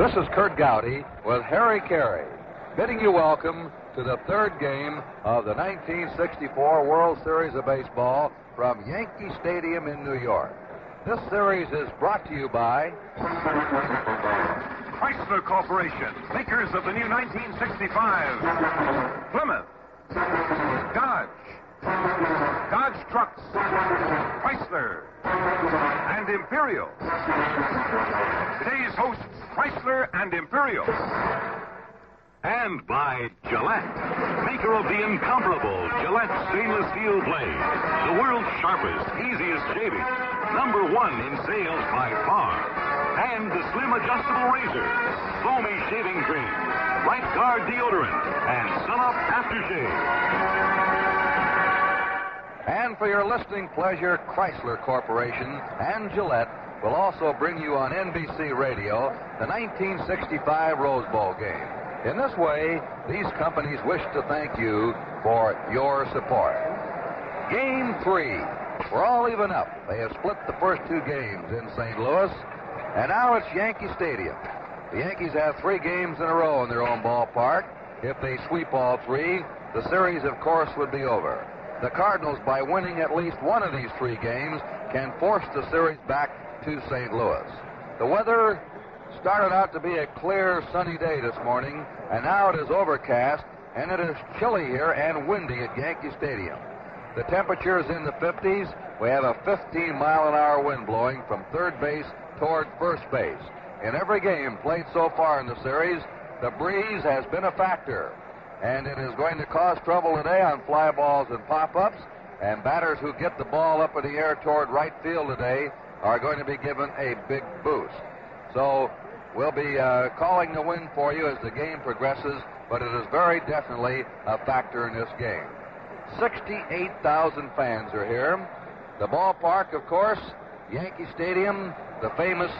This is Kurt Gowdy with Harry Carey, bidding you welcome to the third game of the 1964 World Series of Baseball from Yankee Stadium in New York. This series is brought to you by Chrysler Corporation, makers of the new 1965 Plymouth, Dodge Trucks, Chrysler, and Imperial. Today's hosts, Chrysler and Imperial. And by Gillette, maker of the incomparable Gillette stainless steel blade, the world's sharpest, easiest shaving, #1 in sales by far. And the slim adjustable razor, foamy shaving cream, Right Guard deodorant, and Sun Up aftershave. And for your listening pleasure, Chrysler Corporation and Gillette will also bring you on NBC Radio the 1965 Rose Bowl game. In this way, these companies wish to thank you for your support. Game 3. We're all even up. They have split the first two games in St. Louis, and now it's Yankee Stadium. The Yankees have 3 games in a row in their own ballpark. If they sweep all 3, the series, of course, would be over. The Cardinals, by winning at least one of these 3 games, can force the series back to St. Louis. The weather started out to be a clear, sunny day this morning, and now it is overcast, and it is chilly here and windy at Yankee Stadium. The temperature is in the 50s. We have a 15-mile-an-hour wind blowing from third base toward first base. In every game played so far in the series, the breeze has been a factor, and it is going to cause trouble today on fly balls and pop-ups, and batters who get the ball up in the air toward right field today are going to be given a big boost. So we'll be calling the wind for you as the game progresses, but it is very definitely a factor in this game. 68,000 fans are here. The ballpark, of course, Yankee Stadium, the famous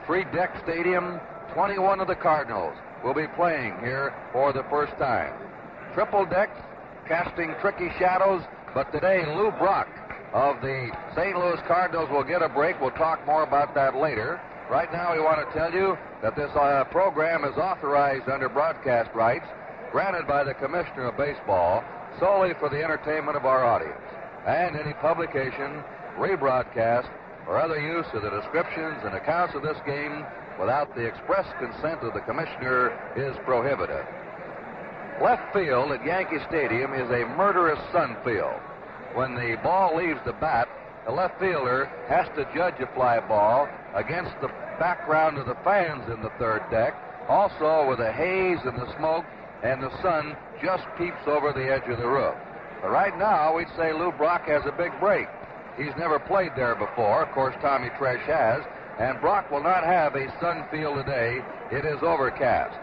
3-deck stadium. 21 of the Cardinals will be playing here for the first time. Triple decks, casting tricky shadows, but today Lou Brock of the St. Louis Cardinals will get a break. We'll talk more about that later. Right now we want to tell you that this program is authorized under broadcast rights granted by the Commissioner of Baseball solely for the entertainment of our audience. And any publication, rebroadcast, or other use of the descriptions and accounts of this game without the express consent of the Commissioner is prohibited. Left field at Yankee Stadium is a murderous sun field. When the ball leaves the bat, the left fielder has to judge a fly ball against the background of the fans in the third deck, also with the haze and the smoke, and the sun just peeps over the edge of the roof. But right now, we'd say Lou Brock has a big break. He's never played there before. Of course, Tommy Tresh has. And Brock will not have a sun field today. It is overcast.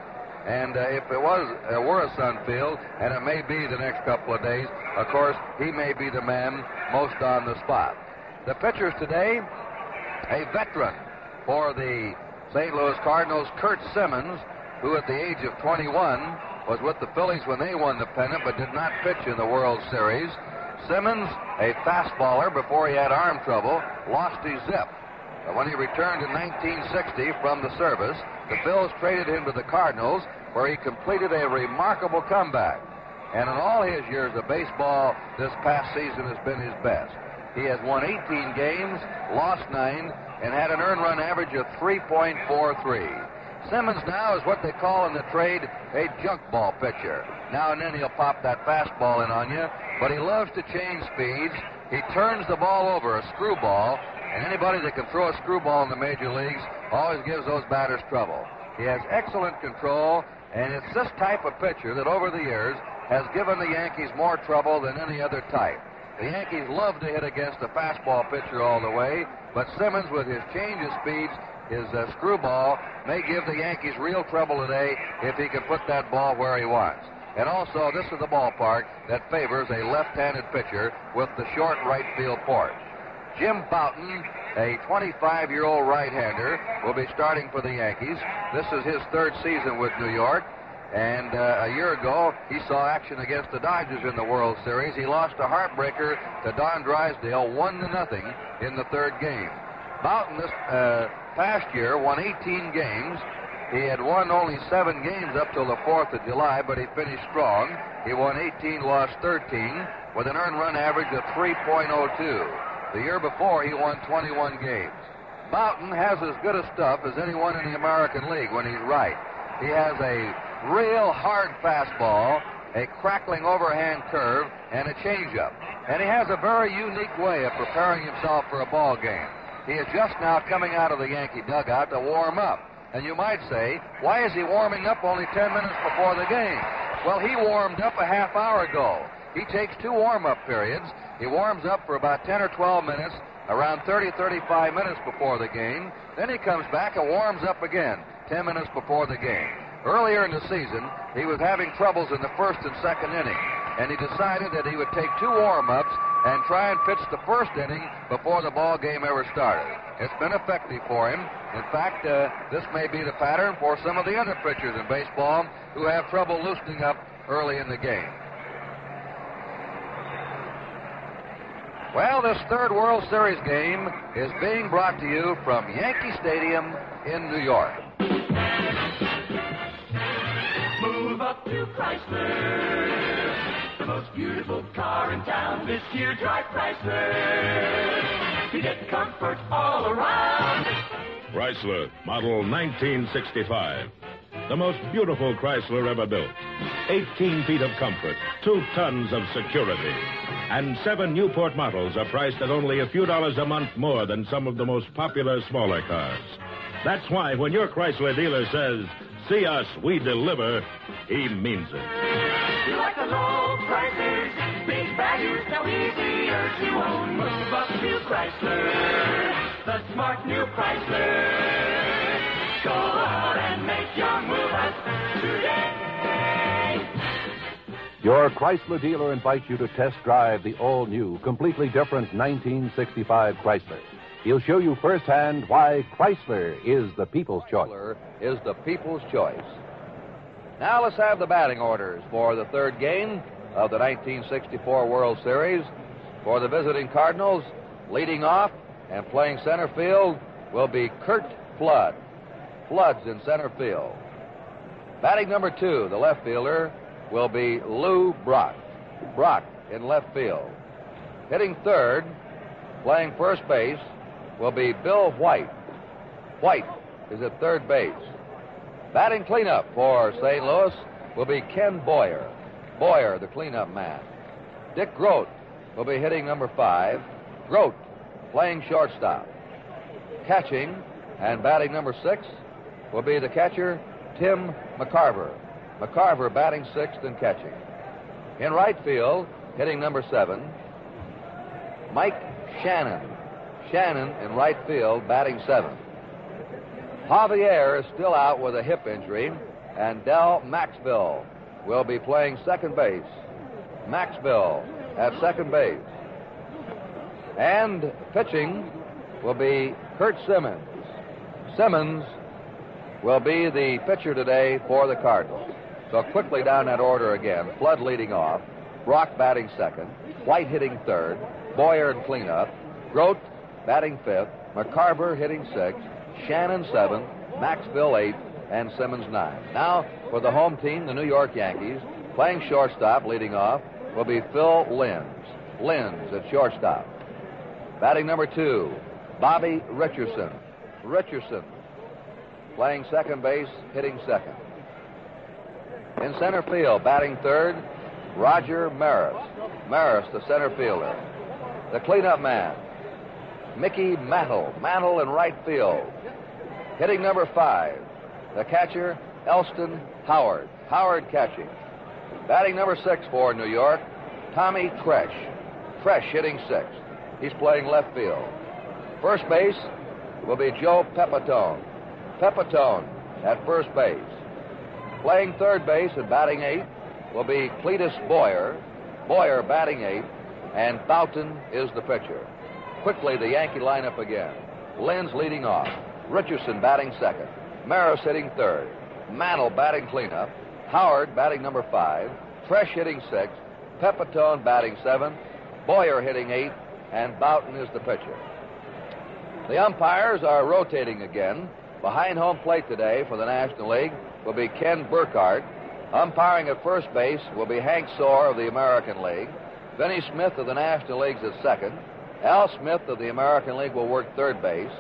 And if it were a sun field, and it may be the next couple of days, of course, he may be the man most on the spot. The pitchers today, a veteran for the St. Louis Cardinals, Curt Simmons, who at the age of 21 was with the Phillies when they won the pennant, but did not pitch in the World Series. Simmons, a fastballer before he had arm trouble, lost his zip. But when he returned in 1960 from the service, the Phils traded him to the Cardinals, where he completed a remarkable comeback. And in all his years of baseball, this past season has been his best. He has won 18 games, lost 9, and had an earned run average of 3.43. Simmons now is what they call in the trade a junk ball pitcher. Now and then he'll pop that fastball in on you, but he loves to change speeds. He turns the ball over, a screwball, and anybody that can throw a screwball in the major leagues always gives those batters trouble. He has excellent control, and it's this type of pitcher that over the years has given the Yankees more trouble than any other type. The Yankees love to hit against a fastball pitcher all the way, but Simmons, with his change of speeds, his screwball, may give the Yankees real trouble today if he can put that ball where he wants. And also, this is the ballpark that favors a left-handed pitcher with the short right field port. Jim Bouton, a 25-year-old right-hander, will be starting for the Yankees. This is his 3rd season with New York. And a year ago, he saw action against the Dodgers in the World Series. He lost a heartbreaker to Don Drysdale, 1-0 in the 3rd game. Bouton this past year won 18 games, He had won only 7 games up till the 4th of July, but he finished strong. He won 18, lost 13, with an earned run average of 3.02. The year before, he won 21 games. Boughton has as good a stuff as anyone in the American League when he's right. He has a real hard fastball, a crackling overhand curve, and a changeup. And he has a very unique way of preparing himself for a ball game. He is just now coming out of the Yankee dugout to warm up. And you might say, why is he warming up only 10 minutes before the game? Well, he warmed up a half hour ago. He takes 2 warm-up periods. He warms up for about 10 or 12 minutes, around 30, 35 minutes before the game. Then he comes back and warms up again, 10 minutes before the game. Earlier in the season, he was having troubles in the first and second inning, and he decided that he would take 2 warm-ups and try and pitch the first inning before the ball game ever started. It's been effective for him. In fact, this may be the pattern for some of the other pitchers in baseball who have trouble loosening up early in the game. Well, this third World Series game is being brought to you from Yankee Stadium in New York. Move up to Chrysler, the most beautiful car in town. This year, drive Chrysler. You get comfort all around. Chrysler, model 1965. The most beautiful Chrysler ever built. 18 feet of comfort, 2 tons of security. And 7 Newport models are priced at only a few dollars a month more than some of the most popular smaller cars. That's why when your Chrysler dealer says, "See us, we deliver," he means it. You like the low prices, big values, now easier to own. Move up to Chrysler, the smart new Chrysler. Go out and make your move out today. Your Chrysler dealer invites you to test drive the all-new, completely different 1965 Chrysler. He'll show you firsthand why Chrysler is the people's choice. Chrysler is the people's choice. Now let's have the batting orders for the third game of the 1964 World Series. For the visiting Cardinals, leading off and playing center field will be Curt Flood. Flood's in center field. Batting number 2, the left fielder, will be Lou Brock. Brock in left field. Hitting third, playing first base, will be Bill White. White is at third base. Batting cleanup for St. Louis will be Ken Boyer. Boyer, the cleanup man. Dick Grote will be hitting number 5. Grote playing shortstop. Catching and batting number 6 will be the catcher, Tim McCarver. McCarver batting 6th and catching. In right field, hitting number 7, Mike Shannon. Shannon in right field, batting 7th. Javier is still out with a hip injury, and Del Maxville will be playing second base. Maxville at second base. And pitching will be Curt Simmons. Simmons will be the pitcher today for the Cardinals. So quickly down that order again. Flood leading off. Brock batting second. White hitting third. Boyer in cleanup. Grote batting 5th. McCarver hitting 6th. Shannon 7th. Maxville 8th. And Simmons 9th. Now for the home team, the New York Yankees. Playing shortstop leading off will be Phil Linz. Linz at shortstop. Batting number 2, Bobby Richardson. Richardson playing second base, hitting second. In center field, batting third, Roger Maris. Maris, the center fielder. The cleanup man, Mickey Mantle. Mantle in right field. Hitting number 5, the catcher, Elston Howard. Howard catching. Batting number 6 for New York, Tommy Tresh. Tresh hitting 6th. He's playing left field. First base will be Joe Pepitone. Pepitone at first base. Playing third base and batting 8th will be Cletus Boyer. Boyer batting 8th, and Boughton is the pitcher. Quickly, the Yankee lineup again. Linz leading off. Richardson batting second. Maris hitting third. Mantle batting cleanup. Howard batting number 5. Tresh hitting 6th. Pepitone batting 7th. Boyer hitting 8th. And Boughton is the pitcher. The umpires are rotating again. Behind home plate today for the National League will be Ken Burkhardt. Umpiring at first base will be Hank Soar of the American League. Vinnie Smith of the National League's at second. Al Smith of the American League will work third base.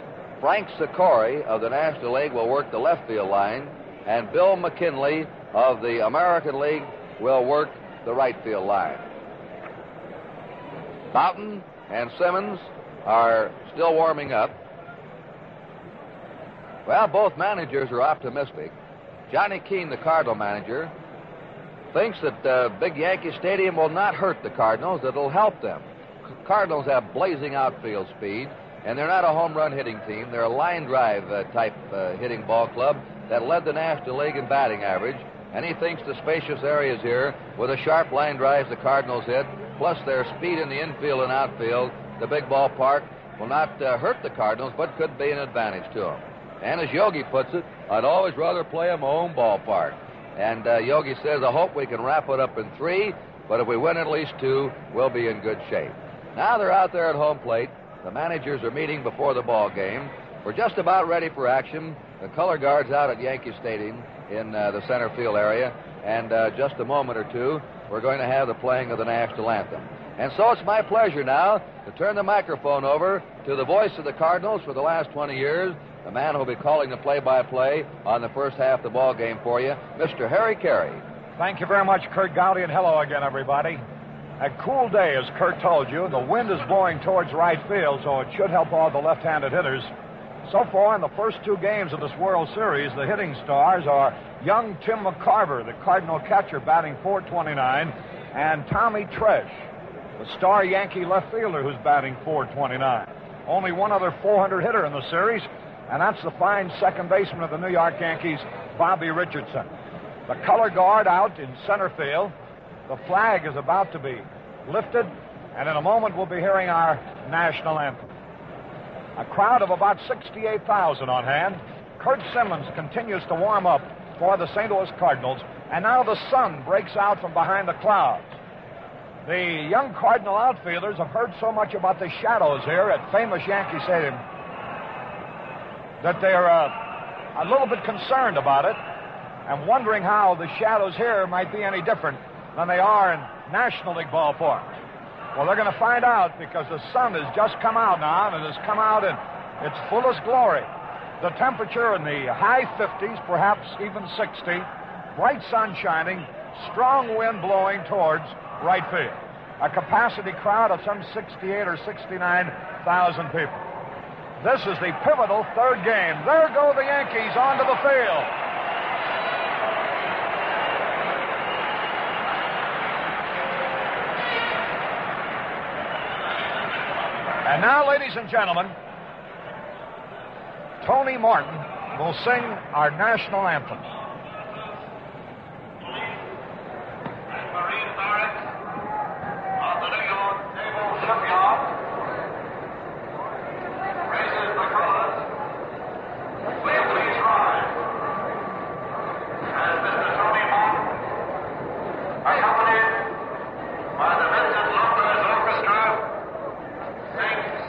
Frank Sikori of the National League will work the left field line. And Bill McKinley of the American League will work the right field line. Boughton and Simmons are still warming up. Well, both managers are optimistic. Johnny Keane, the Cardinal manager, thinks that Big Yankee Stadium will not hurt the Cardinals. It'll help them. Cardinals have blazing outfield speed, and they're not a home run hitting team. They're a line drive type hitting ball club that led the National League in batting average. And he thinks the spacious areas here, with the sharp line drives the Cardinals hit, plus their speed in the infield and outfield, the big ballpark, will not hurt the Cardinals, but could be an advantage to them. And as Yogi puts it, I'd always rather play in my own ballpark. And Yogi says, I hope we can wrap it up in 3, but if we win at least 2, we'll be in good shape. Now they're out there at home plate. The managers are meeting before the ball game. We're just about ready for action. The color guard's out at Yankee Stadium in the center field area. And just a moment or two, we're going to have the playing of the national anthem. And so it's my pleasure now to turn the microphone over to the voice of the Cardinals for the last 20 years, the man who'll be calling the play-by-play on the first half of the ball game for you, Mr. Harry Carey. Thank you very much, Kurt Gowdy, and hello again, everybody. A cool day, as Kurt told you. The wind is blowing towards right field, so it should help all the left-handed hitters. So far, in the first 2 games of this World Series, the hitting stars are young Tim McCarver, the Cardinal catcher, batting .429, and Tommy Tresh, the star Yankee left fielder, who's batting .429. Only one other 400 hitter in the series, and that's the fine second baseman of the New York Yankees, Bobby Richardson. The color guard out in center field. The flag is about to be lifted, and in a moment we'll be hearing our national anthem. A crowd of about 68,000 on hand. Kurt Simmons continues to warm up for the St. Louis Cardinals, and now the sun breaks out from behind the clouds. The young Cardinal outfielders have heard so much about the shadows here at famous Yankee Stadium that they're a little bit concerned about it and wondering how the shadows here might be any different than they are in National League ballparks. Well, they're going to find out, because the sun has just come out now, and it has come out in its fullest glory. The temperature in the high 50s, perhaps even 60, bright sun shining, strong wind blowing towards right field. A capacity crowd of some 68 or 69,000 people. This is the pivotal third game. There go the Yankees onto the field. And now, ladies and gentlemen, Tony Martin will sing our national anthem. Marine barracks of the New York Naval Shipyard raises the colors. Will you please rise? As Mr. Tony Martin, accompanied by the Vincent Lockers Orchestra, sings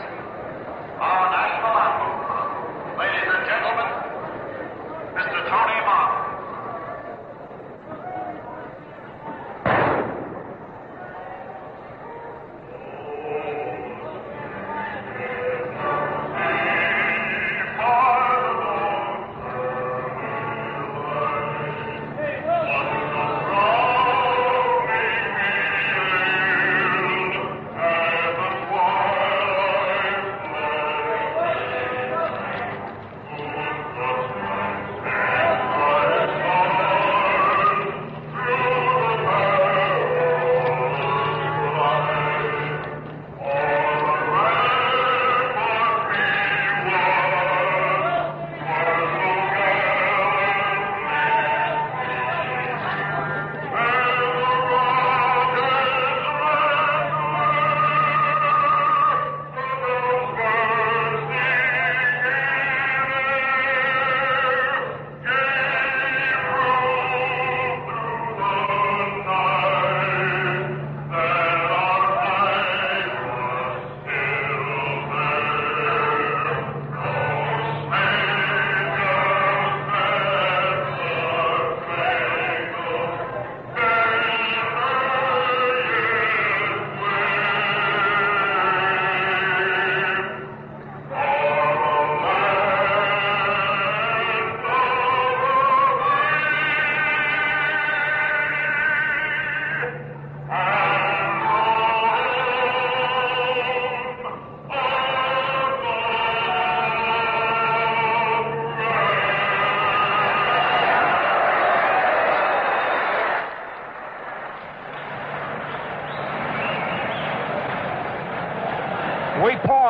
our national anthem. Ladies and gentlemen, Mr. Tony Martin.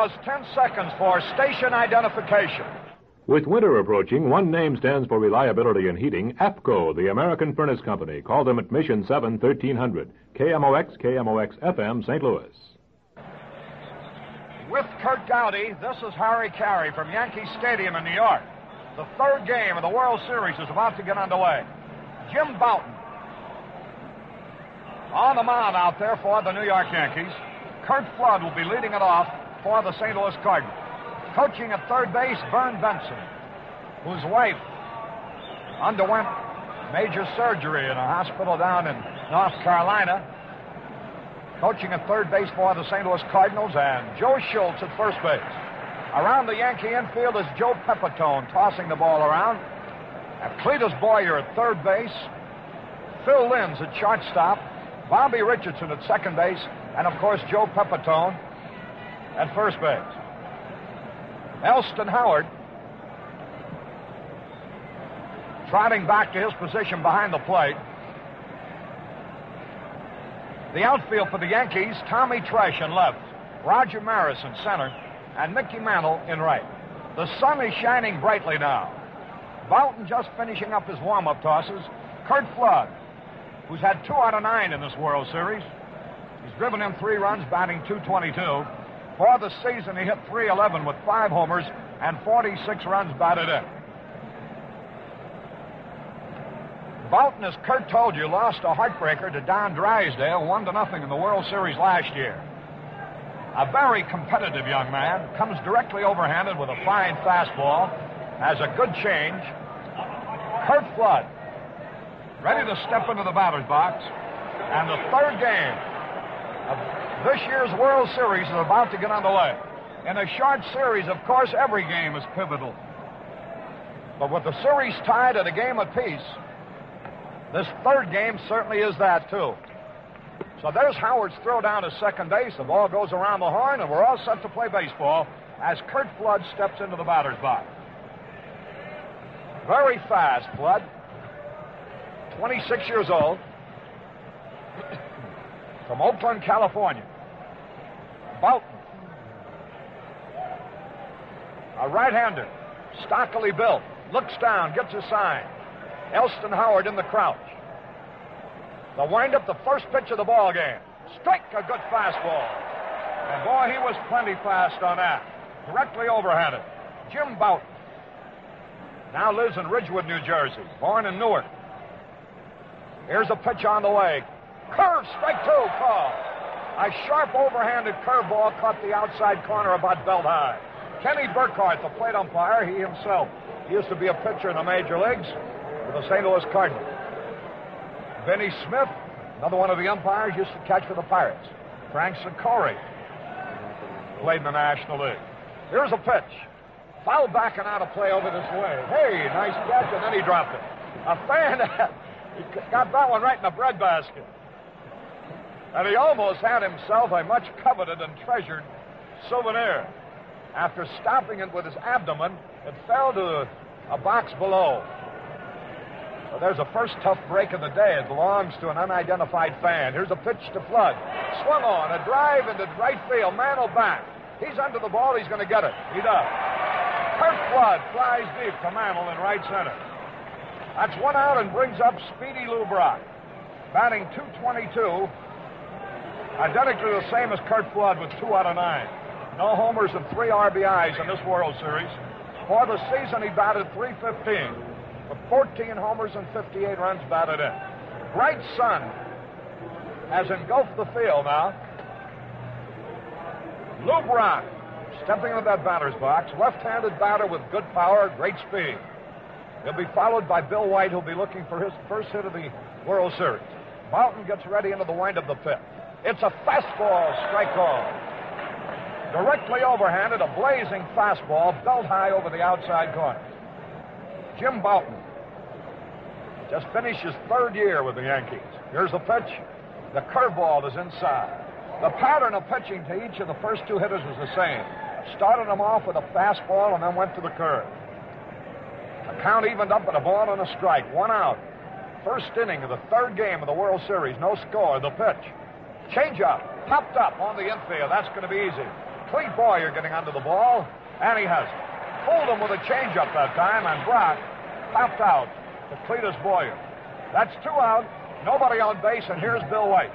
pause 10 seconds for station identification. With winter approaching, one name stands for reliability in heating, APCO, the American Furnace Company. Call them at Mission 7 1300, KMOX, FM, St. Louis. With Curt Gowdy, this is Harry Carey from Yankee Stadium in New York. The third game of the World Series is about to get underway. Jim Bouton on the mound out there for the New York Yankees. Curt Flood will be leading it off for the St. Louis Cardinals. Coaching at third base, Vern Benson, whose wife underwent major surgery in a hospital down in North Carolina. Coaching at third base for the St. Louis Cardinals, and Joe Schultz at first base. Around the Yankee infield is Joe Pepitone tossing the ball around. And Cletus Boyer at third base. Phil Linz at shortstop. Bobby Richardson at second base. And, of course, Joe Pepitone at first base. Elston Howard trotting back to his position behind the plate. The outfield for the Yankees, Tommy Tresh in left, Roger Maris in center, and Mickey Mantle in right. The sun is shining brightly now. Bouton just finishing up his warm-up tosses. Curt Flood, who's had 2 out of 9 in this World Series. He's driven in 3 runs, batting .222. For the season, he hit .311 with 5 homers and 46 runs batted in. Bouton, as Curt told you, lost a heartbreaker to Don Drysdale, 1-0 in the World Series last year. A very competitive young man, comes directly overhanded with a fine fastball, has a good change. Curt Flood, ready to step into the batter's box, and the third game of this year's World Series is about to get underway. In a short series, of course, every game is pivotal. But with the series tied at a game apiece, this third game certainly is that, too. So there's Howard's throw down to second base. The ball goes around the horn, and we're all set to play baseball as Curt Flood steps into the batter's box. Very fast, Flood. 26 years old. From Oakland, California. Bouton. A right-hander. Stockily built. Looks down, gets a sign. Elston Howard in the crouch. The windup, the first pitch of the ball game. Strike, a good fastball. And boy, he was plenty fast on that. Directly overhanded. Jim Bouton. Now lives in Ridgewood, New Jersey. Born in Newark. Here's a pitch on the way. Curve, strike 2, call. A sharp overhanded curveball caught the outside corner about belt high. Kenny Burkhardt, the plate umpire, he himself. He used to be a pitcher in the major leagues for the St. Louis Cardinals. Benny Smith, another one of the umpires, used to catch for the Pirates. Frank Sikori played in the National League. Here's a pitch. Foul backing out of play over this way. Hey, nice catch, and then he dropped it. A fan, he got that one right in the breadbasket. And he almost had himself a much coveted and treasured souvenir. After stopping it with his abdomen, it fell to a box below. So there's a first tough break of the day. It belongs to an unidentified fan. Here's a pitch to Flood. Swung on, a drive into right field. Mantle back. He's under the ball. He's going to get it. He does. Curt Flood flies deep to Mantle in right center. That's 1 out and brings up Speedy Lou Brock, batting .222. Identically the same as Curt Flood with 2 out of 9. No homers and 3 RBIs in this World Series. For the season, he batted .315 with 14 homers and 58 runs batted in. Bright sun has engulfed the field now. Lou Brock stepping into that batter's box. Left-handed batter with good power, great speed. He'll be followed by Bill White, who'll be looking for his first hit of the World Series. Bouton gets ready into the wind of the fifth. It's a fastball, strike call. Directly overhanded, a blazing fastball, belt high over the outside corner. Jim Bouton just finished his 3rd year with the Yankees. Here's the pitch. The curveball is inside. The pattern of pitching to each of the first 2 hitters was the same. Started them off with a fastball and then went to the curve. The count evened up at a ball and a strike. 1 out. First inning of the 3rd game of the World Series. No score. The pitch. Change up. Popped up on the infield. That's going to be easy. Clete Boyer getting under the ball, and he has it. Pulled him with a changeup that time, and Brock popped out to Cletus Boyer. That's 2 out, nobody on base, and here's Bill White.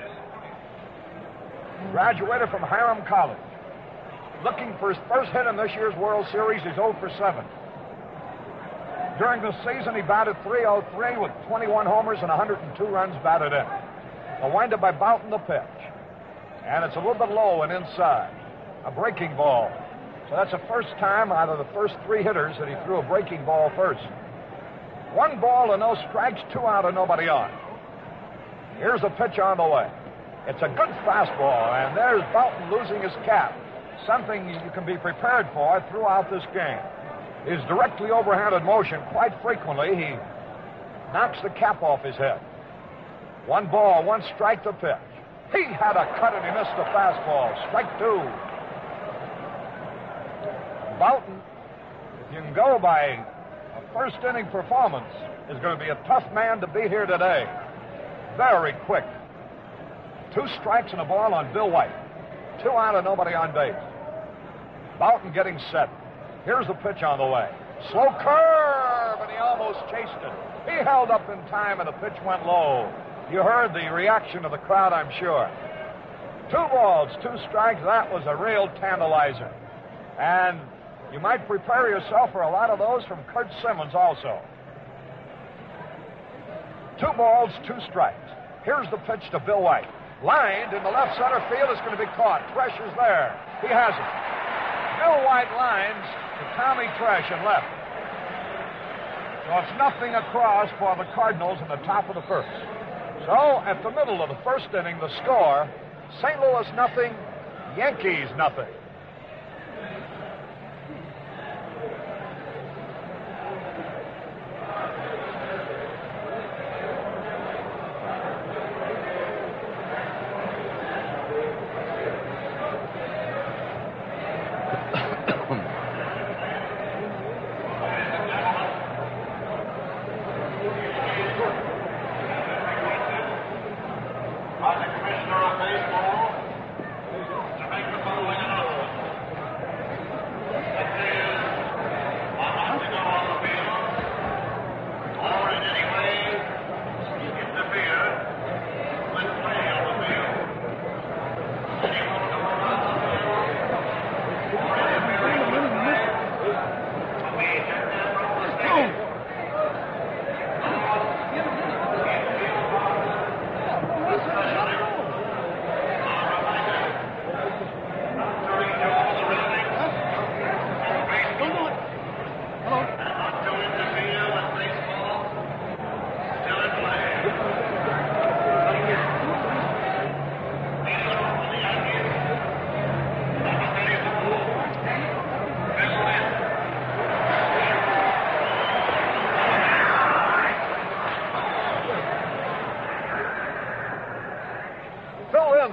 Graduated from Hiram College. Looking for his first hit in this year's World Series. He's 0 for 7. During the season, he batted .303 with 21 homers and 102 runs batted in. The windup by Boughton, the pitch. And it's a little bit low and inside. A breaking ball. So that's the first time out of the first 3 hitters that he threw a breaking ball first. 1 ball and no strikes, 2 out and nobody on. Here's a pitch on the way. It's a good fastball, and there's Boughton losing his cap. Something you can be prepared for throughout this game. His directly overhanded motion, quite frequently, he knocks the cap off his head. 1 ball, 1 strike to pitch. He had a cut and he missed the fastball. Strike 2. Boughton, if you can go by a first inning performance, is going to be a tough man to beat here today. Very quick. 2 strikes and a ball on Bill White. 2 out and nobody on base. Boughton getting set. Here's the pitch on the way. Slow curve, and he almost chased it. He held up in time, and the pitch went low. You heard the reaction of the crowd, I'm sure. 2 balls, 2 strikes. That was a real tantalizer. And you might prepare yourself for a lot of those from Kurt Simmons also. 2 balls, 2 strikes. Here's the pitch to Bill White. Lined in the left center field. Is going to be caught. Pressure's there. He has it. Bill White lines to Tommy Tresh in left. So it's nothing across for the Cardinals in the top of the first. So at the middle of the first inning, the score, St. Louis nothing, Yankees nothing.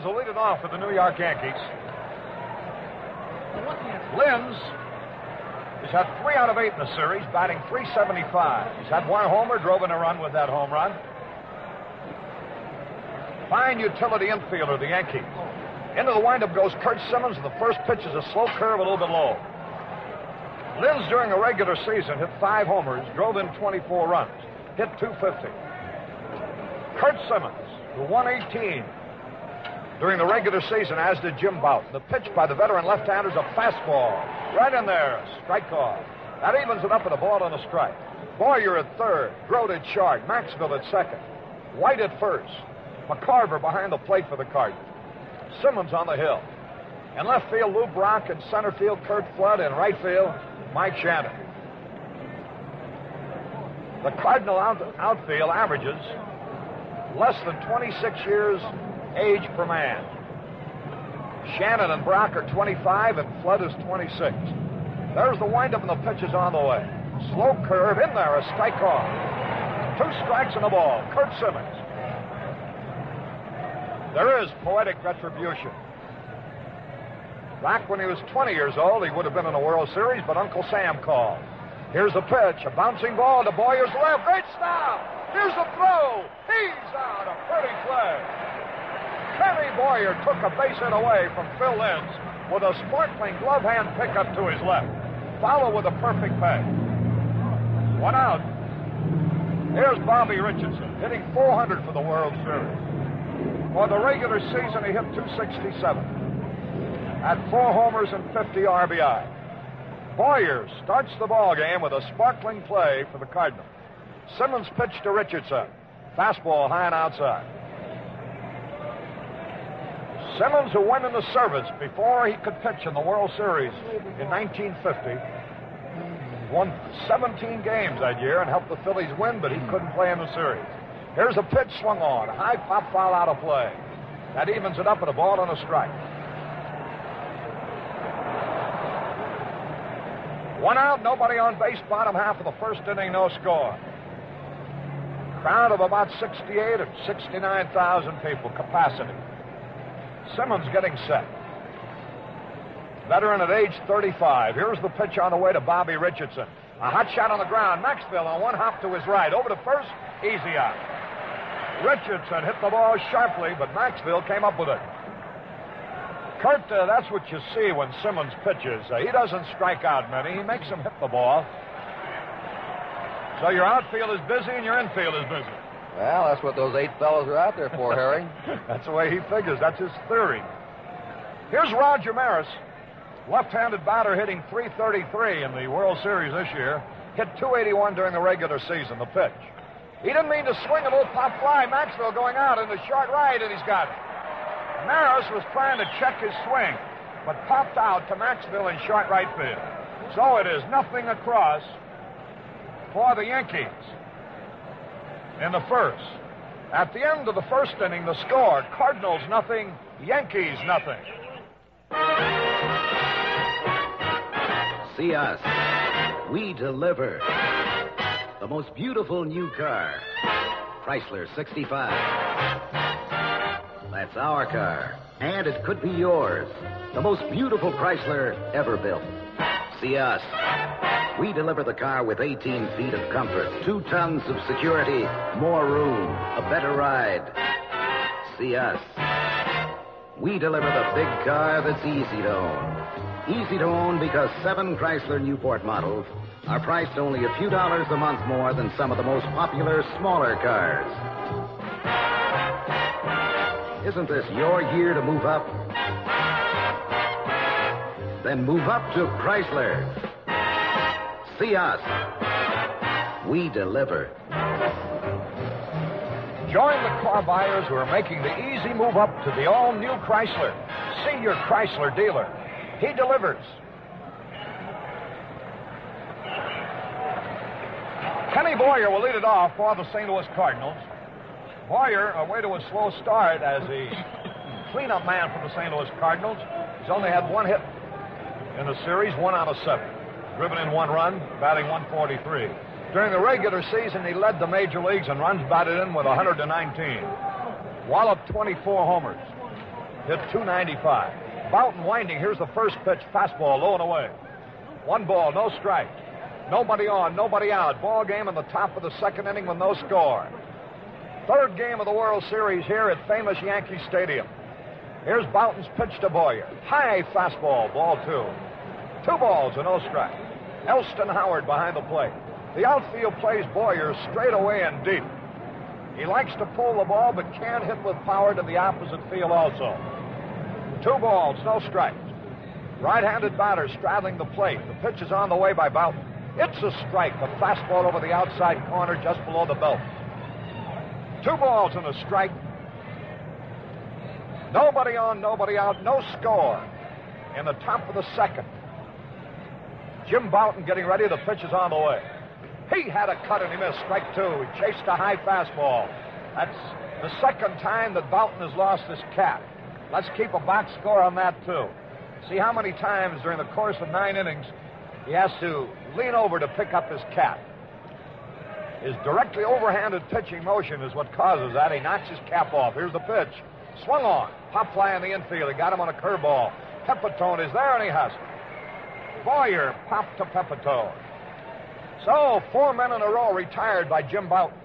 Will lead it off for the New York Yankees. Linz has had 3 out of 8 in the series, batting .375. He's had 1 homer, drove in a run with that home run. Fine utility infielder, the Yankees. Into the windup goes Kurt Simmons, and the first pitch is a slow curve, a little bit low. Linz, during the regular season, hit 5 homers, drove in 24 runs, hit .250. Kurt Simmons, who won 18 during the regular season, as did Jim Boughton. The pitch by the veteran left-hander is a fastball. Right in there, a strike call. That evens it up with a ball and a strike. Boyer at third, Grote at short, Maxville at second, White at first, McCarver behind the plate for the Cardinals. Simmons on the hill. In left field, Lou Brock. In center field, Kurt Flood. In right field, Mike Shannon. The Cardinal outfield averages less than 26 years age per man. Shannon and Brock are 25, and Flood is 26. There's the windup, and the pitch is on the way. Slow curve in there, a strike off. 2 strikes and a ball. Kurt Simmons. There is poetic retribution. Back when he was 20 years old, he would have been in a World Series, but Uncle Sam called. Here's the pitch, a bouncing ball to Boyer's left. Great stop. Here's the throw. He's out. A pretty play. Kenny Boyer took a base hit away from Phil Linz. with a sparkling glove hand pickup to his left. Follow with a perfect pass. 1 out. Here's Bobby Richardson, hitting .400 for the World Series. For the regular season, he hit .267. At 4 homers and 50 RBI. Boyer starts the ball game with a sparkling play for the Cardinals. Simmons pitched to Richardson. Fastball high and outside. Simmons, who went in the service before he could pitch in the World Series in 1950, won 17 games that year and helped the Phillies win, but he couldn't play in the series. Here's a pitch swung on. High pop foul out of play. That evens it up at a ball and a strike. 1 out, nobody on base, bottom half of the first inning, no score. Crowd of about 68 and 69,000 people capacity. Simmons getting set. Veteran at age 35. Here's the pitch on the way to Bobby Richardson. A hot shot on the ground. Maxfield on one hop to his right. Over to first, easy out. Richardson hit the ball sharply, but Maxfield came up with it. Kurt, that's what you see when Simmons pitches. He doesn't strike out many. He makes them hit the ball. So your outfield is busy and your infield is busy. Well, that's what those 8 fellows are out there for, Harry. That's the way he figures. That's his theory. Here's Roger Maris, left-handed batter hitting .333 in the World Series this year. Hit .281 during the regular season, the pitch. He didn't mean to swing a little pop fly. Maxwell going out in the short right, and he's got it. Maris was trying to check his swing, but popped out to Maxwell in short right field. So it is nothing across for the Yankees in the first. At the end of the first inning, the score, Cardinals nothing, Yankees nothing. See us. We deliver. The most beautiful new car. Chrysler 65. That's our car. And it could be yours. The most beautiful Chrysler ever built. See us. We deliver the car with 18 feet of comfort, 2 tons of security, more room, a better ride. See us. We deliver the big car that's easy to own. Easy to own because 7 Chrysler Newport models are priced only a few dollars a month more than some of the most popular smaller cars. Isn't this your year to move up? Then move up to Chrysler. See us. We deliver. Join the car buyers who are making the easy move up to the all-new Chrysler. See your Chrysler dealer. He delivers. Kenny Boyer will lead it off for the St. Louis Cardinals. Boyer, away to a slow start as the cleanup man for the St. Louis Cardinals. He's only had 1 hit in the series, 1 out of 7. Driven in 1 run, batting .143. During the regular season, he led the major leagues in runs batted in with 119. Walloped 24 homers. Hit .295. Boughton winding. Here's the first pitch. Fastball low and away. 1 ball, no strike. Nobody on, nobody out. Ball game in the top of the second inning with no score. Third game of the World Series here at famous Yankee Stadium. Here's Boughton's pitch to Boyer. High fastball, ball 2. 2 balls and no strike. Elston Howard behind the plate. The outfield plays Boyer straight away and deep. He likes to pull the ball, but can't hit with power to the opposite field also. 2 balls, no strikes. Right-handed batter straddling the plate. The pitch is on the way by Boughton. It's a strike. A fastball over the outside corner just below the belt. 2 balls and a strike. Nobody on, nobody out, no score. In the top of the second. Jim Boughton getting ready. The pitch is on the way. He had a cut and he missed. Strike 2. He chased a high fastball. That's the second time that Boughton has lost his cap. Let's keep a box score on that, too. See how many times during the course of 9 innings he has to lean over to pick up his cap. His directly overhanded pitching motion is what causes that. He knocks his cap off. Here's the pitch. Swung on. Pop fly in the infield. He got him on a curveball. Pepitone is there, and he has it. Boyer popped to Pepitone. So, 4 men in a row retired by Jim Boughton.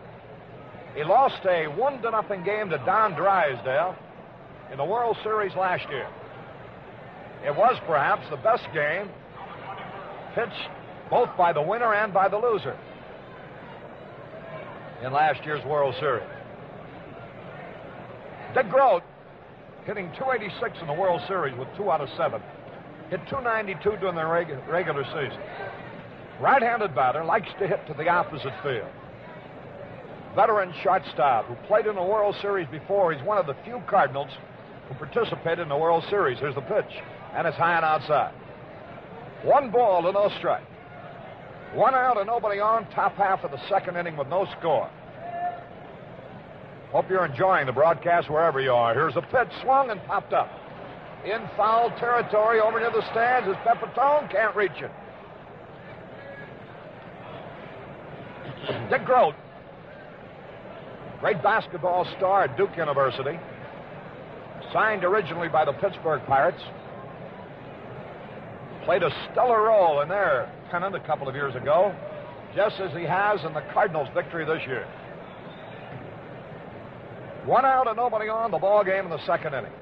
He lost a 1-0 game to Don Drysdale in the World Series last year. It was perhaps the best game pitched both by the winner and by the loser in last year's World Series. Dick Grote, hitting .286 in the World Series with 2 out of 7. Hit .292 during the regular season. Right-handed batter, likes to hit to the opposite field. Veteran shortstop who played in the World Series before. He's one of the few Cardinals who participated in the World Series. Here's the pitch, and it's high and outside. 1 ball to no strike. 1 out and nobody on, top half of the second inning with no score. Hope you're enjoying the broadcast wherever you are. Here's a pitch, swung and popped up. In foul territory, over near the stands is Pepitone, can't reach it. Dick Grote, great basketball star at Duke University, signed originally by the Pittsburgh Pirates, played a stellar role in their pennant a couple of years ago, just as he has in the Cardinals' victory this year. 1 out and nobody on, the ball game in the second inning.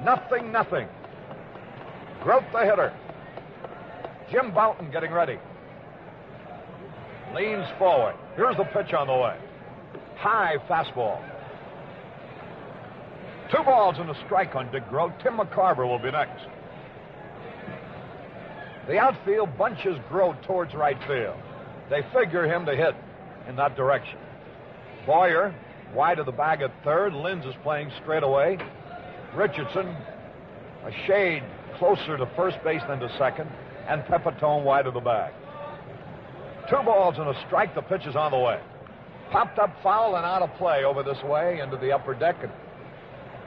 0-0. Grote the hitter. Jim Bouton getting ready. Leans forward. Here's the pitch on the way. High fastball. 2 balls and a strike on Dick Grote. Tim McCarver will be next. The outfield bunches Grote towards right field. They figure him to hit in that direction. Boyer wide of the bag at third. Linz is playing straight away. Richardson a shade closer to first base than to second. And Pepitone wide of the bag. 2 balls and a strike. The pitch is on the way. Popped up foul and out of play over this way into the upper deck and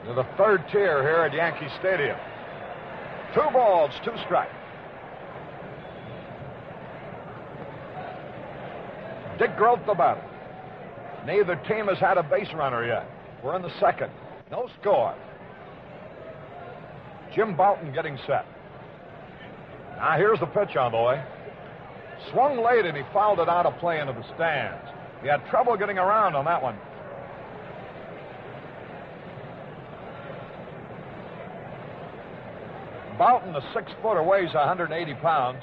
into the third tier here at Yankee Stadium. 2 balls, 2 strikes. Dick Grote the batter. Neither team has had a base runner yet. We're in the second. No score. Jim Bouton getting set. Now here's the pitch on the way. Swung late and he fouled it out of play into the stands. He had trouble getting around on that one. Bouton, a 6-footer, weighs 180 pounds.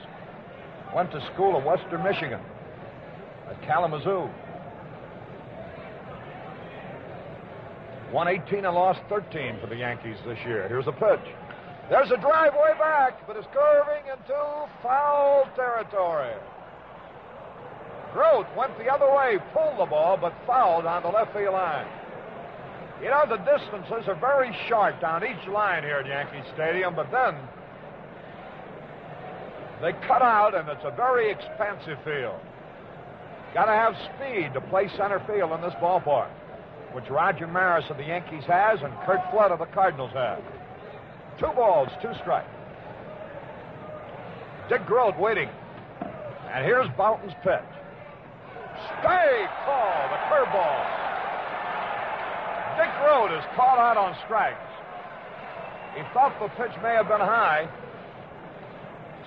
Went to school at Western Michigan at Kalamazoo. Won 18 and lost 13 for the Yankees this year. Here's a pitch. There's a drive way back, but it's curving into foul territory. Grote went the other way, pulled the ball, but fouled on the left field line. You know, the distances are very short down each line here at Yankee Stadium, but then they cut out, and it's a very expansive field. Got to have speed to play center field in this ballpark, which Roger Maris of the Yankees has and Kurt Flood of the Cardinals have. 2 balls, 2 strikes. Dick Grote waiting. And here's Bouton's pitch. Stay call, the curveball. Dick Grote is caught out on strikes. He thought the pitch may have been high.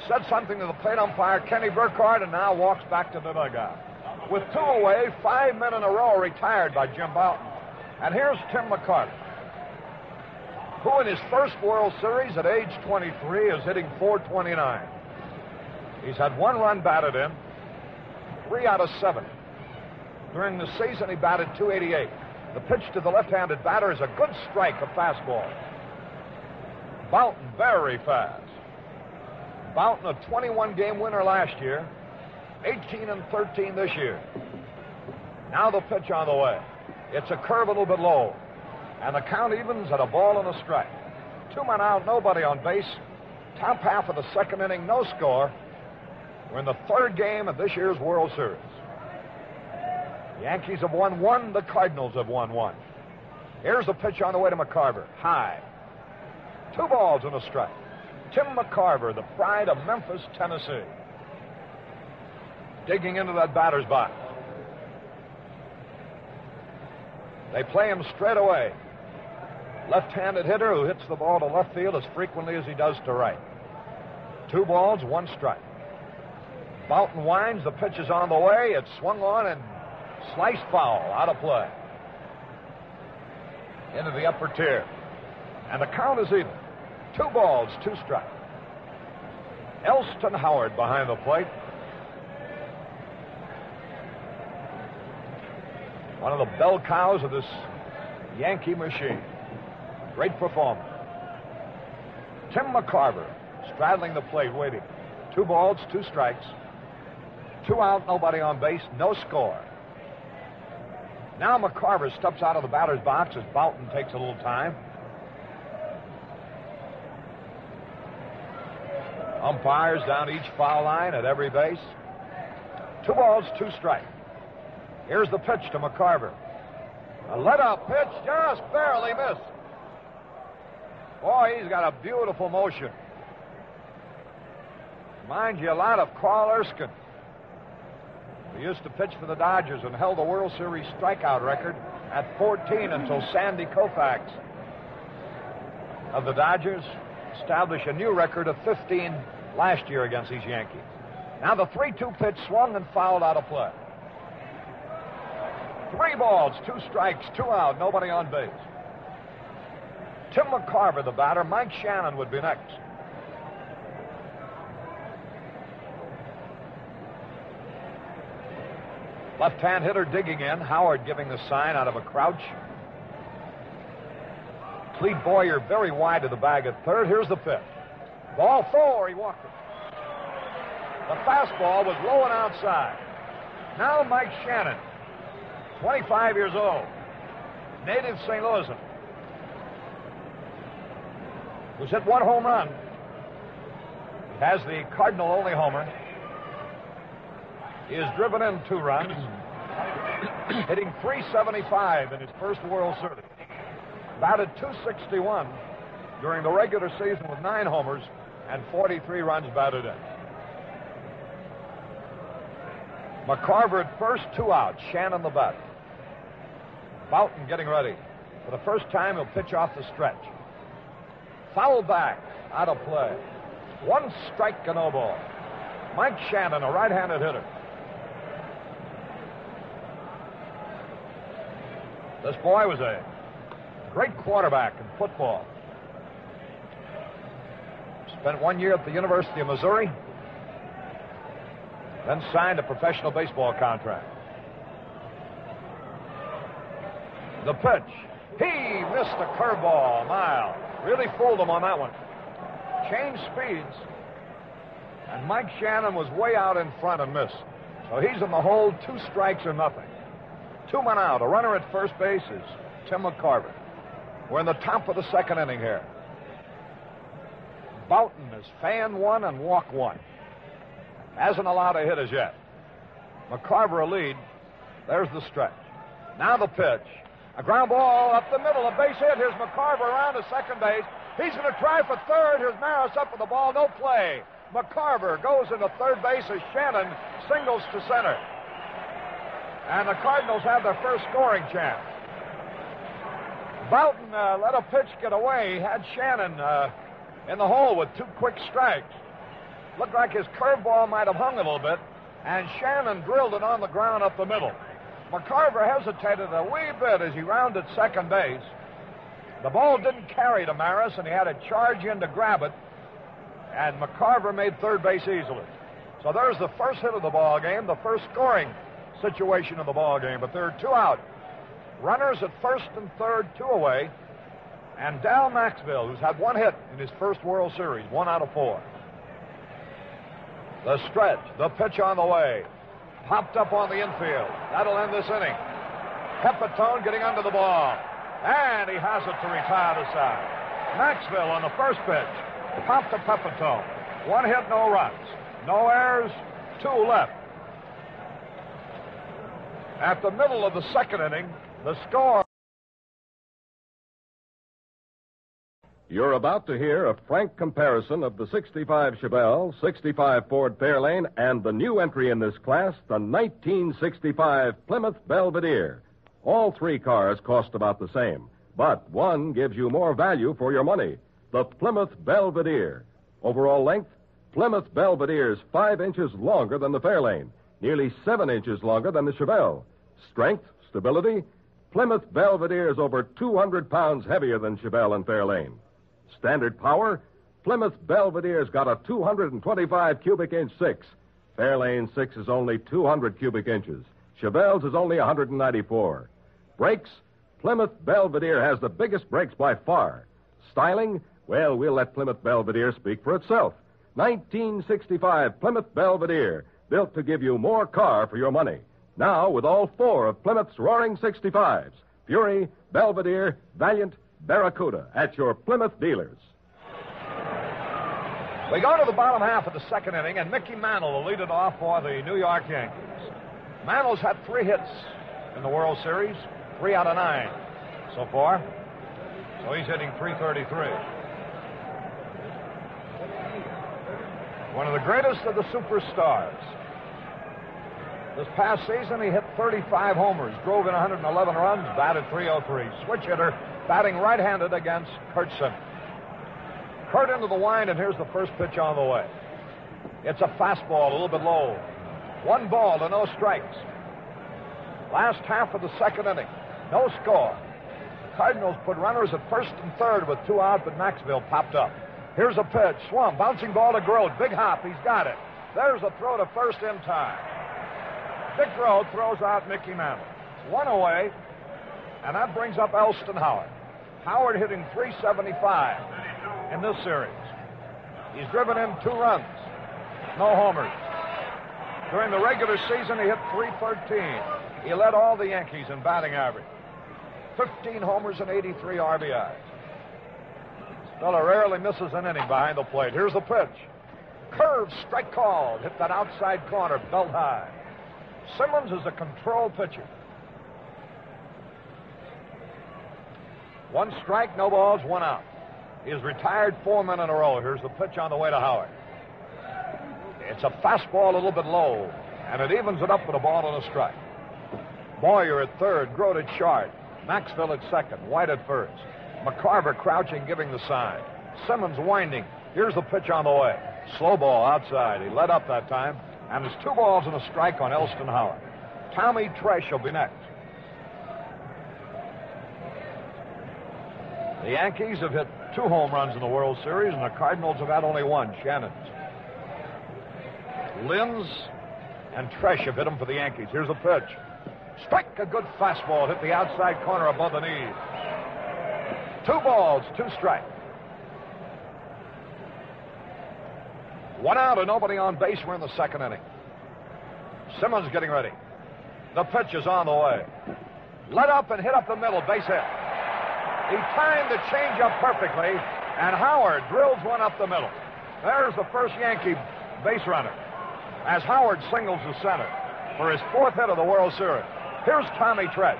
Said something to the plate umpire, Kenny Burkhardt, and now walks back to the dugout. With 2 away, 5 men in a row retired by Jim Bouton. And here's Tim McCarver, who in his first World Series at age 23 is hitting .429. He's had 1 run batted in, 3 out of 7. During the season, he batted .288. The pitch to the left-handed batter is a good strike, a fastball. Bouton very fast. Bouton, a 21-game winner last year, 18 and 13 this year. Now the pitch on the way. It's a curve a little bit low. And the count evens at a ball and a strike. 2 men out, nobody on base. Top half of the second inning, no score. We're in the 3rd game of this year's World Series. The Yankees have won 1. The Cardinals have won 1. Here's the pitch on the way to McCarver. High. 2 balls and a strike. Tim McCarver, the pride of Memphis, Tennessee. Digging into that batter's box. They play him straight away. Left-handed hitter who hits the ball to left field as frequently as he does to right. 2 balls, 1 strike. Bouton winds. The pitch is on the way. It's swung on and sliced foul. Out of play. Into the upper tier. And the count is even. 2 balls, 2 strikes. Elston Howard behind the plate. One of the bell cows of this Yankee machine. Great performer. Tim McCarver straddling the plate, waiting. 2 balls, 2 strikes. 2 out, nobody on base, no score. Now McCarver steps out of the batter's box as Boughton takes a little time. Umpires down each foul line at every base. 2 balls, 2 strikes. Here's the pitch to McCarver. A let-up pitch, just barely missed. Boy, he's got a beautiful motion. Reminds you a lot of Carl Erskine. He used to pitch for the Dodgers and held the World Series strikeout record at 14 until Sandy Koufax of the Dodgers established a new record of 15 last year against these Yankees. Now the 3-2 pitch swung and fouled out of play. 3 balls, 2 strikes, 2 out, nobody on base. Tim McCarver, the batter. Mike Shannon would be next. Left-hand hitter digging in. Howard giving the sign out of a crouch. Clete Boyer very wide of the bag at third. Here's the pitch. Ball 4. He walked it. The fastball was low and outside. Now Mike Shannon, 25 years old, native St. Louisan, who's hit 1 home run. He has the Cardinal-only homer. He has driven in 2 runs, hitting .375 in his first World Series. Batted .261 during the regular season with 9 homers and 43 runs batted in. McCarver at first, 2 out. Shannon the batter. Boughton getting ready. For the first time, he'll pitch off the stretch. Foul back, out of play. 1 strike and no ball. Mike Shannon, a right-handed hitter. This boy was a great quarterback in football. Spent 1 year at the University of Missouri, then signed a professional baseball contract. The pitch. He missed a curveball, mild. Really fooled him on that one. Changed speeds, and Mike Shannon was way out in front and missed. So he's in the hole, 2 strikes or nothing. 2 men out. A runner at first base is Tim McCarver. We're in the top of the 2nd inning here. Boughton has fanned 1 and walked 1. Hasn't allowed a hit as yet. McCarver a lead. There's the stretch. Now the pitch. A ground ball up the middle. A base hit. Here's McCarver around to second base. He's going to try for third. Here's Maris up with the ball. No play. McCarver goes into third base as Shannon singles to center. And the Cardinals have their first scoring chance. Boughton let a pitch get away. He had Shannon in the hole with 2 quick strikes. Looked like his curveball might have hung a little bit, and Shannon drilled it on the ground up the middle. McCarver hesitated a wee bit as he rounded second base. The ball didn't carry to Maris, and he had to charge in to grab it, and McCarver made third base easily. So there's the first hit of the ball game, the first scoring situation of the ball game. But there are 2 out. Runners at first and third, 2 away. And Dal Maxville, who's had 1 hit in his first World Series, 1 out of 4. The stretch, the pitch on the way. Popped up on the infield. That'll end this inning. Pepitone getting under the ball. And he has it to retire the side. Maxville on the first pitch. Popped to Pepitone. 1 hit, no runs. No errors, 2 left. At the middle of the 2nd inning, the score. You're about to hear a frank comparison of the 65 Chevelle, 65 Ford Fairlane, and the new entry in this class, the 1965 Plymouth Belvedere. All 3 cars cost about the same, but one gives you more value for your money. The Plymouth Belvedere. Overall length, Plymouth Belvedere's 5 inches longer than the Fairlane, nearly 7 inches longer than the Chevelle. Strength, stability, Plymouth Belvedere is over 200 pounds heavier than Chevelle and Fairlane. Standard power, Plymouth Belvedere's got a 225 cubic inch 6. Fairlane 6 is only 200 cubic inches. Chevelles is only 194. Brakes, Plymouth Belvedere has the biggest brakes by far. Styling, well, we'll let Plymouth Belvedere speak for itself. 1965 Plymouth Belvedere, built to give you more car for your money. Now with all 4 of Plymouth's roaring 65s. Fury, Belvedere, Valiant, Barracuda at your Plymouth dealers. We go to the bottom half of the second inning, and Mickey Mantle will lead it off for the New York Yankees. Mantle's had 3 hits in the World Series, 3 out of 9 so far. So he's hitting .333. One of the greatest of the superstars. This past season, he hit 35 homers, drove in 111 runs, batted .303. Switch hitter, batting right-handed against Curt Simmons. Curt into the wind, and here's the first pitch on the way. It's a fastball, a little bit low. 1 ball to no strikes. Last half of the second inning, no score. The Cardinals put runners at first and third with 2 out, but Maxville popped up. Here's a pitch, swung, bouncing ball to Grote. Big hop, he's got it. There's a throw to first in time. Dick Grote throws out Mickey Mantle. 1 away, and that brings up Elston Howard. Howard hitting .375 in this series. He's driven in 2 runs, no homers. During the regular season, he hit .313. He led all the Yankees in batting average. 15 homers and 83 RBIs. This fella rarely misses an inning behind the plate. Here's the pitch. Curve, strike called. Hit that outside corner, belt high. Simmons is a control pitcher. 1 strike, no balls, 1 out. He has retired 4 men in a row. Here's the pitch on the way to Howard. It's a fastball a little bit low, and it evens it up with a ball and a strike. Boyer at third, Grote at short, Maxville at second, White at first. McCarver crouching, giving the sign. Simmons winding. Here's the pitch on the way. Slow ball outside. He led up that time, and there's 2 balls and a strike on Elston Howard. Tommy Tresh will be next. The Yankees have hit 2 home runs in the World Series, and the Cardinals have had only 1, Shannon's. Linz and Tresh have hit them for the Yankees. Here's the pitch. Strike, a good fastball, hit the outside corner above the knees. 2 balls, 2 strikes. 1 out and nobody on base. We're in the second inning. Simmons getting ready. The pitch is on the way. Let up and hit up the middle, base hit. He timed the changeup perfectly, and Howard drills one up the middle. There's the first Yankee base runner, as Howard singles the center for his 4th hit of the World Series. Here's Tommy Tresh.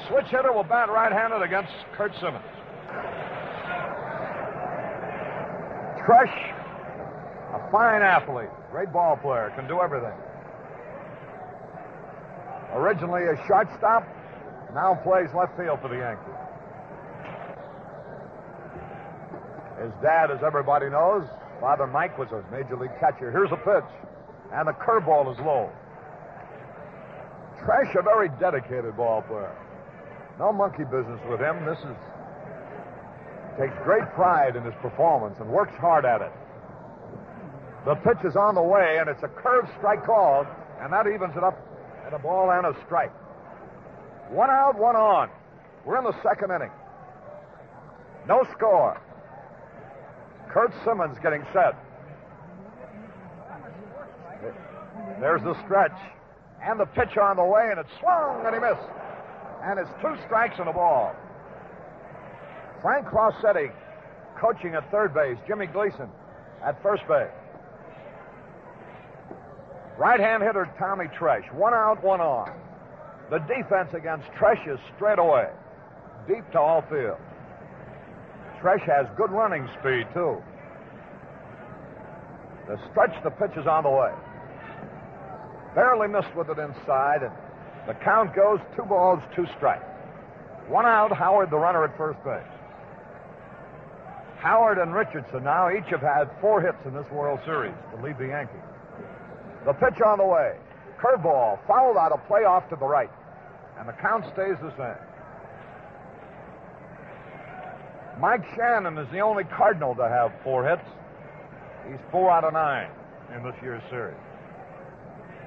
Switch hitter will bat right-handed against Curt Simmons. Tresh, a fine athlete, great ball player, can do everything. Originally a shortstop, now plays left field for the Yankees. His dad, as everybody knows, Father Mike, was a major league catcher. Here's a pitch, and the curveball is low. Tresh, a very dedicated ball player. No monkey business with him. Takes great pride in his performance and works hard at it. The pitch is on the way, and it's a curved strike called, and that evens it up at a ball and a strike. 1 out, 1 on. We're in the second inning. No score. Curt Simmons getting set. There's the stretch. And the pitch on the way, and it swung, and he missed. And it's 2 strikes and a ball. Frank Rossetti coaching at third base. Jimmy Gleason at first base. Right-hand hitter Tommy Tresh. 1 out, 1 on. The defense against Tresh is straight away, deep to all field. Tresh has good running speed, too. The stretch, the pitch is on the way. Barely missed with it inside, and the count goes 2 balls, 2 strikes. 1 out, Howard, the runner at first base. Howard and Richardson now each have had 4 hits in this World Series to lead the Yankees. The pitch on the way. Curveball, fouled out, a play off to the right. And the count stays the same. Mike Shannon is the only Cardinal to have 4 hits. He's 4 out of 9 in this year's series.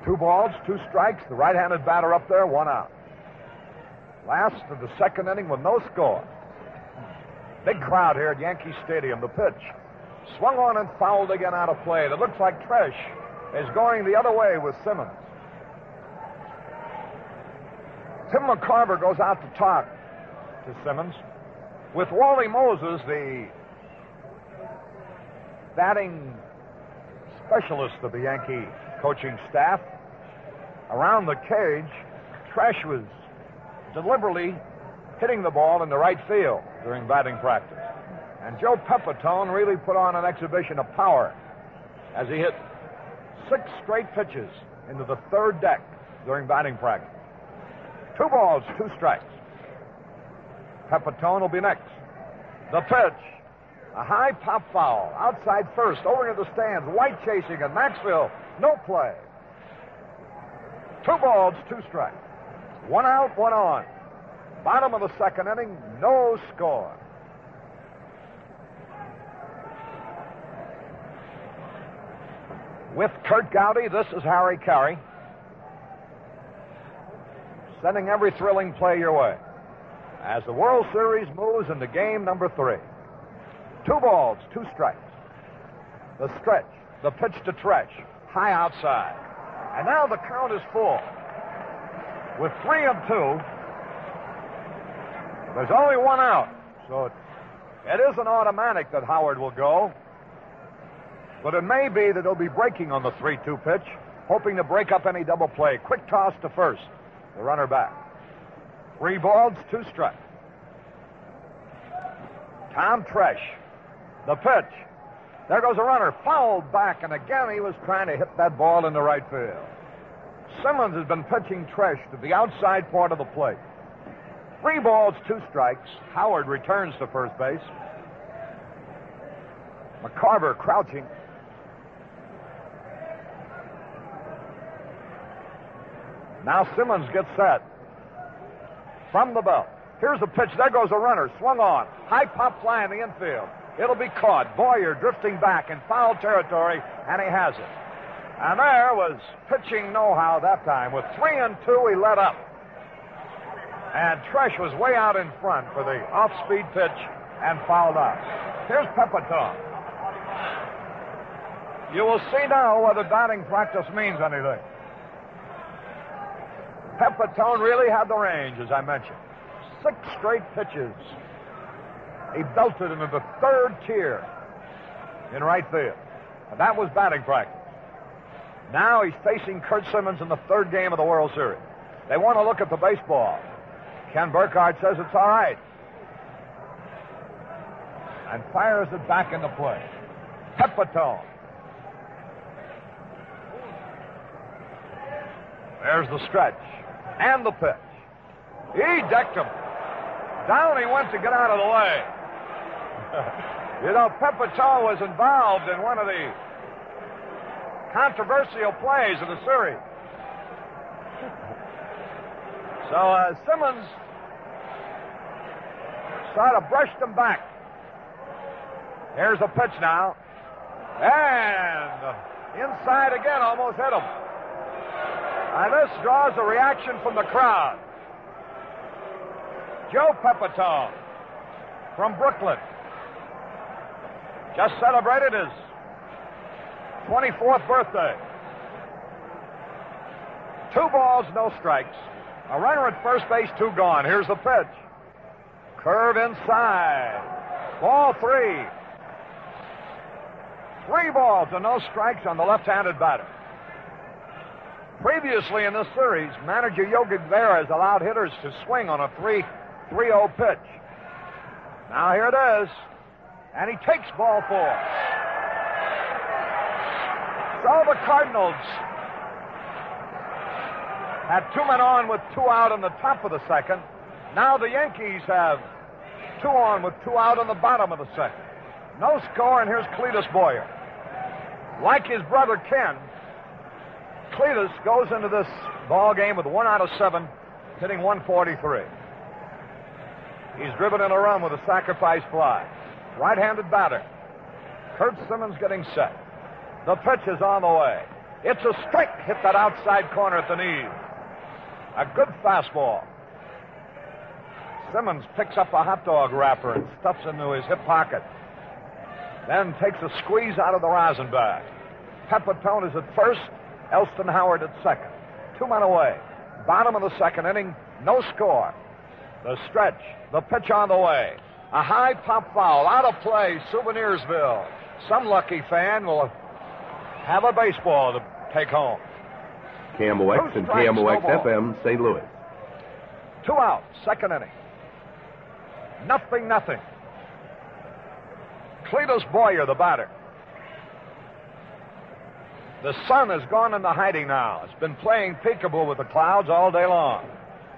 2 balls, 2 strikes. The right-handed batter up there, 1 out. Last of the second inning with no score. Big crowd here at Yankee Stadium. The pitch swung on and fouled again out of play. It looks like Tresh is going the other way with Simmons. Tim McCarver goes out to talk to Simmons. With Wally Moses, the batting specialist of the Yankee coaching staff, around the cage, Tresh was deliberately hitting the ball in the right field during batting practice. And Joe Pepitone really put on an exhibition of power as he hit 6 straight pitches into the 3rd deck during batting practice. 2 balls, 2 strikes. Pepitone will be next. The pitch, a high pop foul, outside first, over into the stands, White chasing it, Maxfield, no play. 2 balls, 2 strikes. 1 out, 1 on. Bottom of the second inning, no score. With Curt Gowdy, this is Harry Carey, sending every thrilling play your way as the World Series moves into game number 3. 2 balls, 2 strikes. The stretch, the pitch to Tresh, high outside. And now the count is full. With 3 and 2, there's only 1 out. So it isn't automatic that Howard will go. But it may be that he'll be breaking on the 3-2 pitch, hoping to break up any double play. Quick toss to first. The runner back. 3 balls, 2 strikes. Tom Tresh. The pitch. There goes a runner. Fouled back, and again he was trying to hit that ball in the right field. Simmons has been pitching Tresh to the outside part of the plate. 3 balls, 2 strikes. Howard returns to first base. McCarver crouching. Now Simmons gets set. From the belt. Here's the pitch. There goes a runner. Swung on. High pop fly in the infield. It'll be caught. Boyer drifting back in foul territory, and he has it. And there was pitching know-how that time. With 3 and 2, he let up. And Tresh was way out in front for the off-speed pitch and fouled out. Here's Pepitone. You will see now whether batting practice means anything. Pepitone really had the range, as I mentioned. 6 straight pitches. He belted into the 3rd tier in right field. And that was batting practice. Now he's facing Curt Simmons in the 3rd game of the World Series. They want to look at the baseball. Ken Burkhardt says it's all right. And fires it back into play. Pepitone. There's the stretch. And the pitch. He decked him. Down he went to get out of the way. You know, Pepitone was involved in one of the controversial plays of the series. So Simmons sort of brushed him back. Here's a pitch now. And inside again, almost hit him. And this draws a reaction from the crowd. Joe Pepitone from Brooklyn just celebrated his 24th birthday. 2 balls, no strikes. A runner at first base, 2 gone. Here's the pitch. Curve inside. Ball 3. 3 balls and no strikes on the left-handed batter. Previously in this series, manager Yogi Berra has allowed hitters to swing on a 3-0 pitch. Now here it is. And he takes ball 4. So the Cardinals had 2 men on with 2 out in the top of the second. Now the Yankees have 2 on with 2 out in the bottom of the second. No score, and here's Cletus Boyer. Like his brother Ken, Cletus goes into this ball game with 1 out of 7, hitting 143. He's driven in a run with a sacrifice fly. Right-handed batter. Kurt Simmons getting set. The pitch is on the way. It's a strike. Hit that outside corner at the knees. A good fastball. Simmons picks up a hot dog wrapper and stuffs into his hip pocket. Then takes a squeeze out of the rosin bag. Pepitone is at first. Elston Howard at second. 2 men away. Bottom of the second inning. No score. The stretch. The pitch on the way. A high pop foul. Out of play. Souvenirsville. Some lucky fan will have a baseball to take home. KMOX and KMOX FM, St. Louis. 2 out. Second inning. 0-0. Cletus Boyer, the batter. The sun has gone into hiding now. It's been playing peekaboo with the clouds all day long.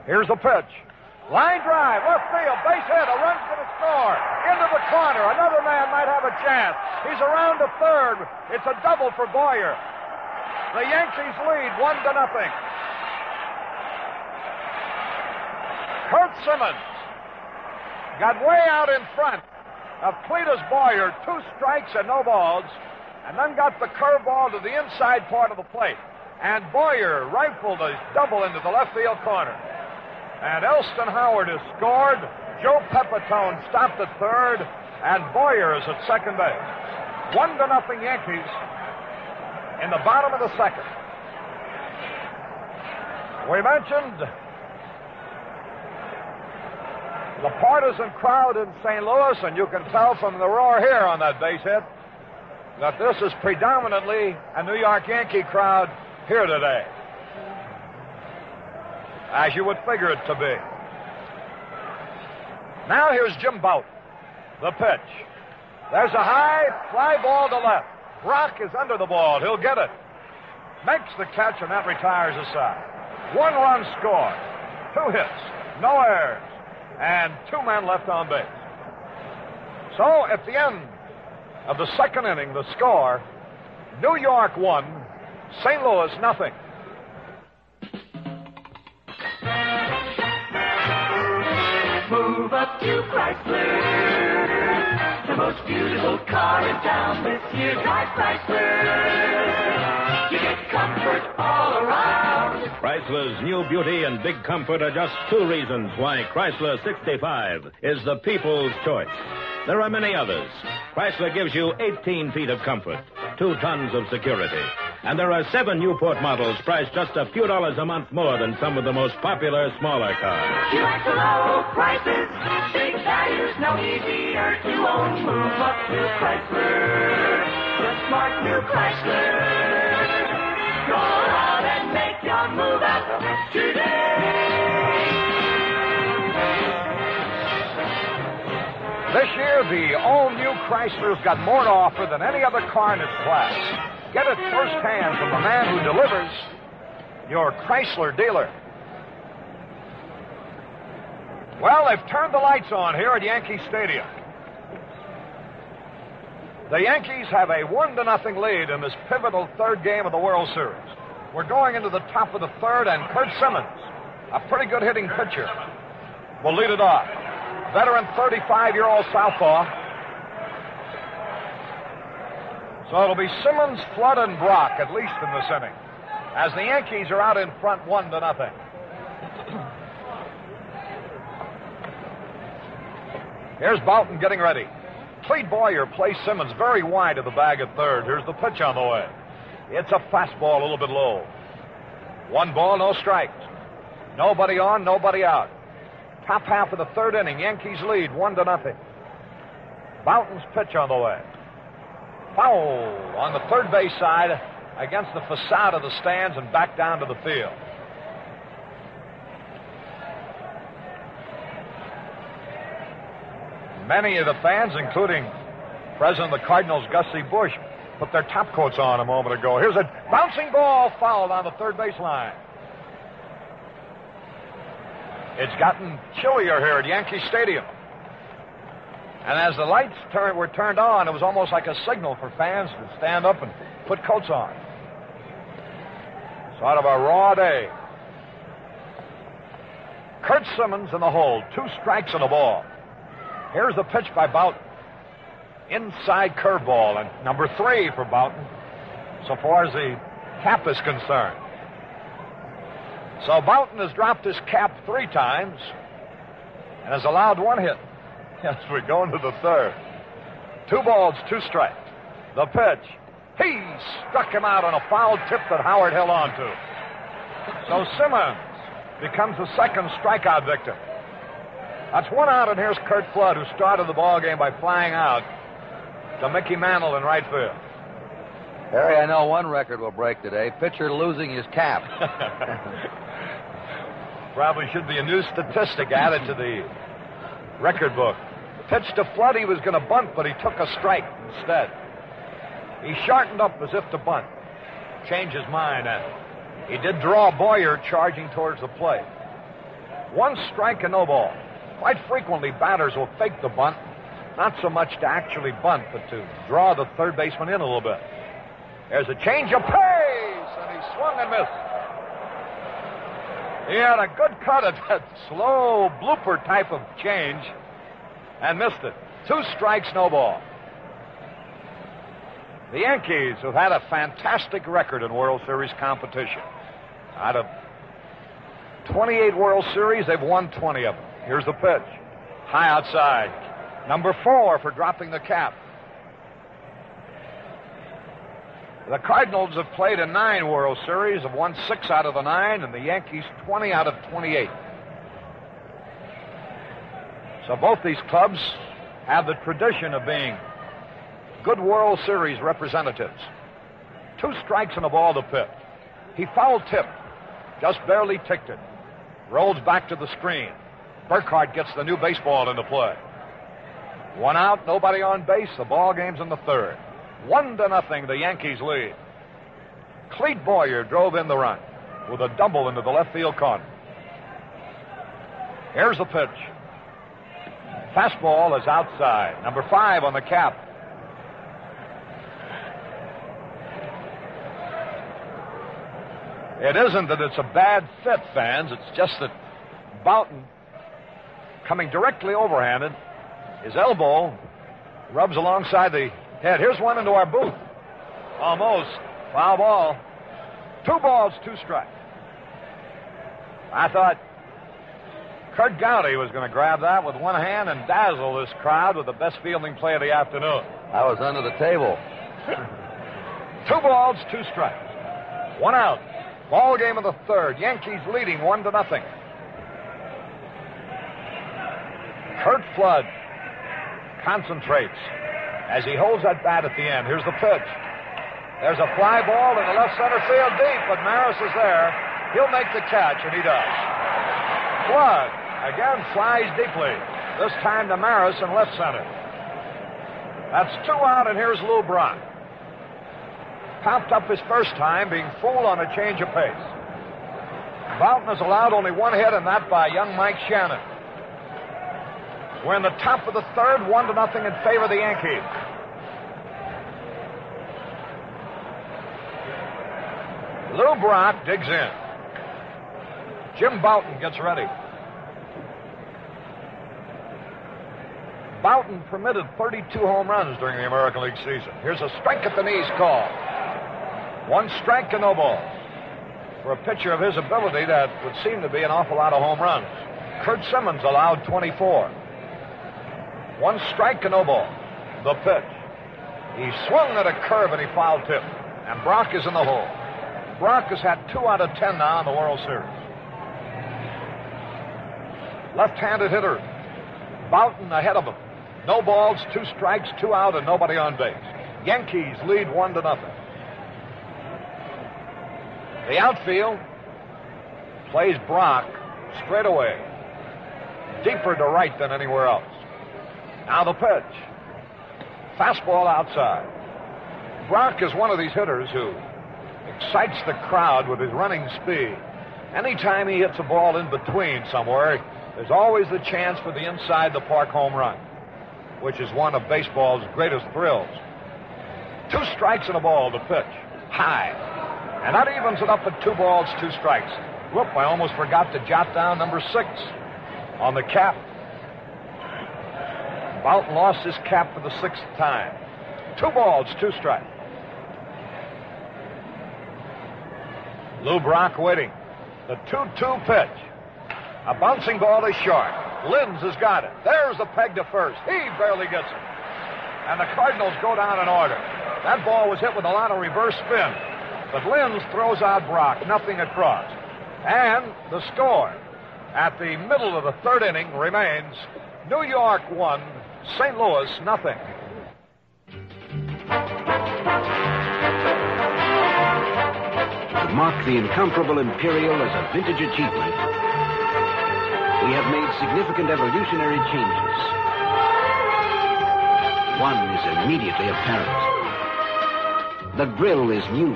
Here's the pitch. Line drive, left field, base hit. A run's going to score. Into the corner. Another man might have a chance. He's around to third. It's a double for Boyer. The Yankees lead 1-0. Kurt Simmons got way out in front of Cletus Boyer. 2 strikes and no balls. And then got the curveball to the inside part of the plate. And Boyer rifled a double into the left field corner. And Elston Howard has scored. Joe Pepitone stopped at third. And Boyer is at second base. 1-0 Yankees in the bottom of the second. We mentioned the partisan crowd in St. Louis, and you can tell from the roar here on that base hit that this is predominantly a New York Yankee crowd here today, as you would figure it to be. Now here's Jim Bouton. The pitch. There's a high fly ball to left. Brock is under the ball. He'll get it. Makes the catch, and that retires the side. 1 run scored. 2 hits. No errors. And 2 men left on base. So at the end of the second inning, the score, New York 1, St. Louis 0. Move up to Chrysler. The most beautiful car in town this year. Drive Chrysler. You get comfort all around. Chrysler's new beauty and big comfort are just 2 reasons why Chrysler 65 is the people's choice. There are many others. Chrysler gives you 18 feet of comfort, 2 tons of security. And there are 7 Newport models priced just a few dollars a month more than some of the most popular smaller cars. You like the low prices, big values, no easier to own. Move up to Chrysler, the smart new Chrysler. Go out and make your move up today. This year, the all-new Chrysler's got more to offer than any other car in its class. Get it firsthand from the man who delivers, your Chrysler dealer. Well, they've turned the lights on here at Yankee Stadium. The Yankees have a 1-0 lead in this pivotal 3rd game of the World Series. We're going into the top of the 3rd, and Kurt Simmons, a pretty good hitting pitcher, will lead it off. Veteran 35-year-old southpaw. So it'll be Simmons, Flood, and Brock, at least in this inning, as the Yankees are out in front 1-0. Here's Bouton getting ready. Clete Boyer plays Simmons very wide of the bag at third. Here's the pitch on the way. It's a fastball a little bit low. 1 ball, no strikes. Nobody on, nobody out. Top half of the 3rd inning, Yankees lead 1-0. Bouton's pitch on the way. Foul on the third base side against the facade of the stands and back down to the field. Many of the fans, including President of the Cardinals, Gussie Bush, put their top coats on a moment ago. Here's a bouncing ball fouled on the third base line. It's gotten chillier here at Yankee Stadium. And as the lights were turned on, it was almost like a signal for fans to stand up and put coats on. Sort of a raw day. Kurt Simmons in the hole. 2 strikes and a ball. Here's the pitch by Boughton. Inside curveball, and number 3 for Boughton, so far as the cap is concerned. So Boughton has dropped his cap 3 times and has allowed 1 hit. Yes, we're going to the 3rd. 2 balls, 2 strikes. The pitch. He struck him out on a foul tip that Howard held on to. So Simmons becomes the 2nd strikeout victim. That's 1 out, and here's Curt Flood, who started the ball game by flying out to Mickey Mantle in right field. Harry, I know one record will break today. Pitcher losing his cap. Probably should be a new statistic added to the record book. Pitch to Flood, he was going to bunt, but he took a strike instead. He shortened up as if to bunt. Changed his mind, and he did draw Boyer charging towards the plate. 1 strike and no ball. Quite frequently, batters will fake the bunt, not so much to actually bunt, but to draw the third baseman in a little bit. There's a change of pace, and he swung and missed. He had a good cut at that slow blooper type of change and missed it. 2 strikes, no ball. The Yankees have had a fantastic record in World Series competition. Out of 28 World Series, they've won 20 of them. Here's the pitch. High outside. Number 4 for dropping the cap. The Cardinals have played in 9 World Series, have won 6 out of the 9, and the Yankees 20 out of 28. So both these clubs have the tradition of being good World Series representatives. 2 strikes and a ball to pitch. He foul tipped, just barely ticked it. Rolls back to the screen. Burkhardt gets the new baseball into play. 1 out, nobody on base. The ball game's in the 3rd. 1-0, the Yankees lead. Clete Boyer drove in the run with a double into the left field corner. Here's the pitch. Fastball is outside. Number 5 on the cap. It isn't that it's a bad fit, fans. It's just that Boughton, coming directly overhanded, his elbow rubs alongside the head. Here's one into our booth. Almost. Foul ball. 2 balls, 2 strikes. I thought Curt Gowdy was going to grab that with 1 hand and dazzle this crowd with the best fielding play of the afternoon. I was under the table. 2 balls, 2 strikes. 1 out. Ball game of the 3rd. Yankees leading 1-0. Curt Flood concentrates as he holds that bat at the end. Here's the pitch. There's a fly ball in the left center field deep, but Maris is there. He'll make the catch, and he does. Flood again flies deeply, this time to Maris in left center. That's 2 out, and here's Lou Brock. Popped up his first time, being fooled on a change of pace. Boughton has allowed only 1 hit, and that by young Mike Shannon. We're in the top of the 3rd, 1-0 in favor of the Yankees. Lou Brock digs in. Jim Boughton gets ready. Boughton permitted 32 home runs during the American League season. Here's a strike at the knees call. 1 strike and no ball. For a pitcher of his ability, that would seem to be an awful lot of home runs. Curt Simmons allowed 24. 1 strike and no ball. The pitch. He swung at a curve and he foul tipped. And Brock is in the hole. Brock has had 2 out of 10 now in the World Series. Left-handed hitter. Boughton ahead of him. No balls, 2 strikes, 2 out, and nobody on base. Yankees lead 1-0. The outfield plays Brock straight away. Deeper to right than anywhere else. Now the pitch. Fastball outside. Brock is one of these hitters who excites the crowd with his running speed. Anytime he hits a ball in between somewhere, there's always the chance for the inside the park home run, which is one of baseball's greatest thrills. 2 strikes and a ball to pitch. High. And that evens it up at 2 balls, 2 strikes. Whoop, I almost forgot to jot down number 6 on the cap. Boughton lost his cap for the 6th time. 2 balls, 2 strikes. Lou Brock waiting. The 2-2 pitch. A bouncing ball is short. Linz has got it. There's the peg to first. He barely gets it. And the Cardinals go down in order. That ball was hit with a lot of reverse spin. But Linz throws out Brock, nothing across. And the score at the middle of the 3rd inning remains New York 1, St. Louis nothing. To mark the incomparable Imperial as a vintage achievement, we have made significant evolutionary changes. One is immediately apparent. The grille is new.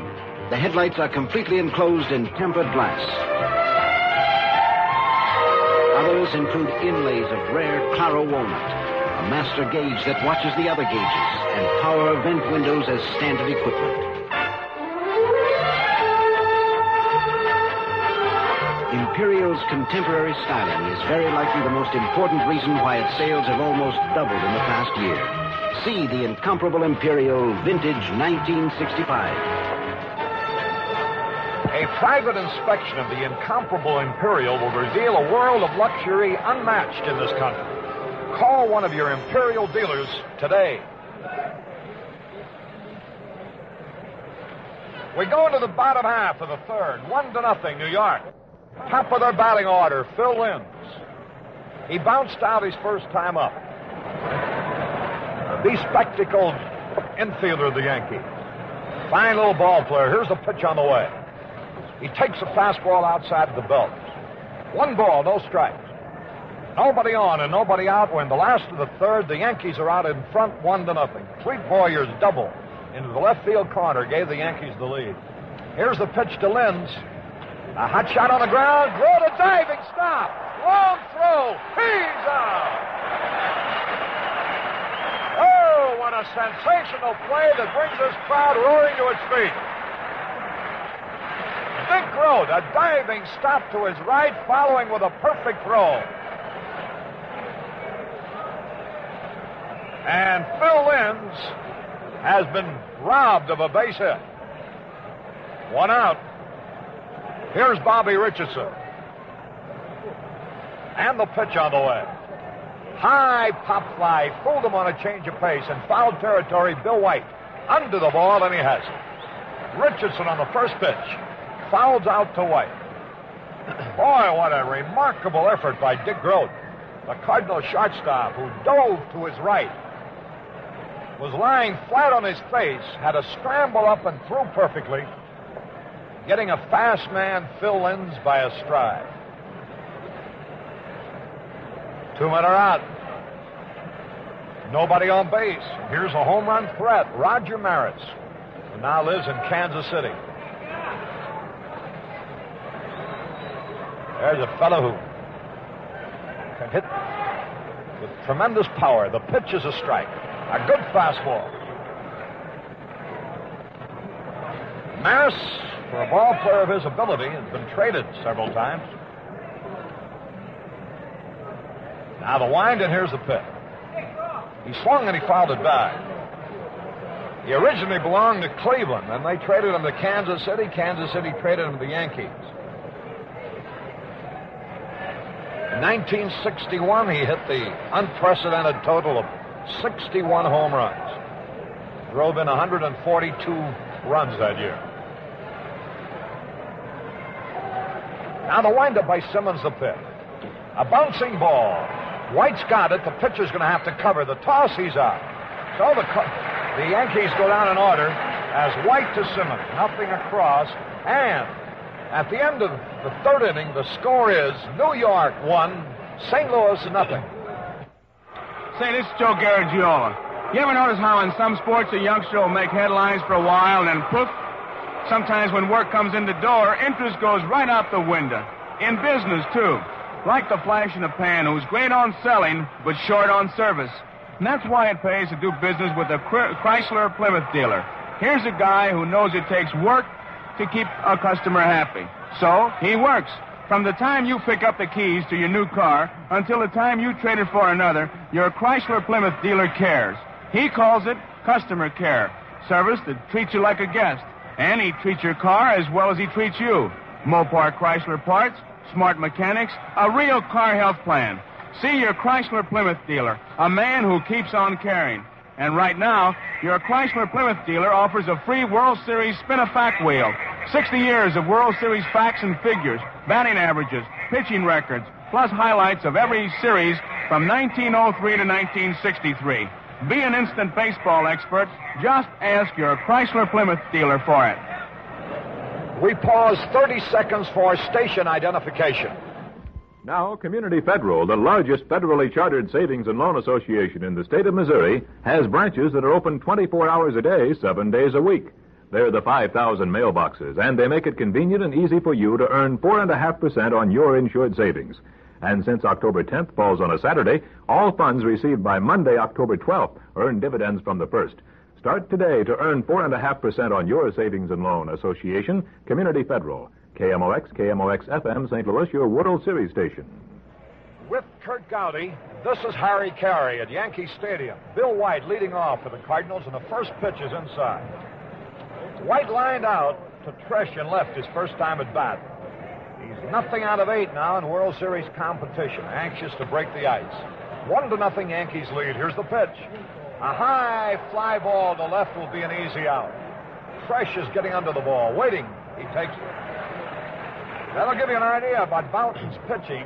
The headlights are completely enclosed in tempered glass. Others include inlays of rare claro walnut, a master gauge that watches the other gauges, and power vent windows as standard equipment. Imperial's contemporary styling is very likely the most important reason why its sales have almost doubled in the past year. See the incomparable Imperial Vintage 1965. A private inspection of the incomparable Imperial will reveal a world of luxury unmatched in this country. Call one of your Imperial dealers today. We go into the bottom half of the 3rd. 1-0, New York. Top of their batting order, Phil Linz. He bounced out his first time up. The bespectacled infielder of the Yankees. Fine little ball player. Here's the pitch on the way. He takes a fastball outside of the belt. 1 ball, no strikes. Nobody on and nobody out. When the last of the 3rd, the Yankees are out in front 1-0. Clete Boyer's double into the left field corner gave the Yankees the lead. Here's the pitch to Linz. A hot shot on the ground. Grote, a diving stop. Long throw. He's out. Oh, what a sensational play that brings this crowd roaring to its feet. Dick Grote, a diving stop to his right, following with a perfect throw. And Phil Linz has been robbed of a base hit. 1 out. Here's Bobby Richardson. And the pitch on the way. High pop fly. Fooled him on a change of pace. In foul territory, Bill White under the ball, and he has it. Richardson on the first pitch. Fouls out to White. Boy, what a remarkable effort by Dick Grote. The Cardinal shortstop who dove to his right. Was lying flat on his face. Had to scramble up and threw perfectly. Getting a fast man, Phil Linz, by a stride. 2 men are out. Nobody on base. Here's a home run threat. Roger Maris, who now lives in Kansas City. There's a fellow who can hit with tremendous power. The pitch is a strike. A good fastball. Maris, for a ball player of his ability, has been traded several times. Now the wind, and here's the pitch. He swung and he fouled it back. He originally belonged to Cleveland, and they traded him to Kansas City. Kansas City traded him to the Yankees. In 1961, he hit the unprecedented total of 61 home runs. Drove in 142 runs that year. Now the windup by Simmons, the pitch. A bouncing ball. White's got it. The pitcher's going to have to cover. The toss, he's out. So the Yankees go down in order as White to Simmons. Nothing across. And at the end of the 3rd inning, the score is New York 1, St. Louis nothing. Say, this is Joe Garagiola. You ever notice how in some sports a youngster will make headlines for a while and then poof? Sometimes when work comes in the door, interest goes right out the window. In business, too. Like the flash in the pan, who's great on selling, but short on service. And that's why it pays to do business with a Chrysler Plymouth dealer. Here's a guy who knows it takes work, to keep a customer happy. So he works. From the time you pick up the keys to your new car until the time you trade it for another, your Chrysler Plymouth dealer cares. He calls it customer care. Service that treats you like a guest. And he treats your car as well as he treats you. Mopar Chrysler parts, smart mechanics, a real car health plan. See your Chrysler Plymouth dealer, a man who keeps on caring. And right now, your Chrysler Plymouth dealer offers a free World Series spin-a-fact wheel. 60 years of World Series facts and figures, batting averages, pitching records, plus highlights of every series from 1903 to 1963. Be an instant baseball expert. Just ask your Chrysler Plymouth dealer for it. We pause 30 seconds for station identification. Now, Community Federal, the largest federally chartered savings and loan association in the state of Missouri, has branches that are open 24 hours a day, 7 days a week. They're the 5,000 mailboxes, and they make it convenient and easy for you to earn 4.5% on your insured savings. And since October 10th falls on a Saturday, all funds received by Monday, October 12th, earn dividends from the 1st. Start today to earn 4.5% on your savings and loan association, Community Federal. KMOX, KMOX-FM, St. Louis, your World Series station. With Kurt Gowdy, this is Harry Carey at Yankee Stadium. Bill White leading off for the Cardinals, and the first pitch is inside. White lined out to Tresh in left his first time at bat. He's nothing out of 8 now in World Series competition, anxious to break the ice. 1-0 Yankees lead. Here's the pitch. A high fly ball to left will be an easy out. Tresh is getting under the ball, waiting. He takes it. That'll give you an idea about Bouton's pitching.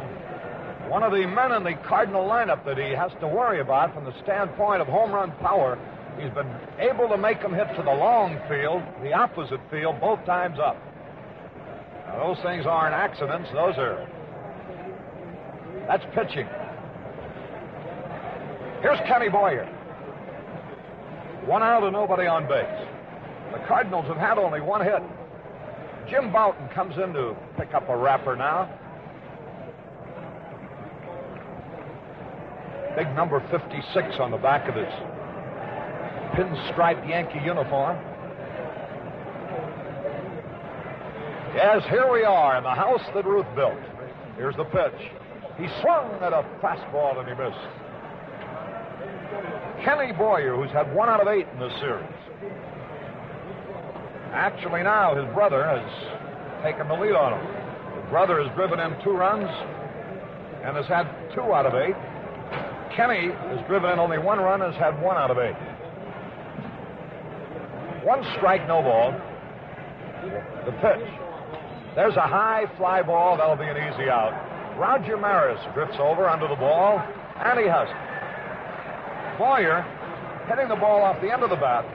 One of the men in the Cardinal lineup that he has to worry about from the standpoint of home run power. He's been able to make them hit to the long field, the opposite field, both times up. Now, those things aren't accidents. That's pitching. Here's Kenny Boyer. 1 out and nobody on base. The Cardinals have had only 1 hit. Jim Bouton comes in to pick up a wrapper now. Big number 56 on the back of his pinstriped Yankee uniform. Yes, here we are in the house that Ruth built. Here's the pitch. He swung at a fastball and he missed. Kenny Boyer, who's had 1 out of 8 in this series. Actually, now his brother has taken the lead on him. His brother has driven in 2 runs and has had 2 out of 8. Kenny has driven in only 1 run and has had 1 out of 8. 1 strike, no ball. The pitch. There's a high fly ball. That'll be an easy out. Roger Maris drifts over under the ball, and he has it. Boyer, hitting the ball off the end of the bat,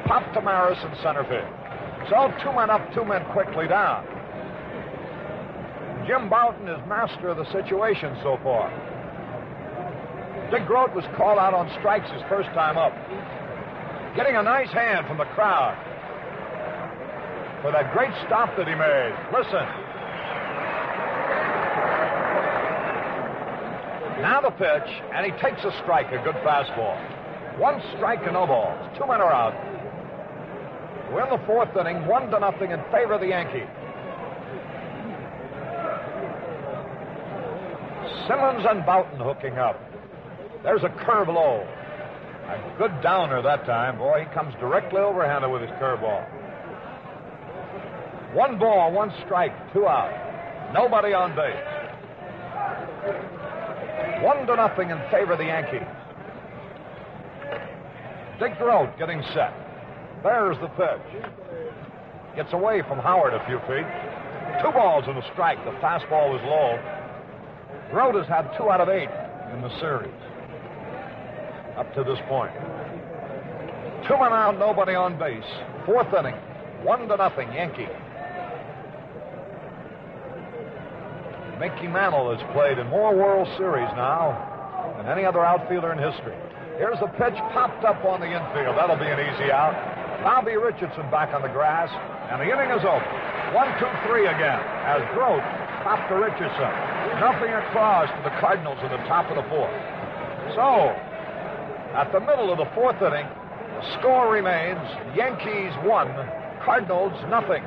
popped to Maris in center field. So 2 men up, 2 men quickly down. Jim Bouton is master of the situation so far. Dick Grote was called out on strikes his first time up. Getting a nice hand from the crowd for that great stop that he made. Listen. Now the pitch, and he takes a strike, a good fastball. 1 strike and no balls. 2 men are out. We're in the 4th inning, 1-0 in favor of the Yankees. Simmons and Bouton hooking up. There's a curve low. A good downer that time. Boy, he comes directly overhanded with his curveball. 1 ball, 1 strike, 2 out. Nobody on base. 1-0 in favor of the Yankees. Dick Grote getting set. There's the pitch. Gets away from Howard a few feet. 2 balls and a strike. The fastball was low. Grote has had 2 out of 8 in the series up to this point. 2 men out, nobody on base. 4th inning, 1-0 Yankee. Mickey Mantle has played in more World Series now than any other outfielder in history. Here's the pitch, popped up on the infield. That'll be an easy out. Bobby Richardson back on the grass, and the inning is over. 1-2-3 again as Grote popped to Richardson. Nothing across to the Cardinals in the top of the 4th. So, at the middle of the 4th inning, the score remains Yankees 1, Cardinals nothing.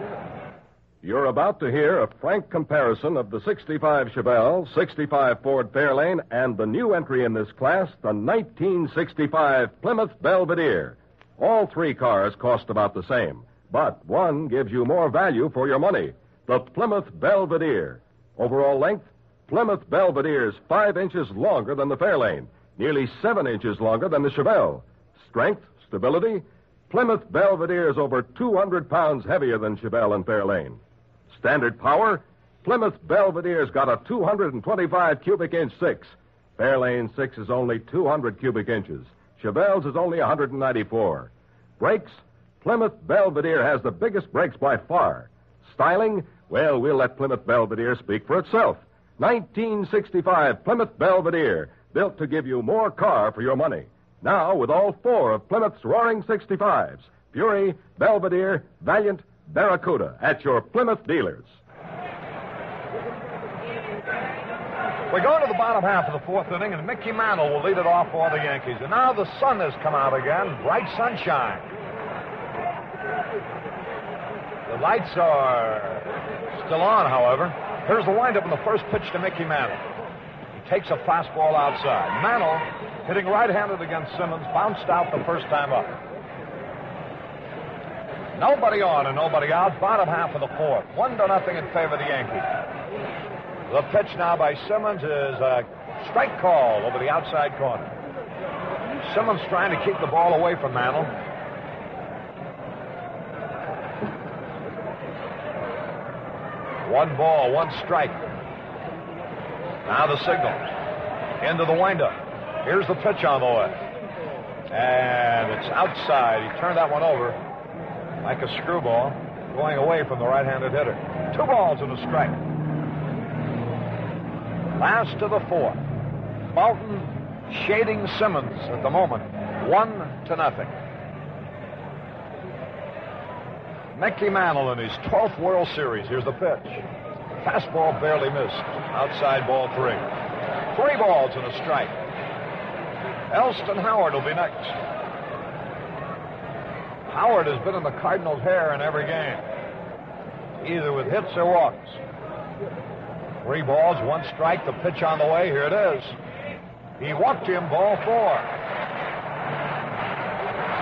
You're about to hear a frank comparison of the 65 Chevelle, 65 Ford Fairlane, and the new entry in this class, the 1965 Plymouth Belvedere. All three cars cost about the same, but one gives you more value for your money. The Plymouth Belvedere. Overall length, Plymouth Belvedere is 5 inches longer than the Fairlane, nearly 7 inches longer than the Chevelle. Strength, stability, Plymouth Belvedere is over 200 pounds heavier than Chevelle and Fairlane. Standard power, Plymouth Belvedere's got a 225 cubic inch 6. Fairlane 6 is only 200 cubic inches. Chevelle's is only 194. Brakes, Plymouth Belvedere has the biggest brakes by far. Styling, well, we'll let Plymouth Belvedere speak for itself. 1965 Plymouth Belvedere, built to give you more car for your money. Now, with all 4 of Plymouth's roaring 65s, Fury, Belvedere, Valiant, Barracuda, at your Plymouth dealers. We go to the bottom half of the fourth inning, and Mickey Mantle will lead it off for the Yankees. And now the sun has come out again, bright sunshine. The lights are still on, however. Here's the windup in the first pitch to Mickey Mantle. He takes a fastball outside. Mantle, hitting right-handed against Simmons, bounced out the first time up. Nobody on and nobody out. Bottom half of the fourth. 1-0 in favor of the Yankees. The pitch now by Simmons is a strike call over the outside corner. Simmons trying to keep the ball away from Mantle. One ball, one strike. Now the signal. Into the windup. Here's the pitch on the way. And it's outside. He turned that one over like a screwball, going away from the right-handed hitter. 2 balls and a strike. Last of the fourth. Moulton shading Simmons at the moment. 1-0. Mickey Mantle in his 12th World Series. Here's the pitch. Fastball barely missed. Outside ball 3. 3 balls and a strike. Elston Howard will be next. Howard has been in the Cardinals' hair in every game, either with hits or walks. 3 balls, 1 strike. The pitch on the way. Here it is. He walked him, ball 4.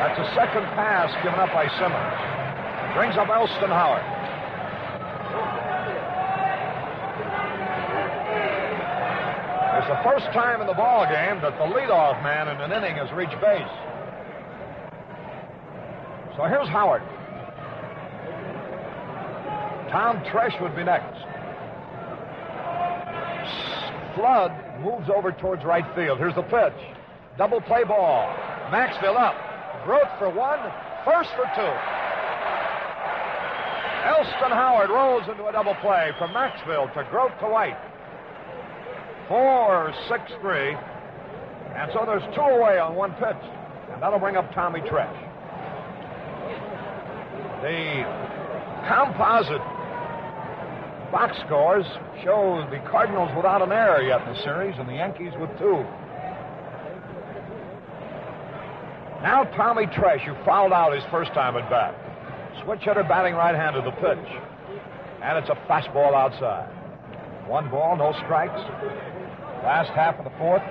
That's a second pass given up by Simmons. Brings up Elston Howard. It's the first time in the ball game that the leadoff man in an inning has reached base. So here's Howard. Tom Tresh would be next. Flood moves over towards right field. Here's the pitch. Double play ball. Maxfield up. Groth for 1. First for 2. Elston Howard rolls into a double play from Maxfield to Groth to White. 4-6-3. And so there's 2 away on 1 pitch. And that'll bring up Tommy Tresh. The composite box scores show the Cardinals without an error yet in the series, and the Yankees with 2. Now Tommy Tresh, who fouled out his first time at bat. Switch hitter batting right-handed, the pitch. And it's a fastball outside. 1 ball, no strikes. Last half of the fourth.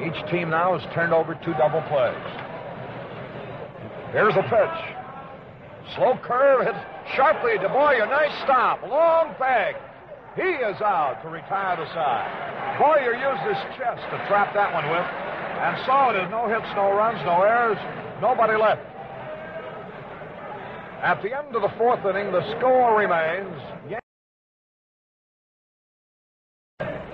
Each team now has turned over 2 double plays. Here's the pitch. Slow curve, hit sharply to Boyer. Nice stop. Long peg. He is out to retire the side. Boyer used his chest to trap that one with. And so it is. No hits, no runs, no errors. Nobody left. At the end of the fourth inning, the score remains.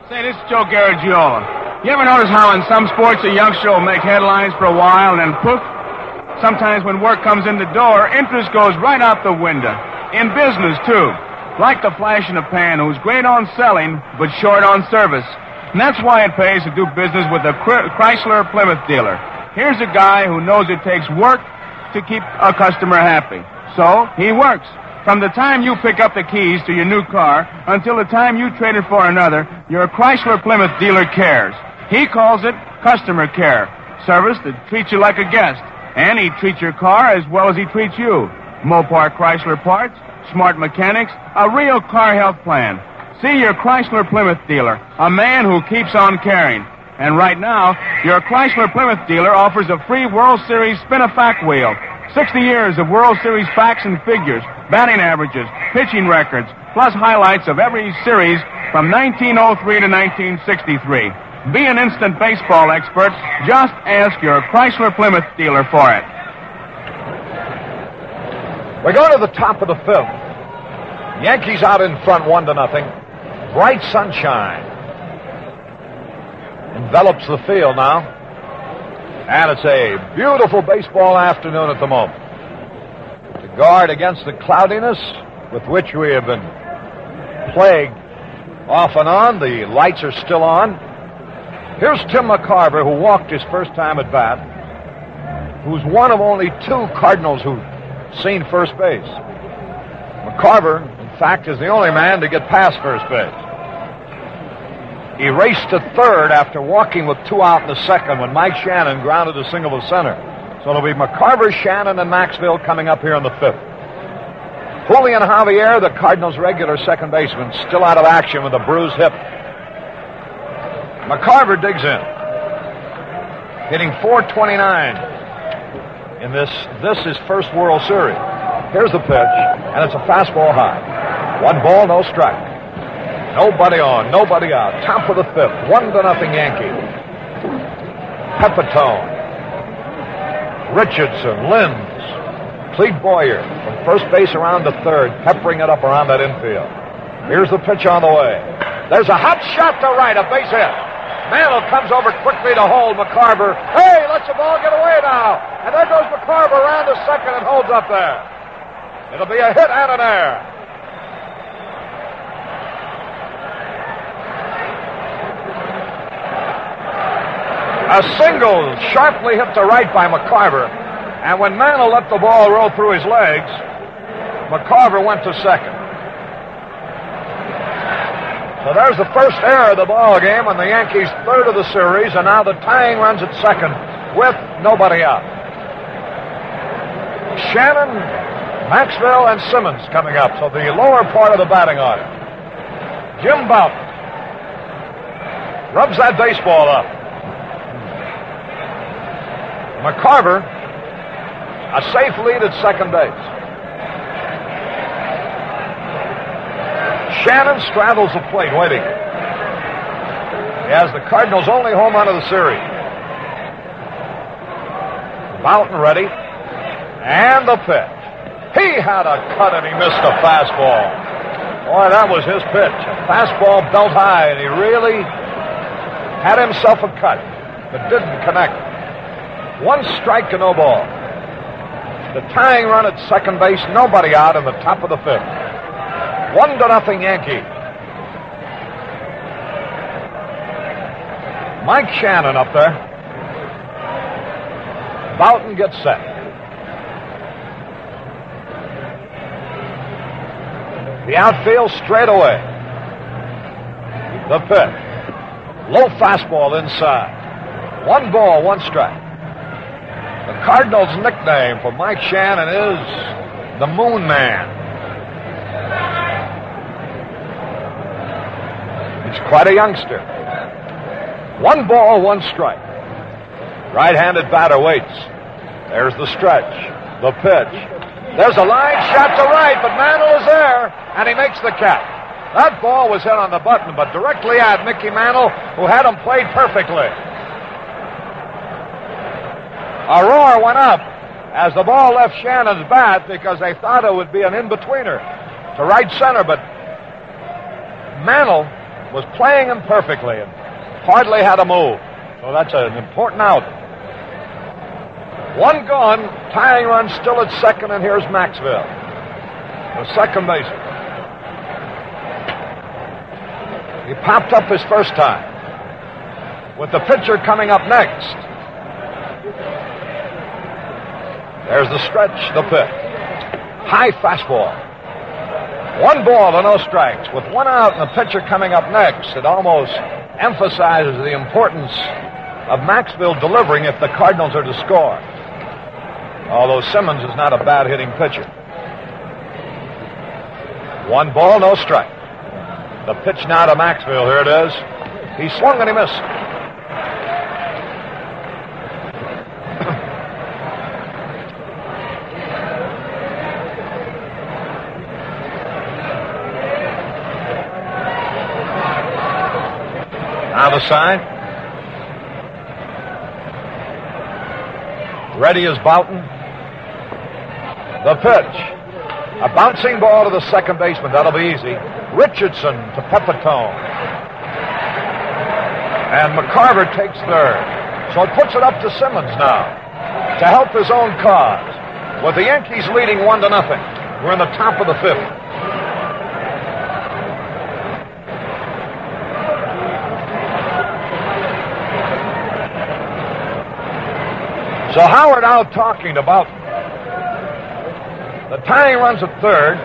Say, this is Joe Garagiola. You ever notice how in some sports a youngster will make headlines for a while and then poof? Sometimes when work comes in the door, interest goes right out the window. In business, too. Like the flash in the pan, who's great on selling, but short on service. And that's why it pays to do business with a Chrysler Plymouth dealer. Here's a guy who knows it takes work to keep a customer happy. So, he works. From the time you pick up the keys to your new car until the time you trade it for another, your Chrysler Plymouth dealer cares. He calls it customer care. Service that treats you like a guest. And he treats your car as well as he treats you. Mopar Chrysler Parts, smart mechanics, a real car health plan. See your Chrysler Plymouth dealer, a man who keeps on caring. And right now, your Chrysler Plymouth dealer offers a free World Series spin-a-fact wheel. 60 years of World Series facts and figures, batting averages, pitching records, plus highlights of every series from 1903 to 1963. Be an instant baseball expert. Just ask your Chrysler Plymouth dealer for it. We go to the top of the fifth. Yankees out in front 1-0. Bright sunshine envelops the field now. And it's a beautiful baseball afternoon at the moment. To guard against the cloudiness with which we have been plagued off and on, the lights are still on. Here's Tim McCarver, who walked his first time at bat, who's one of only 2 Cardinals who've seen first base. McCarver, in fact, is the only man to get past first base. He raced to third after walking with 2 out in the second when Mike Shannon grounded a single to center. So it'll be McCarver, Shannon, and Maxville coming up here in the fifth. Julian Javier, the Cardinals' regular second baseman, still out of action with a bruised hip. McCarver digs in, hitting .429 in this his first World Series. Here's the pitch, and it's a fastball high. 1 ball, no strike. Nobody on, nobody out. Top of the fifth, 1-0 Yankees. Pepitone, Richardson, Linds, Clete Boyer from first base around to third, peppering it up around that infield. Here's the pitch on the way. There's a hot shot to right, a base hit. Mantle comes over quickly to hold McCarver. Hey, lets the ball get away now. And there goes McCarver around to second and holds up there. It'll be a hit and an error. A single sharply hit to right by McCarver. And when Mantle let the ball roll through his legs, McCarver went to second. So there's the first error of the ball game, and the Yankees' third of the series, and now the tying runs at second with nobody out. Shannon, Maxville, and Simmons coming up, so the lower part of the batting order. Jim Bouton rubs that baseball up. McCarver, a safe lead at second base. Shannon straddles the plate, waiting. He has the Cardinals' only home run of the series. Bouton ready. And the pitch. He had a cut and he missed a fastball. Boy, that was his pitch. A fastball belt high, and he really had himself a cut, but didn't connect. 1 strike to no ball. The tying run at second base, nobody out in the top of the fifth. 1-0 Yankee. Mike Shannon up there. Bouton gets set. The outfield straight away. The pitch. Low fastball inside. 1 ball, 1 strike. The Cardinals' nickname for Mike Shannon is the Moon Man. He's quite a youngster. 1 ball, 1 strike. Right-handed batter waits. There's the stretch. The pitch. There's a line shot to right, but Mantle is there, and he makes the catch. That ball was hit on the button, but directly at Mickey Mantle, who had him played perfectly. A roar went up as the ball left Shannon's bat because they thought it would be an in-betweener to right center, but Mantle was playing him perfectly and hardly had a move. So that's an important out. 1 gone, tying run still at second, and here's Maxville, the second baseman. He popped up his first time. With the pitcher coming up next. There's the stretch, the pitch. High fastball. 1 ball to no strikes. With 1 out and the pitcher coming up next, it almost emphasizes the importance of Maxville delivering if the Cardinals are to score. Although Simmons is not a bad hitting pitcher. 1 ball, no strike. The pitch now to Maxfield. Here it is. He swung and he missed. Now the sign. Ready is Boughton. The pitch. A bouncing ball to the second baseman. That'll be easy. Richardson to Pepitone. And McCarver takes third. So it puts it up to Simmons now to help his own cause. With the Yankees leading 1-0. We're in the top of the 5th. So Howard out talking about the tying runs at third.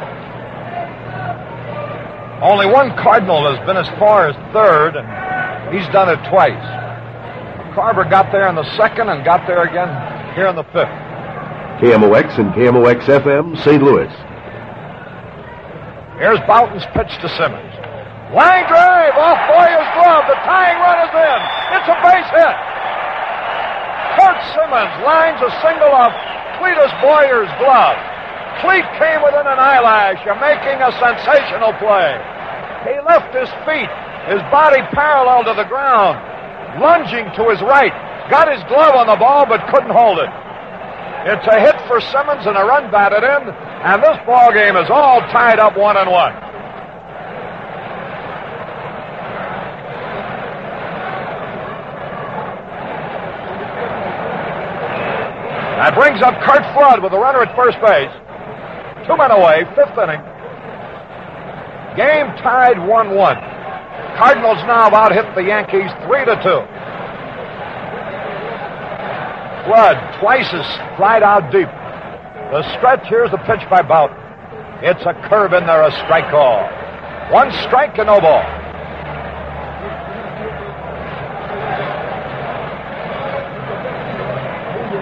Only one Cardinal has been as far as third, and he's done it twice. Carver got there in the second and got there again here in the 5th. KMOX and KMOX FM, St. Louis. Here's Boughton's pitch to Simmons. Line drive off Boyer's glove. The tying run is in. It's a base hit. Kurt Simmons lines a single off Cletus Boyer's glove. Cleat came within an eyelash of making a sensational play. He left his feet, his body parallel to the ground, lunging to his right. Got his glove on the ball, but couldn't hold it. It's a hit for Simmons and a run batted in, and this ball game is all tied up 1-1. That brings up Kurt Flood with a runner at first base. 2 men away, 5th inning. Game tied 1-1. Cardinals now about hit the Yankees 3-2. Flood twice is flied out deep. The stretch, here's the pitch by Boughton. It's a curve in there, a strike call. 1 strike and no ball.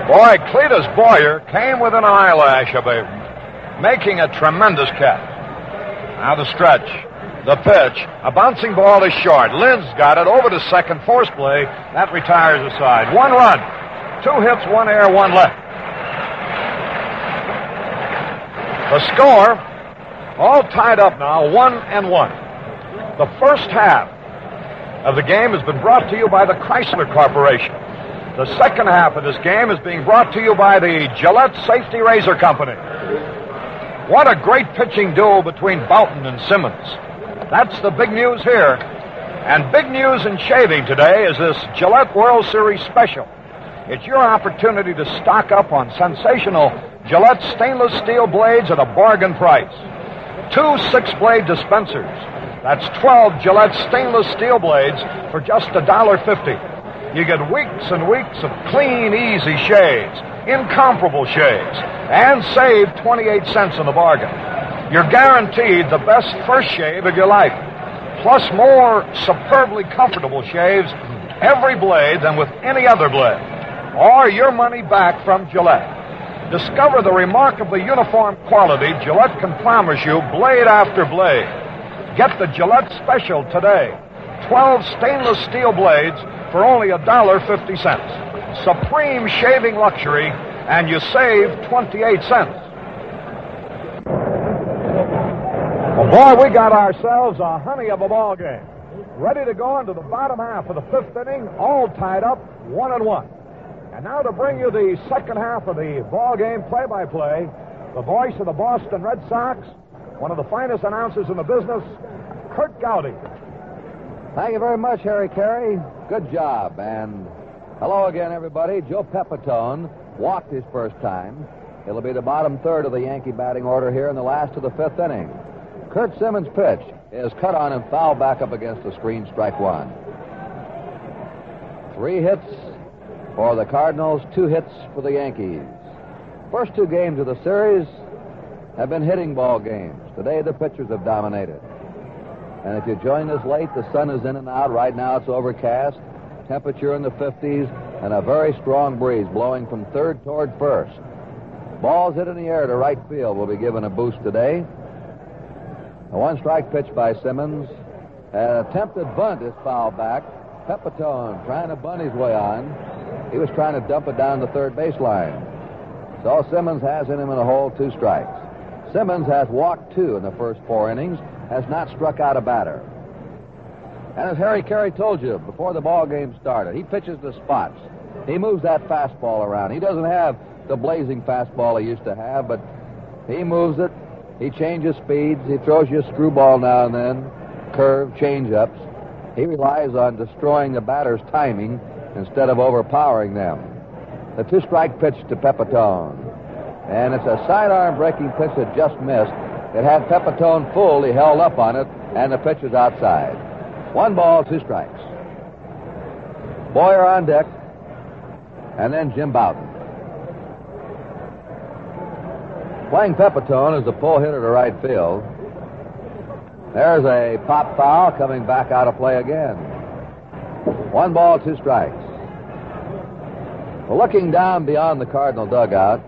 Boy, Cletus Boyer came within an eyelash of him, making a tremendous catch. Now the stretch, the pitch, a bouncing ball is short. Lynn's got it over to second, force play. That retires the side. 1 run, 2 hits, 1 error, 1 left. The score, all tied up now, 1-1. The first half of the game has been brought to you by the Chrysler Corporation. The second half of this game is being brought to you by the Gillette Safety Razor Company. What a great pitching duel between Boughton and Simmons. That's the big news here. And big news in shaving today is this Gillette World Series special. It's your opportunity to stock up on sensational Gillette stainless steel blades at a bargain price. 2 6-blade dispensers. That's 12 Gillette stainless steel blades for just $1.50. You get weeks and weeks of clean, easy shaves, incomparable shaves, and save 28 cents in the bargain. You're guaranteed the best first shave of your life, plus more superbly comfortable shaves every blade than with any other blade, or your money back from Gillette. Discover the remarkably uniform quality Gillette can promise you blade after blade. Get the Gillette special today. 12 stainless steel blades for only $1.50. Supreme shaving luxury, and you save 28 cents. Well, boy, we got ourselves a honey of a ball game. Ready to go into the bottom half of the 5th inning, all tied up 1-1. And now to bring you the second half of the ball game play-by-play, the voice of the Boston Red Sox, one of the finest announcers in the business, Curt Gowdy. Thank you very much, Harry Carey. Good job. And hello again, everybody. Joe Pepitone walked his first time. It'll be the bottom third of the Yankee batting order here in the last of the 5th inning. Kurt Simmons' pitch is cut on and fouled back up against the screen, strike 1. 3 hits for the Cardinals, 2 hits for the Yankees. First 2 games of the series have been hitting ball games. Today, the pitchers have dominated. And if you join us late, the sun is in and out. Right now, it's overcast, temperature in the 50s, and a very strong breeze blowing from third toward first. Balls hit in the air to right field will be given a boost today. A one-strike pitch by Simmons. An attempted bunt is fouled back. Pepitone trying to bunt his way on. He was trying to dump it down the third baseline. So Simmons has in him in a hole, 2 strikes. Simmons has walked 2 in the first 4 innings, has not struck out a batter. And as Harry Carey told you before the ball game started, he pitches to spots. He moves that fastball around. He doesn't have the blazing fastball he used to have, but he moves it. He changes speeds. He throws you a screwball now and then, curve, change-ups. He relies on destroying the batter's timing instead of overpowering them. The 2-strike pitch to Pepitone. And it's a sidearm breaking pitch that just missed. It had Pepitone full. He held up on it, and the pitch is outside. 1 ball, 2 strikes. Boyer on deck, and then Jim Bouton. Playing Pepitone is a pull hitter to right field. There's a pop foul coming back out of play again. 1 ball, 2 strikes. Well, looking down beyond the Cardinal dugout,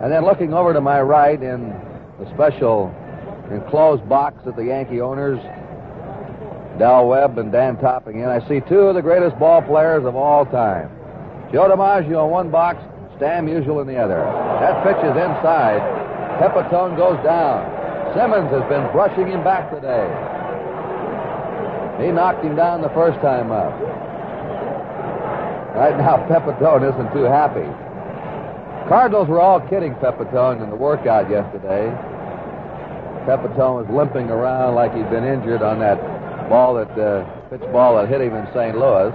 and then looking over to my right in the special enclosed box that the Yankee owners, Del Webb and Dan Topping in, I see 2 of the greatest ball players of all time. Joe DiMaggio in one box, Stan Musial in the other. That pitch is inside. Pepitone goes down. Simmons has been brushing him back today. He knocked him down the first time up. Right now, Pepitone isn't too happy. Cardinals were all kidding Pepitone in the workout yesterday. Pepitone was limping around like he'd been injured on that pitch ball that hit him in St. Louis.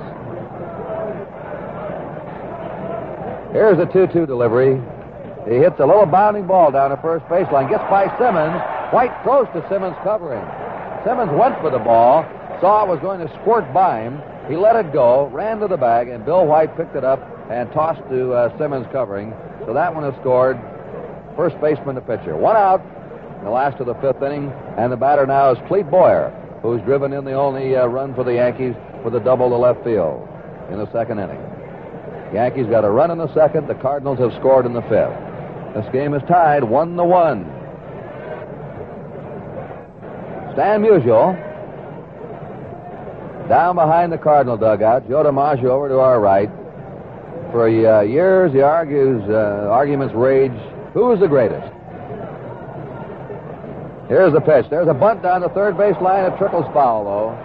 Here's a 2-2 delivery. He hits a little bounding ball down the first baseline. Gets by Simmons. White throws to Simmons covering. Simmons went for the ball. Saw it was going to squirt by him. He let it go, ran to the bag, and Bill White picked it up and tossed to Simmons covering. So that one is scored. First baseman to pitcher. 1 out in the last of the 5th inning. And the batter now is Clete Boyer, who's driven in the only run for the Yankees with a double to left field in the 2nd inning. Yankees got a run in the 2nd. The Cardinals have scored in the 5th. This game is tied 1-1. Stan Musial down behind the Cardinal dugout. Joe DiMaggio over to our right. For years, the arguments rage. Who is the greatest? Here's the pitch. There's a bunt down the third base line. It trickles foul, though.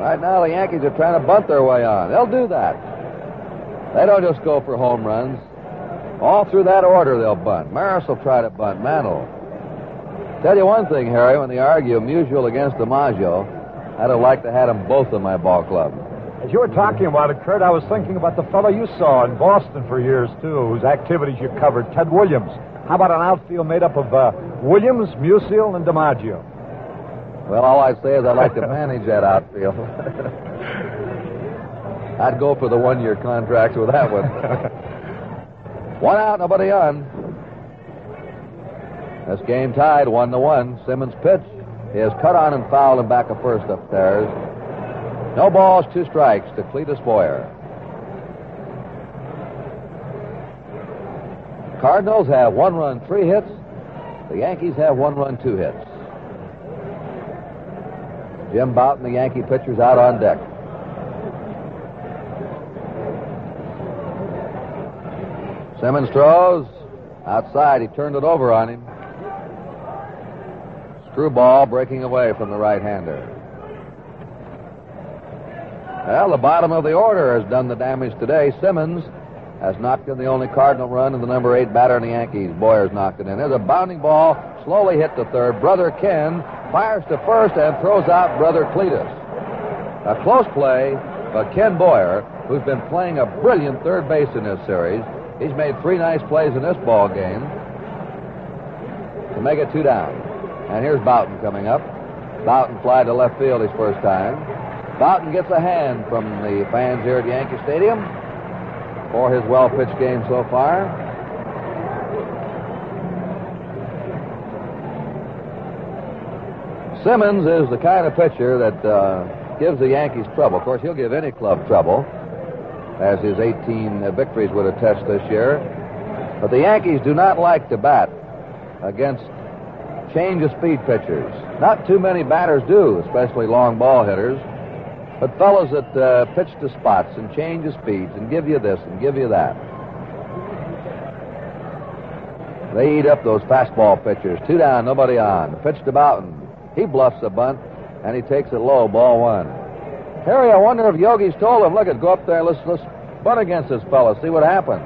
Right now, the Yankees are trying to bunt their way on. They'll do that. They don't just go for home runs. All through that order, they'll bunt. Maris will try to bunt. Mantle. Tell you one thing, Harry, when they argue Musial against DiMaggio, I'd have liked to have them both in my ball club. As you were talking about it, Kurt, I was thinking about the fellow you saw in Boston for years, too, whose activities you covered, Ted Williams. How about an outfield made up of Williams, Musial, and DiMaggio? Well, all I'd say is I'd like to manage that outfield. I'd go for the 1-year contracts with that one. 1 out, nobody on. This game tied 1-1. Simmons' pitch is cut on and fouled and back of first upstairs. No balls, 2 strikes to Cletus Boyer. Cardinals have 1 run, 3 hits. The Yankees have 1 run, 2 hits. Jim Bouton, the Yankee pitcher's out on deck. Simmons throws. Outside, he turned it over on him. Screwball breaking away from the right-hander. Well, the bottom of the order has done the damage today. Simmons has knocked in the only Cardinal run, and the number 8 batter in the Yankees. Boyer's knocked it in. There's a bounding ball, slowly hit to third. Brother Ken fires to first and throws out Brother Cletus. A close play by Ken Boyer, who's been playing a brilliant third base in this series. He's made 3 nice plays in this ball game to make it 2 down. And here's Bouton coming up. Bouton fly to left field his first time. Bouton gets a hand from the fans here at Yankee Stadium for his well-pitched game so far. Simmons is the kind of pitcher that gives the Yankees trouble. Of course, he'll give any club trouble, as his 18 victories would attest this year. But the Yankees do not like to bat against change of speed pitchers. Not too many batters do, especially long ball hitters. But fellows that pitch to spots and change of speeds and give you this and give you that. They eat up those fastball pitchers. 2 down, nobody on. The pitch to Boughton. He bluffs a bunt, and he takes it low, ball 1. Harry, I wonder if Yogi's told him, look, go up there, let's bunt against this fella, see what happens.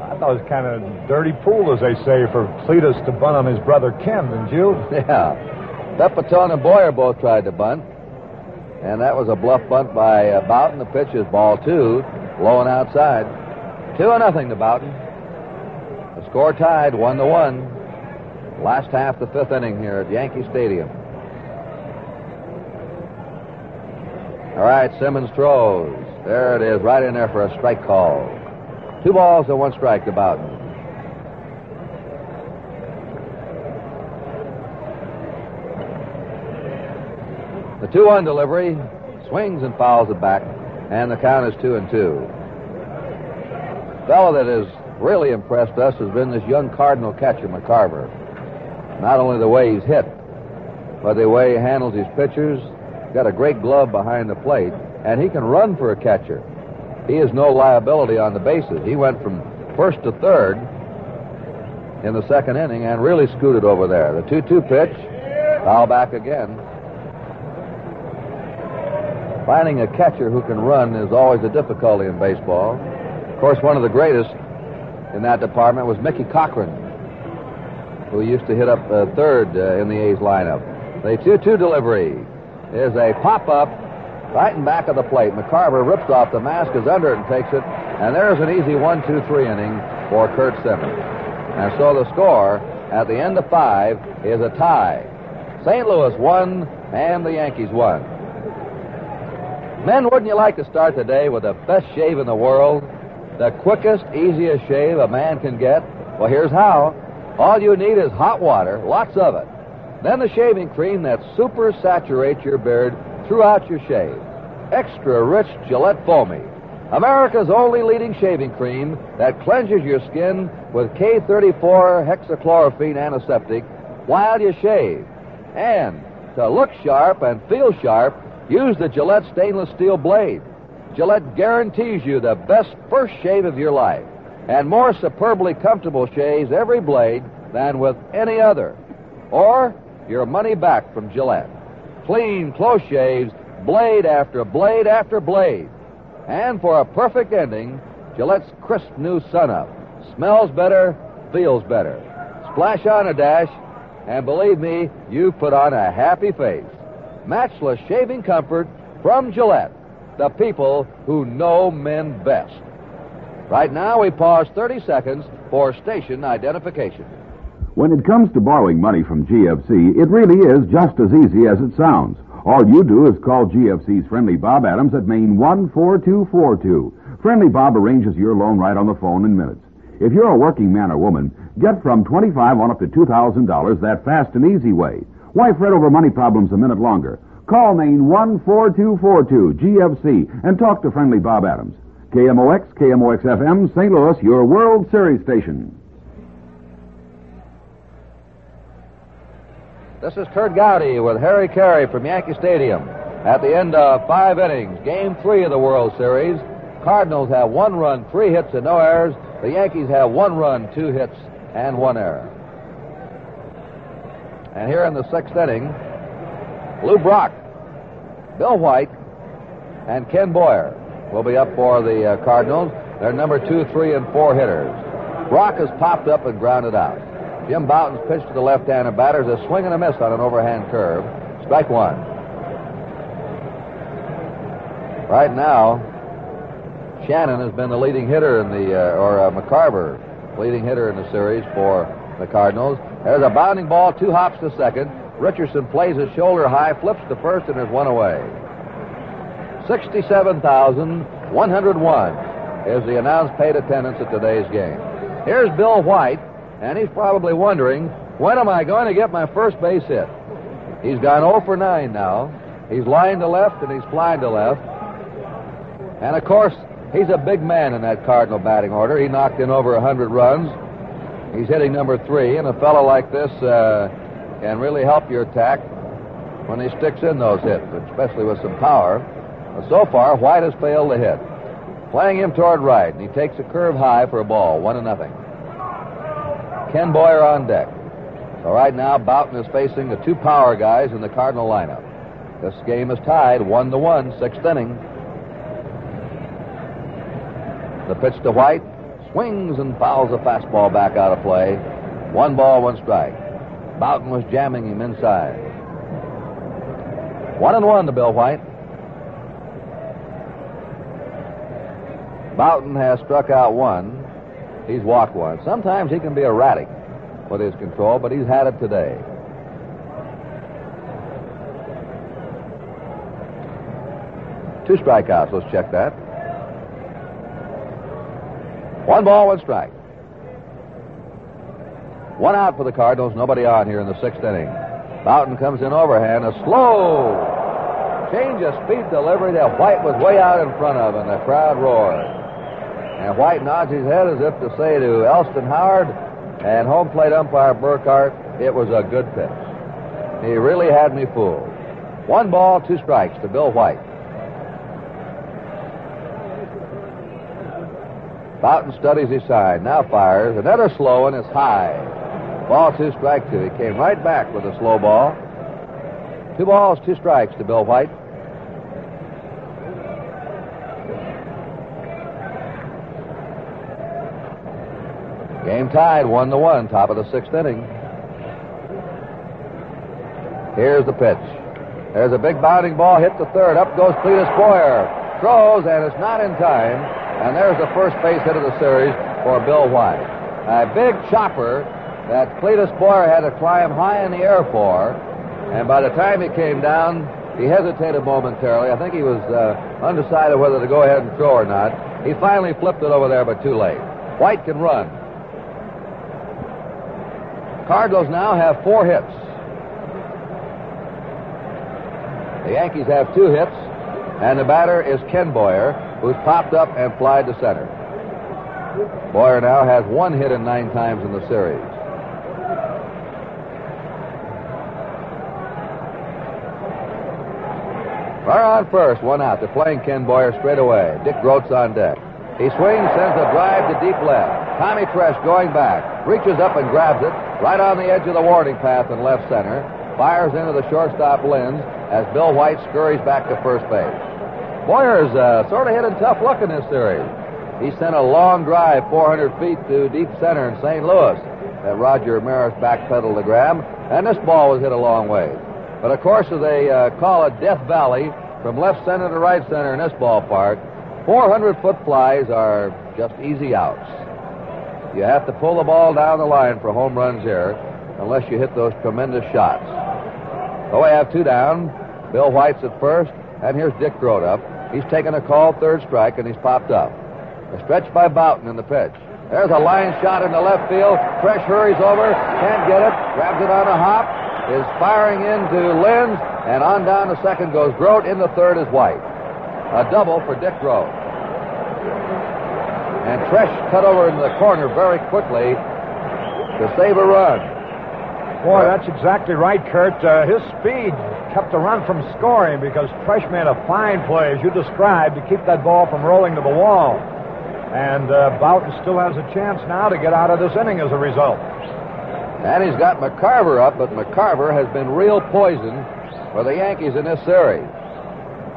I thought it was kind of dirty pool, as they say, for Cletus to bunt on his brother Ken, didn't you? Yeah. Pepitone and Boyer both tried to bunt, and that was a bluff bunt by Boughton. The pitch is ball 2, low and outside. 2-0 to Boughton. The score tied, 1-1. Last half, the 5th inning here at Yankee Stadium. All right, Simmons throws. There it is, right in there for a strike call. 2 balls and 1 strike to Boughton. The 2-1 delivery, swings and fouls it back, and the count is 2-2. The fellow that has really impressed us has been this young Cardinal catcher, McCarver. Not only the way he's hit, but the way he handles his pitchers. Got a great glove behind the plate, and he can run for a catcher. He is no liability on the bases. He went from first to third in the 2nd inning and really scooted over there. The 2-2 pitch, foul back again. Finding a catcher who can run is always a difficulty in baseball. Of course, one of the greatest in that department was Mickey Cochran, who used to hit up third in the A's lineup. The 2-2 delivery is a pop-up right in back of the plate. McCarver rips off the mask, is under it, and takes it. And there's an easy 1-2-3 inning for Curt Simmons. And so the score at the end of 5 is a tie. St. Louis 1 and the Yankees 1. Men, wouldn't you like to start the day with the best shave in the world? The quickest, easiest shave a man can get? Well, here's how. All you need is hot water, lots of it. Then the shaving cream that super saturates your beard throughout your shave. Extra rich Gillette Foamy. America's only leading shaving cream that cleanses your skin with K34 hexachlorophene antiseptic while you shave. And to look sharp and feel sharp, use the Gillette stainless steel blade. Gillette guarantees you the best first shave of your life and more superbly comfortable shaves every blade than with any other. Or your money back from Gillette. Clean, close shaves, blade after blade after blade. And for a perfect ending, Gillette's crisp new Sun-Up. Smells better, feels better. Splash on a dash, and believe me, you put on a happy face. Matchless shaving comfort from Gillette, the people who know men best. Right now, we pause 30 seconds for station identification. When it comes to borrowing money from GFC, it really is just as easy as it sounds. All you do is call GFC's Friendly Bob Adams at Main 14242. Friendly Bob arranges your loan right on the phone in minutes. If you're a working man or woman, get from $25 on up to $2,000 that fast and easy way. Why fret over money problems a minute longer? Call Main 14242 GFC and talk to Friendly Bob Adams. KMOX, KMOX-FM, St. Louis, your World Series station. This is Curt Gowdy with Harry Carey from Yankee Stadium. At the end of 5 innings, Game 3 of the World Series, Cardinals have 1 run, 3 hits, and no errors. The Yankees have 1 run, 2 hits, and 1 error. And here in the 6th inning, Lou Brock, Bill White, and Ken Boyer will be up for the Cardinals. They're number 2, 3, and 4 hitters. Brock has popped up and grounded out. Jim Bouton's pitch to the left-handed batter is a swing and a miss on an overhand curve. Strike 1. Right now, Shannon has been the leading hitter in the, McCarver, leading hitter in the series for the Cardinals. There's a bounding ball, 2 hops to second. Richardson plays his shoulder high, flips to first, and there's 1 away. 67,101 is the announced paid attendance at today's game. Here's Bill White, and he's probably wondering, when am I going to get my first base hit? He's gone 0 for 9 now. He's lined to left, and he's flying to left. And, of course, he's a big man in that Cardinal batting order. He knocked in over 100 runs. He's hitting number 3, and a fellow like this can really help your attack when he sticks in those hits, especially with some power. But so far, White has failed to hit. Playing him toward right, and he takes a curve high for a ball, 1-0. Ken Boyer on deck. So right now, Boughton is facing the two power guys in the Cardinal lineup. This game is tied 1-1, 6th inning. The pitch to White, swings and fouls the fastball back out of play. 1 ball, 1 strike. Boughton was jamming him inside. 1-1 to Bill White. Boughton has struck out 1. He's walked 1. Sometimes he can be erratic with his control, but he's had it today. Two strikeouts. Let's check that. 1 ball, 1 strike. 1 out for the Cardinals. Nobody on here in the 6th inning. Boughton comes in overhand. A slow change of speed delivery that White was way out in front of, and the crowd roared. And White nods his head as if to say to Elston Howard and home plate umpire Burkhart, it was a good pitch. He really had me fooled. 1 ball, 2 strikes to Bill White. Boughton studies his side, now fires. Another slow one is high. Ball 2, strike 2. He came right back with a slow ball. 2 balls, 2 strikes to Bill White. Game tied 1-1, top of the 6th inning. Here's the pitch. There's a big bounding ball hit to third. Up goes Cletus Boyer. Throws, and it's not in time. And there's the first base hit of the series for Bill White. A big chopper that Cletus Boyer had to climb high in the air for. And by the time he came down, he hesitated momentarily. I think he was undecided whether to go ahead and throw or not. He finally flipped it over there, but too late. White can run. Cardinals now have 4 hits. The Yankees have 2 hits, and the batter is Ken Boyer, who's popped up and flied to center. Boyer now has 1 hit in 9 times in the series. Runner on first, 1 out. They're playing Ken Boyer straight away. Dick Groat's on deck. He swings, sends a drive to deep left. Tommy Tresh going back, reaches up and grabs it right on the edge of the warning path in left center. Fires into the shortstop Linz as Bill White scurries back to first base. Boyer's sort of hit a tough look in this series. He sent a long drive 400 feet to deep center in St. Louis that Roger Maris backpedaled to grab, and this ball was hit a long way. But of course, as they call it Death Valley, from left center to right center in this ballpark, 400-foot flies are just easy outs. You have to pull the ball down the line for home runs here, unless you hit those tremendous shots. So we have 2 down. Bill White's at first, and here's Dick Groat up. He's taken a call, 3rd strike, and he's popped up. A stretch by Boughton in the pitch. There's a line shot into left field. Tresh hurries over, can't get it, grabs it on a hop, is firing into Linz, and on down to second goes Groat. In the third is White. A double for Dick Groat. And Tresh cut over into the corner very quickly to save a run. Boy, that's exactly right, Kurt. His speed kept the run from scoring because Tresh made a fine play, as you described, to keep that ball from rolling to the wall. And Boughton still has a chance now to get out of this inning as a result. And he's got McCarver up, but McCarver has been real poison for the Yankees in this series.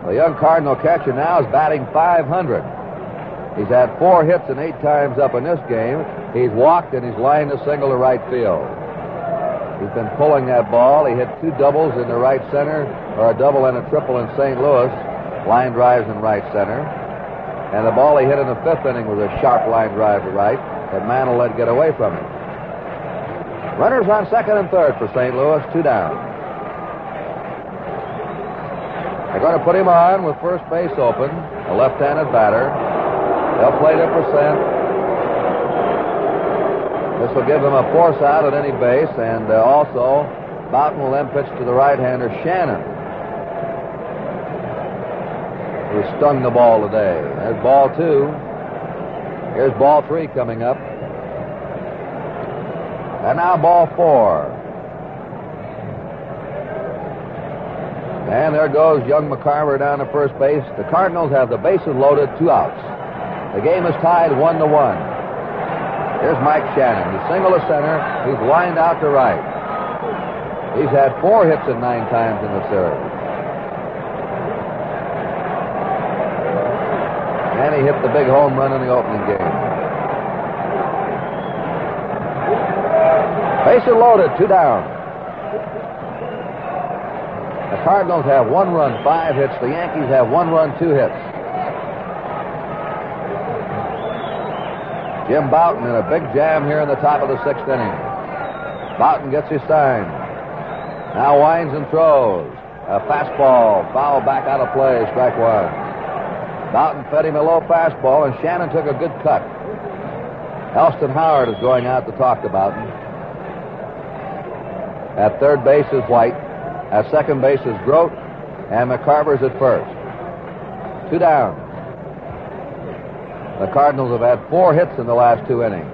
The young Cardinal catcher now is batting .500. He's had 4 hits and 8 times up in this game. He's walked and he's lined a single to right field. He's been pulling that ball. He hit 2 doubles in the right center, or a double and a triple in St. Louis. Line drives in right center. And the ball he hit in the 5th inning was a sharp line drive to right that Mantle let get away from him. Runners on second and third for St. Louis, 2 down. They're going to put him on with first base open, a left-handed batter. They'll play to percent. This will give them a force out at any base, and also Boughton will then pitch to the right-hander Shannon, who stung the ball today. There's ball 2. Here's ball 3 coming up. And now ball 4. And there goes young McCarver down to first base. The Cardinals have the bases loaded, 2 outs. The game is tied 1-1. Here's Mike Shannon. He's single to center. He's lined out to right. He's had 4 hits in 9 times in the series. And he hit the big home run in the opening game. Bases loaded, 2 down. The Cardinals have 1 run, 5 hits. The Yankees have 1 run, 2 hits. Jim Boughton in a big jam here in the top of the 6th inning. Boughton gets his sign. Now winds and throws. A fastball, foul back out of play, strike 1. Boughton fed him a low fastball, and Shannon took a good cut. Elston Howard is going out to talk to Boughton. At third base is White. At second base is Grote, and McCarver's at first. 2 down. The Cardinals have had 4 hits in the last 2 innings.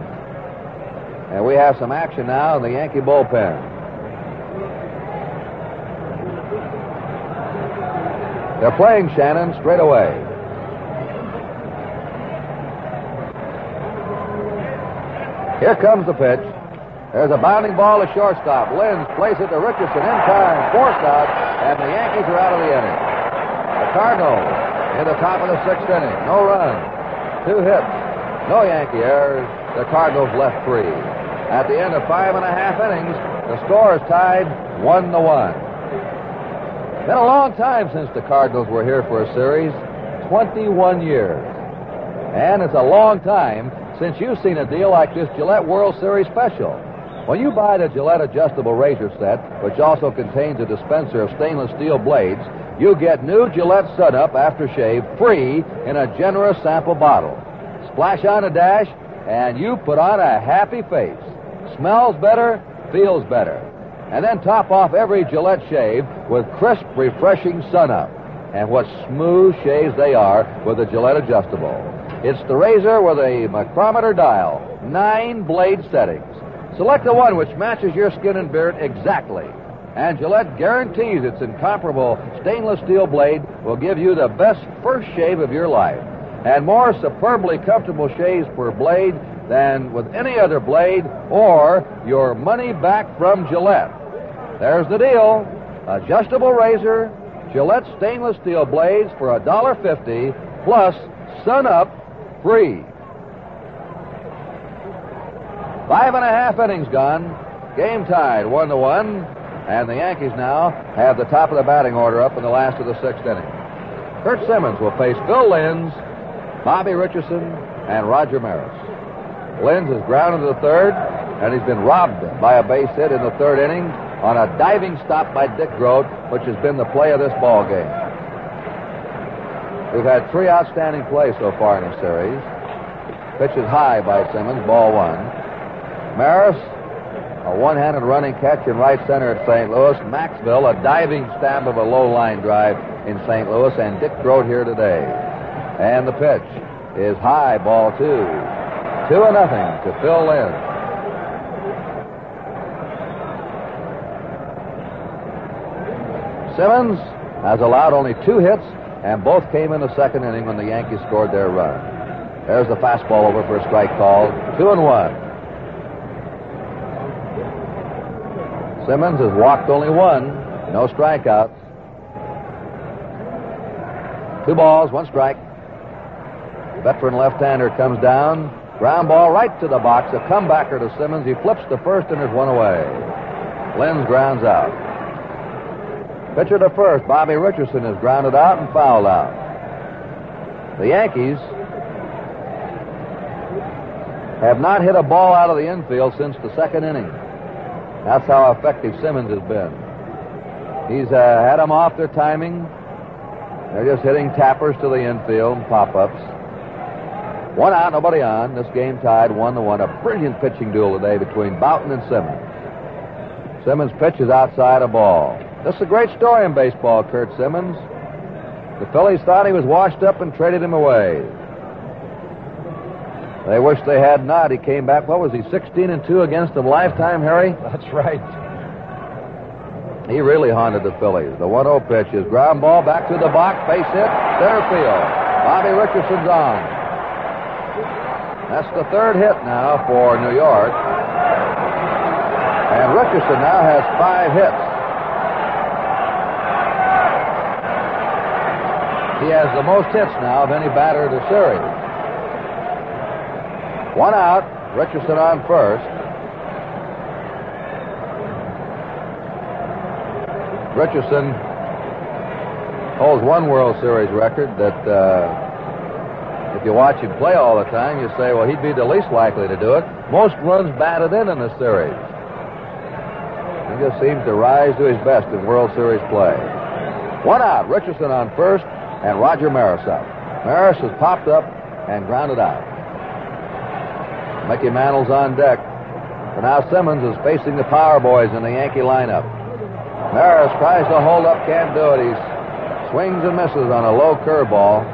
And we have some action now in the Yankee bullpen. They're playing Shannon straight away. Here comes the pitch. There's a bounding ball to shortstop. Lenz plays it to Richardson in time. Forced out, and the Yankees are out of the inning. The Cardinals in the top of the 6th inning. No run. 2 hits. No Yankee errors. The Cardinals left free. At the end of 5.5 innings, the score is tied 1-1. Been a long time since the Cardinals were here for a series. 21 years. And it's a long time since you've seen a deal like this Gillette World Series special. When you buy the Gillette adjustable razor set, which also contains a dispenser of stainless steel blades, you get new Gillette Sun-Up aftershave free in a generous sample bottle. Splash on a dash, and you put on a happy face. Smells better, feels better. And then top off every Gillette shave with crisp, refreshing Sun-Up. And what smooth shaves they are with the Gillette adjustable. It's the razor with a micrometer dial, 9 blade settings. Select the one which matches your skin and beard exactly. And Gillette guarantees its incomparable stainless steel blade will give you the best first shave of your life. And more superbly comfortable shaves per blade than with any other blade, or your money back from Gillette. There's the deal. Adjustable razor, Gillette stainless steel blades for $1.50 plus Sun-Up free. 5.5 innings gone. Game tied 1-1. And the Yankees now have the top of the batting order up in the last of the 6th inning. Curt Simmons will face Bill Lenz, Bobby Richardson, and Roger Maris. Lenz is grounded to the 3rd, and he's been robbed by a base hit in the 3rd inning on a diving stop by Dick Grote, which has been the play of this ball game. We've had 3 outstanding plays so far in the series. Pitch is high by Simmons, ball 1. Maris, a one-handed running catch in right center at St. Louis. Maxville, a diving stab of a low line drive in St. Louis, and Dick Grote here today. And the pitch is high, ball 2. 2-0 to Phil Lenz. Simmons has allowed only 2 hits, and both came in the 2nd inning when the Yankees scored their run. There's the fastball over for a strike call. 2-1. Simmons has walked only 1. No strikeouts. 2 balls, 1 strike. Veteran left-hander comes down. Ground ball right to the box. A comebacker to Simmons. He flips to first, and there's 1 away. Lenz grounds out. Pitcher to first, Bobby Richardson, is grounded out and fouled out. The Yankees have not hit a ball out of the infield since the 2nd inning. That's how effective Simmons has been. He's had them off their timing. They're just hitting tappers to the infield, pop-ups. 1 out, nobody on. This game tied 1-1. A brilliant pitching duel today between Boughton and Simmons. Simmons' pitch is outside a ball. This is a great story in baseball, Curt Simmons. The Phillies thought he was washed up and traded him away. They wish they had not. He came back, what was he, 16-2 against them lifetime, Harry? That's right. He really haunted the Phillies. The 1-0 pitch is ground ball back to the box, base hit, center field. Bobby Richardson's on. That's the third hit now for New York. And Richardson now has 5 hits. He has the most hits now of any batter in the series. 1 out, Richardson on first. Richardson holds one World Series record that if you watch him play all the time, you say, well, he'd be the least likely to do it. Most runs batted in the series. He just seems to rise to his best in World Series play. 1 out, Richardson on first, and Roger Maris up. Maris has popped up and grounded out. Mickey Mantle's on deck. But now Simmons is facing the power boys in the Yankee lineup. Maris tries to hold up, can't do it. He swings and misses on a low curveball.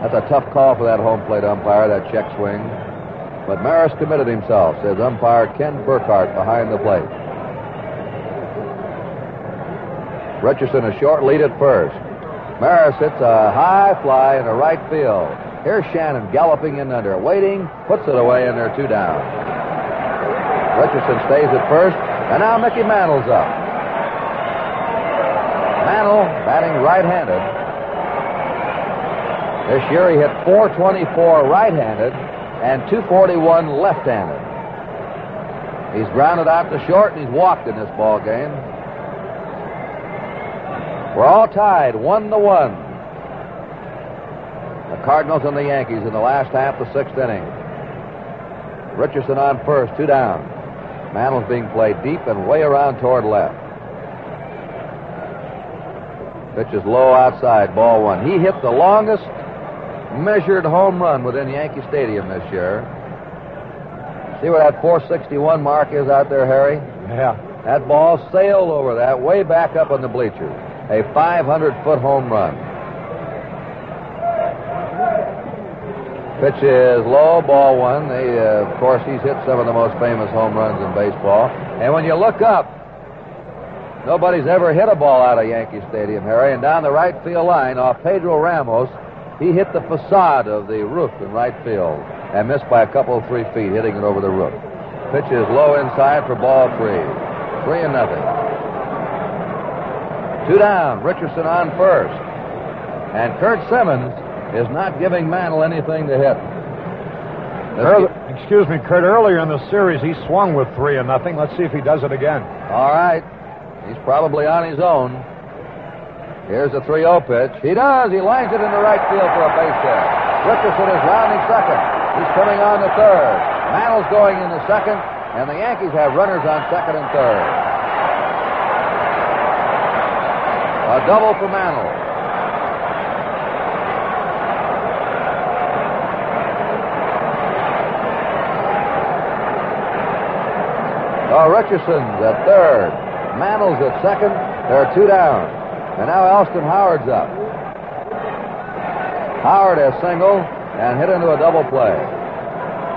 That's a tough call for that home plate umpire, that check swing. But Maris committed himself, says umpire Ken Burkhart behind the plate. Richardson a short lead at first. Maris hits a high fly in the right field. Here's Shannon galloping in under, waiting, puts it away, and they're 2 down. Richardson stays at first, and now Mickey Mantle's up. Mantle batting right-handed. This year he hit .424 right-handed and .241 left-handed. He's grounded out to short, and he's walked in this ball game. We're all tied, 1-1. The Cardinals and the Yankees in the last half of the 6th inning. Richardson on first, 2 down. Mantle's being played deep and way around toward left. Pitch is low outside, ball 1. He hit the longest measured home run within Yankee Stadium this year. See where that 461 mark is out there, Harry? Yeah. That ball sailed over that way back up on the bleachers. A 500-foot home run. Pitch is low, ball 1. Of course, he's hit some of the most famous home runs in baseball. And when you look up, nobody's ever hit a ball out of Yankee Stadium, Harry. And down the right field line, off Pedro Ramos, he hit the facade of the roof in right field and missed by a couple of 3 feet, hitting it over the roof. Pitch is low inside for ball 3. 3-0. 2 down, Richardson on first. And Kurt Simmons is not giving Mantle anything to hit. Excuse me, Kurt. Earlier in the series, he swung with 3-0. Let's see if he does it again. All right. He's probably on his own. Here's the 3-0 pitch. He does. He lines it into right field for a base hit. Richardson is rounding second. He's coming on to third. Mantle's going into second, and the Yankees have runners on second and third. A double for Mantle. Richardson's at third. Mantle's at second. There are 2 down. And now Elston Howard's up. Howard has singled and hit into a double play.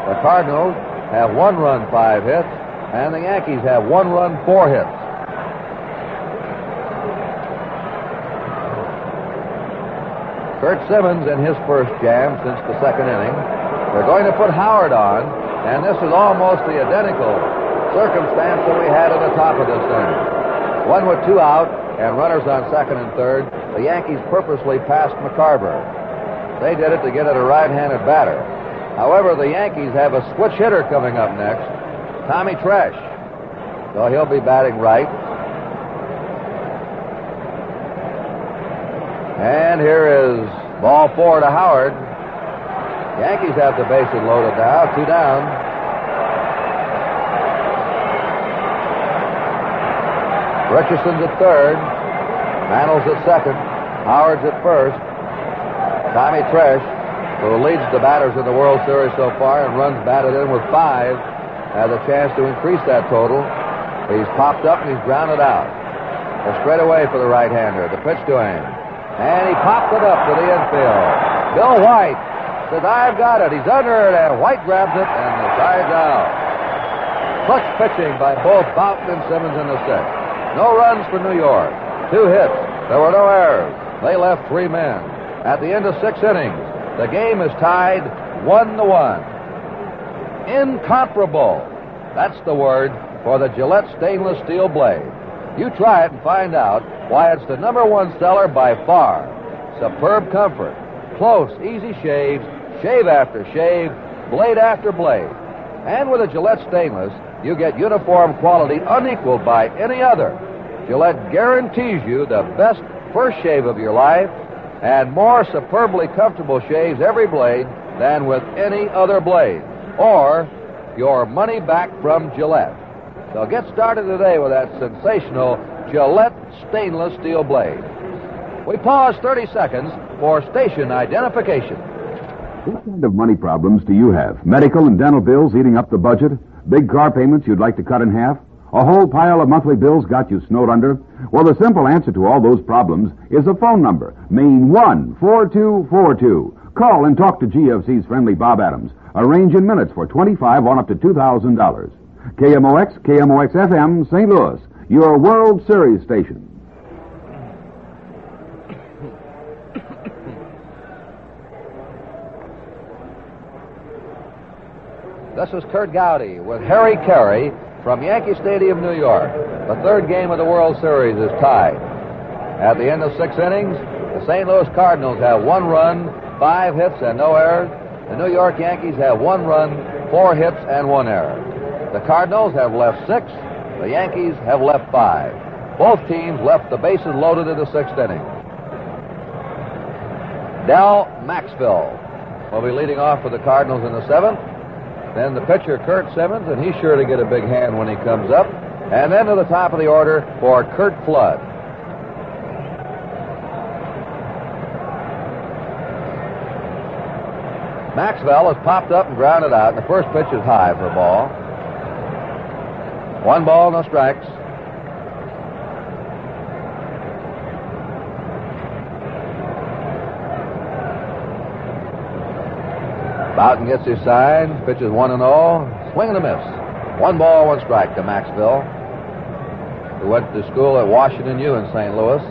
The Cardinals have 1 run, 5 hits, and the Yankees have 1 run, 4 hits. Kurt Simmons in his first jam since the 2nd inning. They're going to put Howard on, and this is almost the identical circumstance that we had at the top of this inning. 1 with 2 out and runners on second and third. The Yankees purposely passed McCarver. They did it to get at a right-handed batter. However, the Yankees have a switch hitter coming up next, Tommy Tresh. So he'll be batting right. And here is ball 4 to Howard. Yankees have the bases loaded now, 2 down. Richardson's at third. Mantle's at second. Howard's at first. Tommy Tresh, who leads the batters in the World Series so far and runs batted in with 5, has a chance to increase that total. He's popped up and he's grounded out. A straightaway for the right-hander. The pitch to him. And he popped it up to the infield. Bill White says, I've got it. He's under it, and White grabs it, and the side's out. Clutch pitching by both Boughton and Simmons in the sixth. No runs for New York. 2 hits. There were no errors. They left 3 men. At the end of 6 innings, the game is tied 1-1. Incomparable. That's the word for the Gillette stainless steel blade. You try it and find out why it's the #1 seller by far. Superb comfort, close, easy shaves, shave after shave, blade after blade. And with a Gillette stainless, you get uniform quality unequaled by any other. Gillette guarantees you the best first shave of your life and more superbly comfortable shaves every blade than with any other blade. Or your money back from Gillette. So get started today with that sensational Gillette stainless steel blade. We pause 30 seconds for station identification. What kind of money problems do you have? Medical and dental bills eating up the budget? Big car payments you'd like to cut in half? A whole pile of monthly bills got you snowed under? Well, the simple answer to all those problems is a phone number. Main 14242. Call and talk to GFC's friendly Bob Adams. Arrange in minutes for $25 on up to $2,000. KMOX, KMOX-FM, St. Louis, your World Series station. This is Kurt Gowdy with Harry Carey from Yankee Stadium, New York. The third game of the World Series is tied. At the end of 6 innings, the St. Louis Cardinals have 1 run, 5 hits, and no errors. The New York Yankees have 1 run, 4 hits, and 1 error. The Cardinals have left 6. The Yankees have left 5. Both teams left the bases loaded in the 6th inning. Del Maxville will be leading off for the Cardinals in the 7th. Then the pitcher, Curt Simmons, and he's sure to get a big hand when he comes up. And then to the top of the order for Curt Flood. Maxwell has popped up and grounded out, and the first pitch is high for a ball. 1 ball, no strikes. Boughton gets his sign, pitches 1-0, swing and a miss. 1 ball, 1 strike to Maxville, who went to school at Washington U in St. Louis.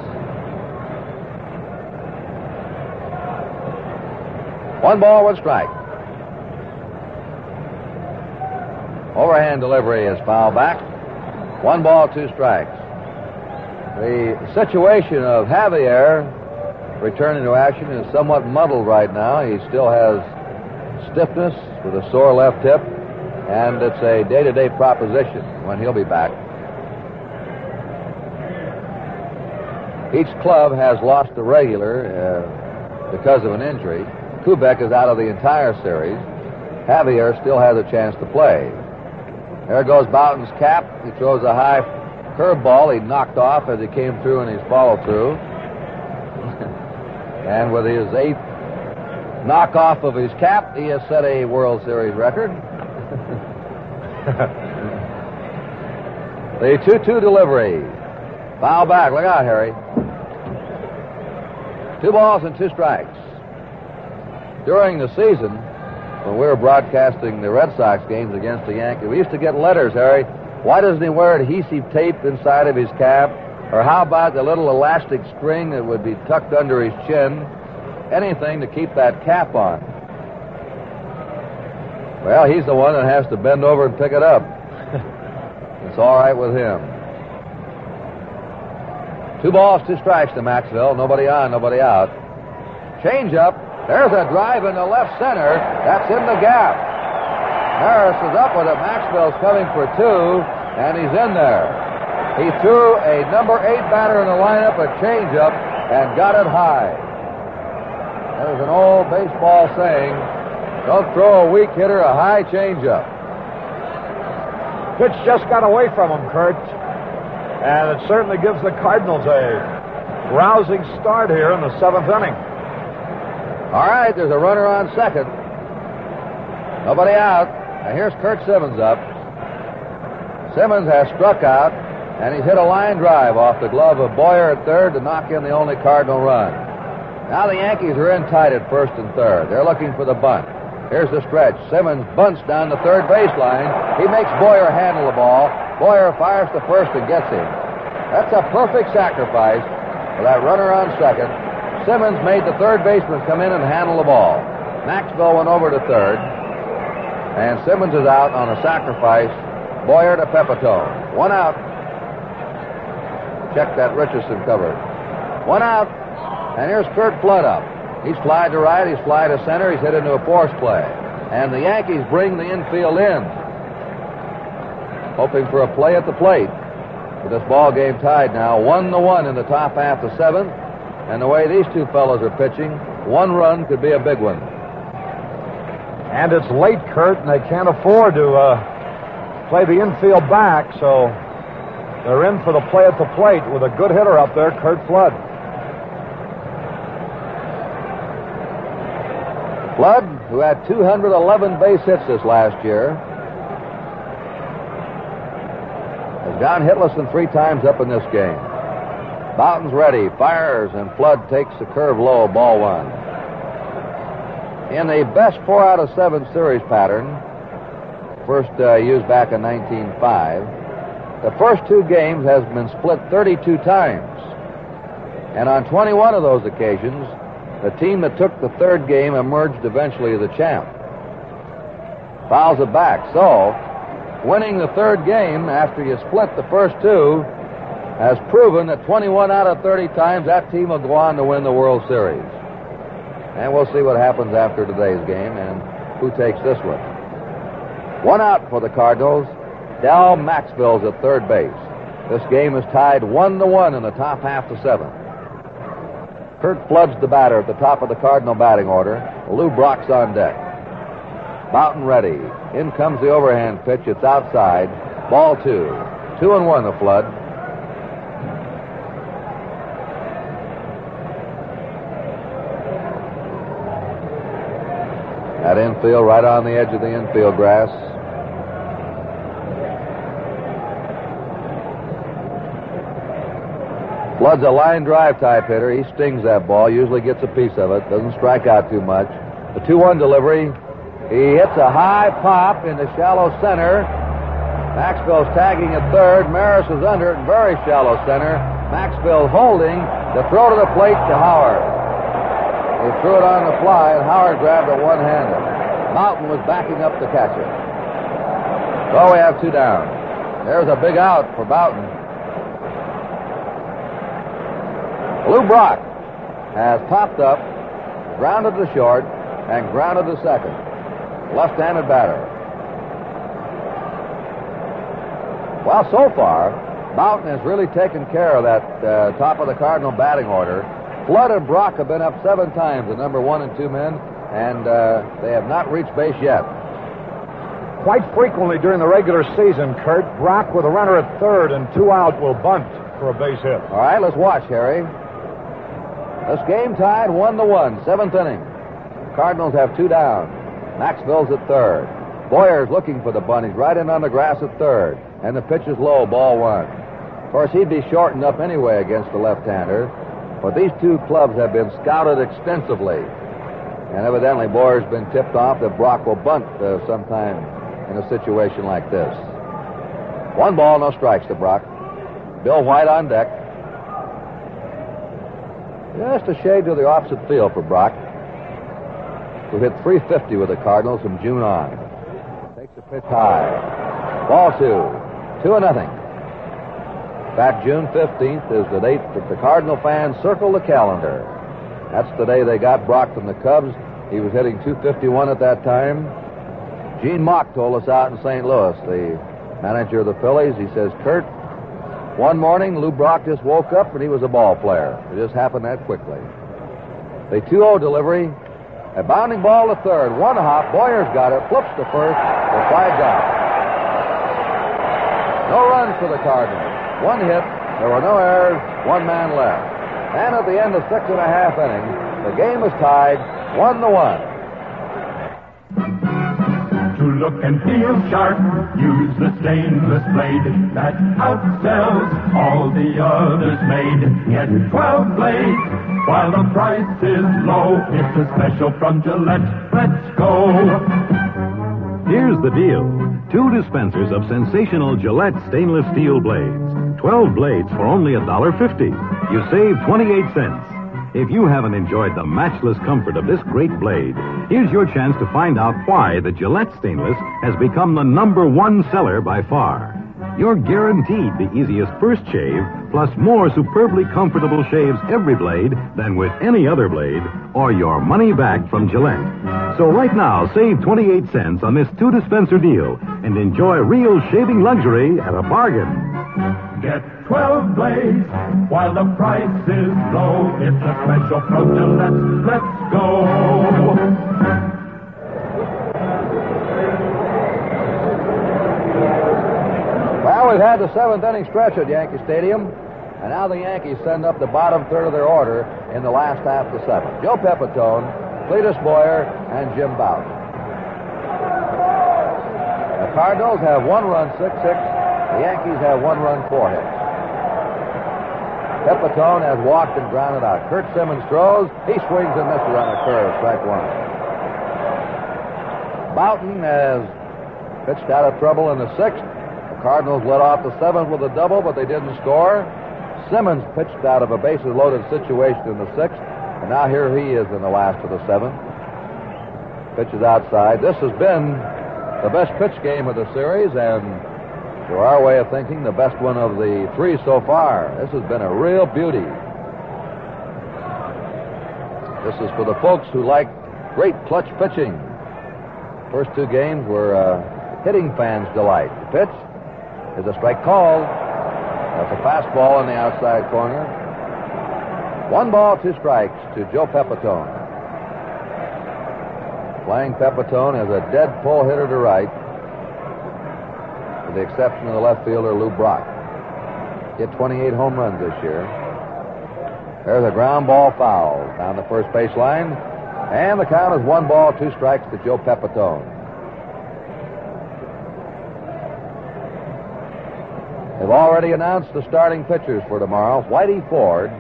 1 ball, 1 strike. Overhand delivery is foul back. 1 ball, 2 strikes. The situation of Javier returning to action is somewhat muddled right now. He still has stiffness with a sore left hip, and it's a day-to-day proposition when he'll be back. Each club has lost a regular because of an injury. Kubek is out of the entire series. Javier still has a chance to play. There goes Boughton's cap. He throws a high curveball he knocked off as he came through in his follow-through. And with his 8th knockoff of his cap, he has set a World Series record. The 2-2 delivery. Foul back. Look out, Harry. 2 balls and 2 strikes. During the season, when we were broadcasting the Red Sox games against the Yankees, we used to get letters, Harry. Why doesn't he wear adhesive tape inside of his cap? Or how about the little elastic string that would be tucked under his chin? Anything to keep that cap on. Well, he's the one that has to bend over and pick it up. It's all right with him. 2 balls, 2 strikes to Maxville. Nobody on, nobody out. Change up. There's a drive into left center. That's in the gap. Harris is up with it. Maxville's coming for 2, and he's in there. He threw a number 8 batter in the lineup, a changeup, and got it high. There's an old baseball saying, don't throw a weak hitter a high changeup. Pitch just got away from him, Kurt. And it certainly gives the Cardinals a rousing start here in the 7th inning. All right, there's a runner on second. Nobody out. Now here's Curt Simmons up. Simmons has struck out, and he's hit a line drive off the glove of Boyer at third to knock in the only Cardinal run. Now the Yankees are in tight at first and third. They're looking for the bunt. Here's the stretch. Simmons bunts down the third baseline. He makes Boyer handle the ball. Boyer fires to first and gets him. That's a perfect sacrifice for that runner on second. Simmons made the third baseman come in and handle the ball. Maxwell went over to third. And Simmons is out on a sacrifice. Boyer to Pepitone. One out. Check that Richardson cover. One out. And here's Curt Flood up. He's flied to right. He's flied to center. He's hit into a force play. And the Yankees bring the infield in, hoping for a play at the plate. With this ball game tied now 1-1 in the top half of seventh. And the way these two fellows are pitching, one run could be a big one. And it's late, Curt, and they can't afford to play the infield back, so they're in for the play at the plate with a good hitter up there, Curt Flood. Flood, who had 211 base hits this last year, has gone hitless than 3 times up in this game. Bouton's ready, fires, and Flood takes the curve low, ball 1. In the best 4 out of 7 series pattern, first used back in 1905, the first 2 games has been split 32 times. And on 21 of those occasions, the team that took the third game emerged eventually as the champ. Fouls it back. So, winning the third game after you split the first 2 has proven that 21 out of 30 times that team will go on to win the World Series. And we'll see what happens after today's game and who takes this one. One out for the Cardinals. Del Maxville's at third base. This game is tied 1-1 in the top half of seventh. Curt Flood's the batter at the top of the Cardinal batting order. Lou Brock's on deck. Bouton ready. In comes the overhand pitch. It's outside. Ball 2. 2-1 to Flood. That infield right on the edge of the infield grass. Flood's a line drive type hitter. He stings that ball, usually gets a piece of it, doesn't strike out too much. The 2-1 delivery. He hits a high pop into shallow center. Maxville's tagging at third. Maris is under it in very shallow center. Maxville holding the throw to the plate to Howard. He threw it on the fly, and Howard grabbed it one-handed. Bouton was backing up to catch it. So we have 2 down. There's a big out for Bouton. Lou Brock has popped up, grounded to short, and grounded to second. Left-handed batter. Well, so far, Bouton has really taken care of that top of the Cardinal batting order. Flood and Brock have been up 7 times, the number 1 and 2 men, and they have not reached base yet. Quite frequently during the regular season, Curt, Brock with a runner at third and 2 out will bunt for a base hit. All right, let's watch, Harry. This game tied 1-1, 7th inning. Cardinals have 2 down. Maxville's at third. Boyer's looking for the bunt. He's right in on the grass at third. And the pitch is low, ball 1. Of course, he'd be shortened up anyway against the left-hander. But these 2 clubs have been scouted extensively. And evidently, Boyer's been tipped off that Brock will bunt sometime in a situation like this. 1 ball, no strikes to Brock. Bill White on deck. Just a shade to the opposite field for Brock, who hit .350 with the Cardinals from June on. Takes the pitch high. Ball 2. 2-0. In fact, June 15th is the date that the Cardinal fans circle the calendar. That's the day they got Brock from the Cubs. He was hitting .251 at that time. Gene Mock told us out in St. Louis, the manager of the Phillies, he says, Curt, one morning, Lou Brock just woke up and he was a ball player. It just happened that quickly. The 2-0 delivery, a bounding ball to third. 1 hop, Boyer's got it, flips to first, the flag down. No runs for the Cardinals. 1 hit, there were no errors, 1 man left. And at the end of 6.5 innings, the game is tied 1-1. To look and feel sharp, use the stainless blade that outsells all the others made. Get 12 blades while the price is low. It's a special from Gillette. Let's go. Here's the deal. 2 dispensers of sensational Gillette stainless steel blades. 12 blades for only $1.50. You save 28 cents. If you haven't enjoyed the matchless comfort of this great blade, here's your chance to find out why the Gillette Stainless has become the #1 seller by far. You're guaranteed the easiest first shave, plus more superbly comfortable shaves every blade than with any other blade, or your money back from Gillette. So right now, save 28 cents on this 2-dispenser deal and enjoy real shaving luxury at a bargain. Get 12 blades while the price is low. It's a special from Gillette. Let's go. Well, we've had the 7th-inning stretch at Yankee Stadium, and now the Yankees send up the bottom third of their order in the last half of the 7th. Joe Pepitone, Cletus Boyer, and Jim Bouton. The Cardinals have 1 run, 6 hits. The Yankees have 1 run, 4 hits. Pepitone has walked and grounded out. Kurt Simmons throws. He swings and misses on a curve, strike 1. Bouton has pitched out of trouble in the 6th. The Cardinals led off the 7th with a double, but they didn't score. Simmons pitched out of a bases-loaded situation in the 6th, and now here he is in the last of the 7th. Pitches outside. This has been the best pitch game of the series, and to our way of thinking, the best one of the 3 so far. This has been a real beauty. This is for the folks who like great clutch pitching. First 2 games were hitting fans' delight. The pitch is a strike called. That's a fastball in the outside corner. 1 ball, 2 strikes to Joe Pepitone. Playing Pepitone as a dead pull hitter to right, with the exception of the left fielder, Lou Brock. Hit 28 home runs this year. There's a ground ball foul down the first baseline, and the count is 1 ball, 2 strikes to Joe Pepitone. They've already announced the starting pitchers for tomorrow. Whitey Ford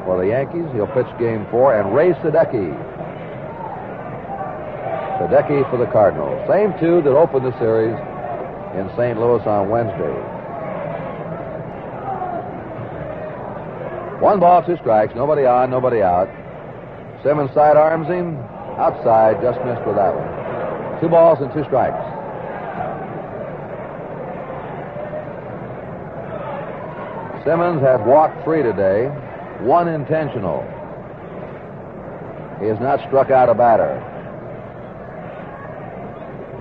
for the Yankees. He'll pitch game 4, and Ray Sadecki. Sadecki for the Cardinals. Same 2 that opened the series in St. Louis on Wednesday. 1 ball, 2 strikes. Nobody on, nobody out. Simmons sidearms him. Outside, just missed with that one. 2 balls and 2 strikes. Simmons has walked 3 today. 1 intentional. He has not struck out a batter.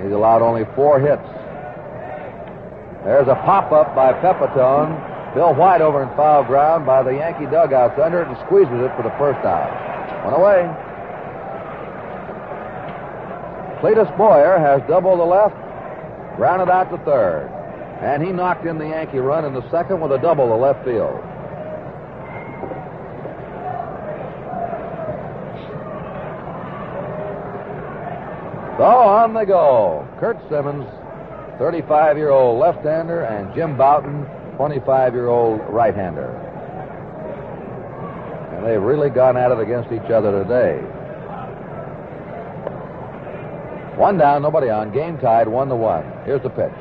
He's allowed only 4 hits. There's a pop-up by Pepitone. Bill White over in foul ground by the Yankee dugouts under it and squeezes it for the first out. 1 away. Cletus Boyer has doubled the left, grounded out to third. And he knocked in the Yankee run in the 2nd with a double to left field. So on they go. Kurt Simmons, 35-year-old left-hander, and Jim Bouton, 25-year-old right-hander. And they've really gone at it against each other today. 1 down, nobody on. Game tied, 1-1. Here's the pitch.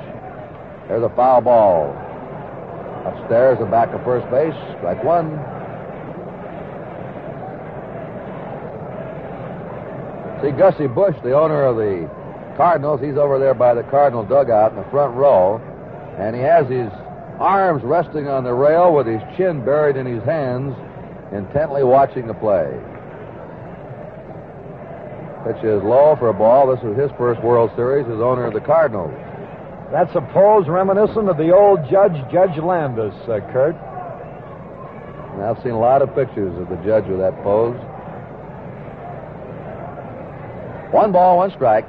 There's a foul ball. Upstairs and back to first base. Strike 1. See, Gussie Bush, the owner of the Cardinals, he's over there by the Cardinal dugout in the front row, and he has his arms resting on the rail with his chin buried in his hands, intently watching the play. Pitch is low for a ball. This is his first World Series as owner of the Cardinals. That's a pose reminiscent of the old Judge Landis, Kurt. And I've seen a lot of pictures of the Judge with that pose. 1 ball, 1 strike.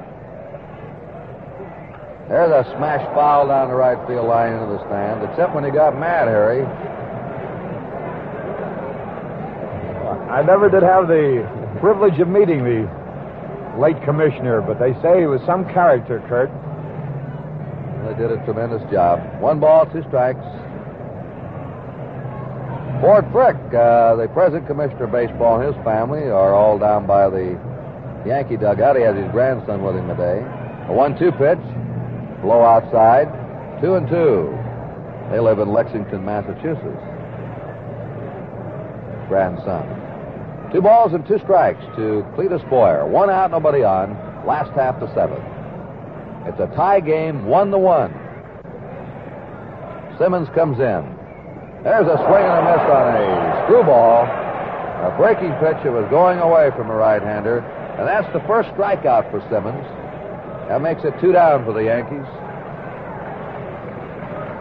There's a smash foul down the right field line into the stand, except when he got mad, Harry. I never did have the privilege of meeting the late commissioner, but they say he was some character, Kurt. They did a tremendous job. 1 ball, 2 strikes. Ford Frick, the present commissioner of baseball, and his family are all down by the Yankee dugout. He has his grandson with him today. A 1-2 pitch. Blow outside. 2-2. They live in Lexington, Massachusetts. Grandson. 2 balls and 2 strikes to Cletus Boyer. 1 out, nobody on. Last half the 7th. It's a tie game, 1-1. Simmons comes in. There's a swing and a miss on a screwball. A breaking pitch that was going away from a right-hander. And that's the first strikeout for Simmons. That makes it 2 down for the Yankees.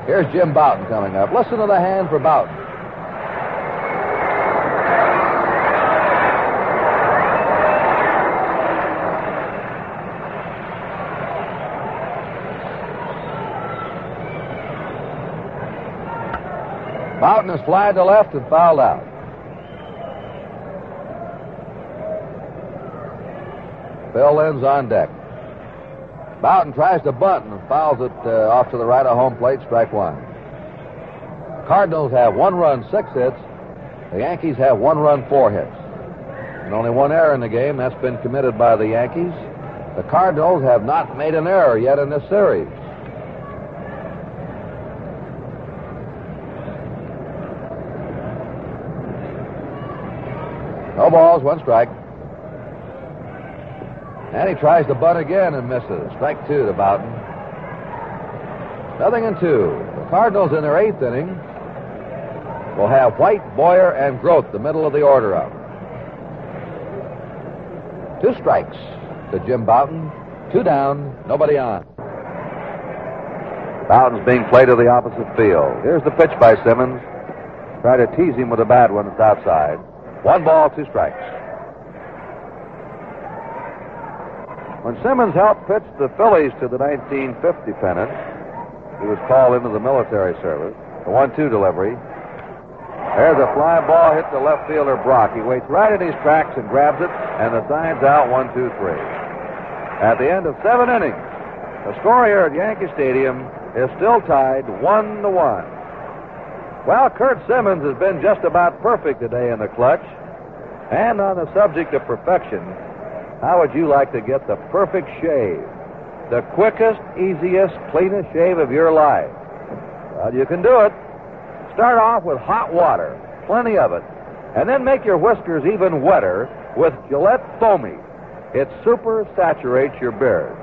Here's Jim Bouton coming up. Listen to the hand for Bouton. Bouton is fly to left and fouled out. Phil Lynn's on deck. Bouton tries to bunt and fouls it off to the right of home plate, strike 1. Cardinals have 1 run, 6 hits. The Yankees have 1 run, 4 hits. And only 1 error in the game. That's been committed by the Yankees. The Cardinals have not made an error yet in this series. No balls, 1 strike. And he tries to bunt again and misses. Strike 2 to Bouton. 0-2. The Cardinals in their 8th inning will have White, Boyer, and Groth, the middle of the order up. 2 strikes to Jim Bouton. 2 down, nobody on. Bouton's being played to the opposite field. Here's the pitch by Simmons. Try to tease him with a bad one. It's outside. 1 ball, 2 strikes. When Simmons helped pitch the Phillies to the 1950 pennant, he was called into the military service. The 1-2 delivery. There's a fly ball hit to left fielder Brock. He waits right in his tracks and grabs it, and the sign's out 1-2-3. At the end of 7 innings, the score here at Yankee Stadium is still tied 1-1. Well, Kurt Simmons has been just about perfect today in the clutch. And on the subject of perfection, how would you like to get the perfect shave? The quickest, easiest, cleanest shave of your life? Well, you can do it. Start off with hot water, plenty of it, and then make your whiskers even wetter with Gillette Foamy. It super saturates your beard.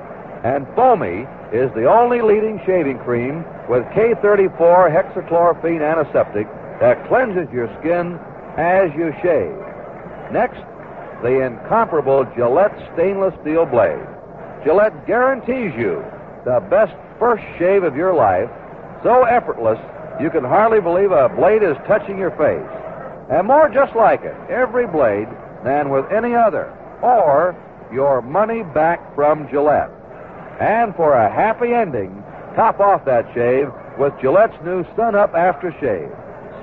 And Foamy is the only leading shaving cream with K34 hexachlorophene antiseptic that cleanses your skin as you shave. Next, the incomparable Gillette stainless steel blade. Gillette guarantees you the best first shave of your life, so effortless you can hardly believe a blade is touching your face. And more just like it, every blade, than with any other. Or your money back from Gillette. And for a happy ending, top off that shave with Gillette's new Sun Up Aftershave.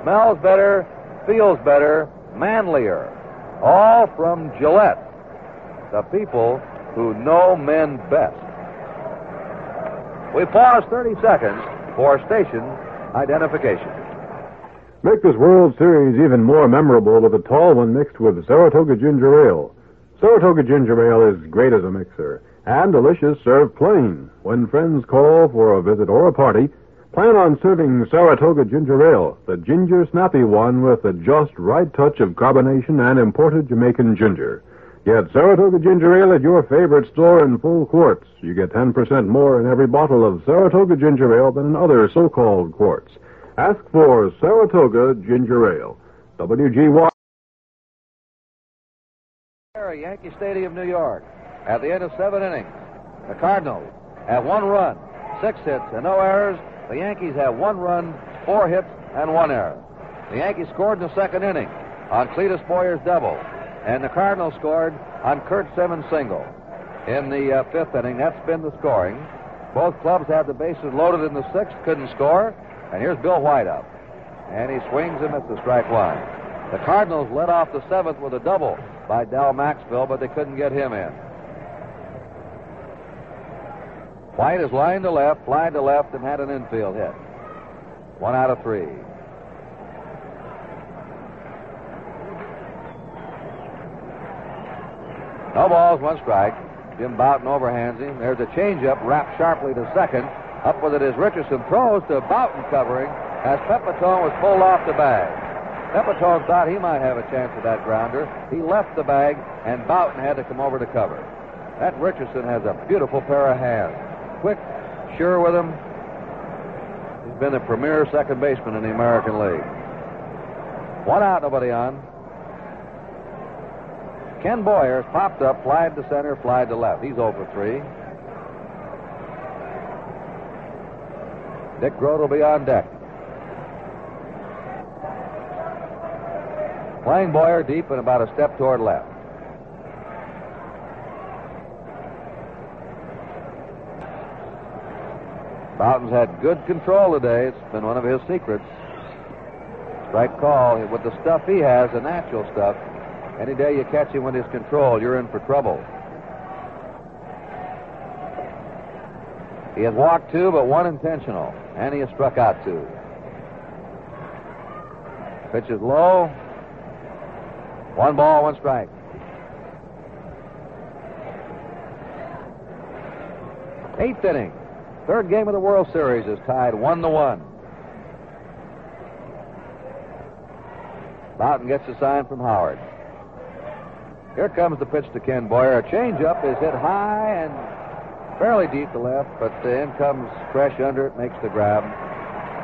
Smells better, feels better, manlier. All from Gillette, the people who know men best. We pause 30 seconds for station identification. Make this World Series even more memorable with a tall one mixed with Saratoga Ginger Ale. Saratoga Ginger Ale is great as a mixer and delicious served plain. When friends call for a visit or a party, plan on serving Saratoga Ginger Ale, the ginger snappy one with the just right touch of carbonation and imported Jamaican ginger. Get Saratoga Ginger Ale at your favorite store in full quarts. You get 10% more in every bottle of Saratoga Ginger Ale than in other so-called quarts. Ask for Saratoga Ginger Ale. WGY. Yankee Stadium, New York. At the end of 7 innings, the Cardinals have 1 run, 6 hits, and no errors. The Yankees have 1 run, 4 hits, and 1 error. The Yankees scored in the 2nd inning on Cletus Boyer's double, and the Cardinals scored on Curt Simmons' single. In the 5th inning, that's been the scoring. Both clubs had the bases loaded in the 6th, couldn't score, and here's Bill White up. And he swings and misses strike 1. The Cardinals led off the 7th with a double by Del Maxville, but they couldn't get him in. White is lined to left, fly to left, and had an infield hit. 1 out of 3. No balls, 1 strike. Jim Boughton overhands him. There's a changeup, wrapped sharply to second. Up with it is Richardson. Throws to Boughton covering as Pepitone was pulled off the bag. Pepitone thought he might have a chance at that grounder. He left the bag, and Boughton had to come over to cover. That Richardson has a beautiful pair of hands. Quick, sure with him. He's been the premier second baseman in the American League. 1 out, nobody on. Ken Boyers popped up, flied to center, flied to left. He's 0 for 3. Dick Grote will be on deck. Playing Boyer deep and about a step toward left. Boughton's had good control today. It's been one of his secrets. Strike call. With the stuff he has, the natural stuff, any day you catch him with his control, you're in for trouble. He has walked 2, but 1 intentional, and he has struck out 2. Pitch is low. 1 ball, 1 strike. Eighth inning. 3rd game of the World Series is tied 1-1. Boughton gets a sign from Howard. Here comes the pitch to Ken Boyer. A changeup is hit high and fairly deep to left, but in comes Fresh under it, makes the grab.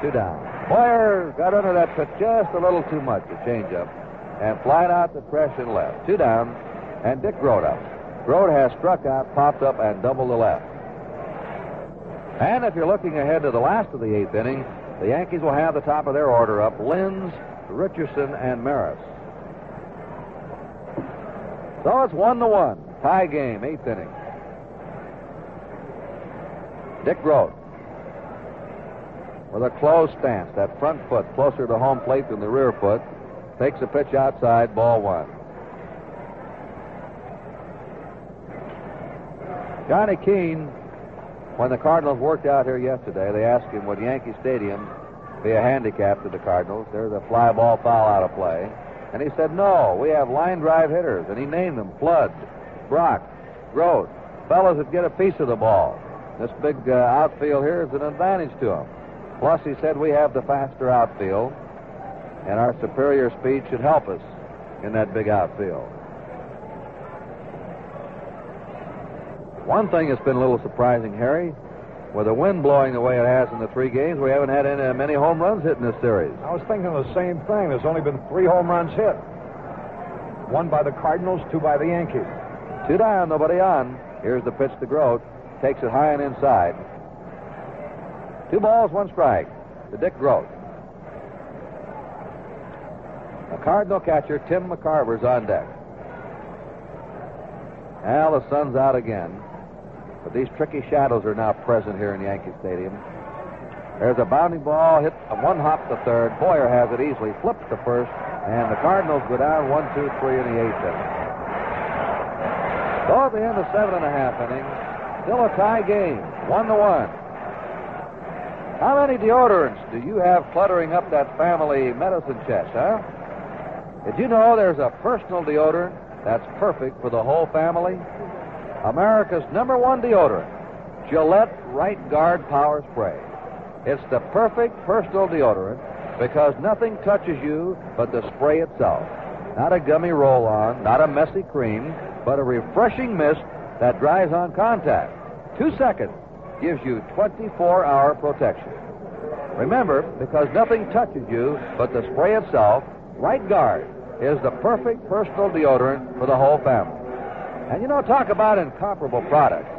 2 down. Boyer got under that pitch just a little too much, the changeup, and flied out to Fresh and left. 2 down, and Dick Grote up. Grote has struck out, popped up, and doubled to left. And if you're looking ahead to the last of the 8th inning, the Yankees will have the top of their order up: Linz, Richardson, and Maris. So it's 1-1. Tie game, 8th inning. Dick Grote with a closed stance, that front foot closer to home plate than the rear foot, takes a pitch outside, ball 1. Johnny Keene, when the Cardinals worked out here yesterday, they asked him, would Yankee Stadium be a handicap to the Cardinals? There's a fly ball foul out of play. And he said, no, we have line drive hitters. And he named them: Flood, Brock, Grote, fellas that get a piece of the ball. This big outfield here is an advantage to them. Plus, he said, we have the faster outfield, and our superior speed should help us in that big outfield. One thing that's been a little surprising, Harry, with the wind blowing the way it has in the 3 games, we haven't had many home runs hit in this series. I was thinking the same thing. There's only been 3 home runs hit. 1 by the Cardinals, 2 by the Yankees. 2 down, nobody on. Here's the pitch to Grote. Takes it high and inside. 2 balls, 1 strike to Dick Grote. The Cardinal catcher, Tim McCarver's on deck. Well, the sun's out again, but these tricky shadows are now present here in Yankee Stadium. There's a bounding ball, hit a 1 hop to third. Boyer has it easily, flips to first, and the Cardinals go down 1, 2, 3 in the 8th inning. So at the end of 7.5 innings, still a tie game, 1-1. How many deodorants do you have cluttering up that family medicine chest, huh? Did you know there's a personal deodorant that's perfect for the whole family? America's #1 deodorant, Gillette Right Guard Power Spray. It's the perfect personal deodorant because nothing touches you but the spray itself. Not a gummy roll-on, not a messy cream, but a refreshing mist that dries on contact. 2 seconds gives you 24-hour protection. Remember, because nothing touches you but the spray itself, Right Guard is the perfect personal deodorant for the whole family. And talk about incomparable products.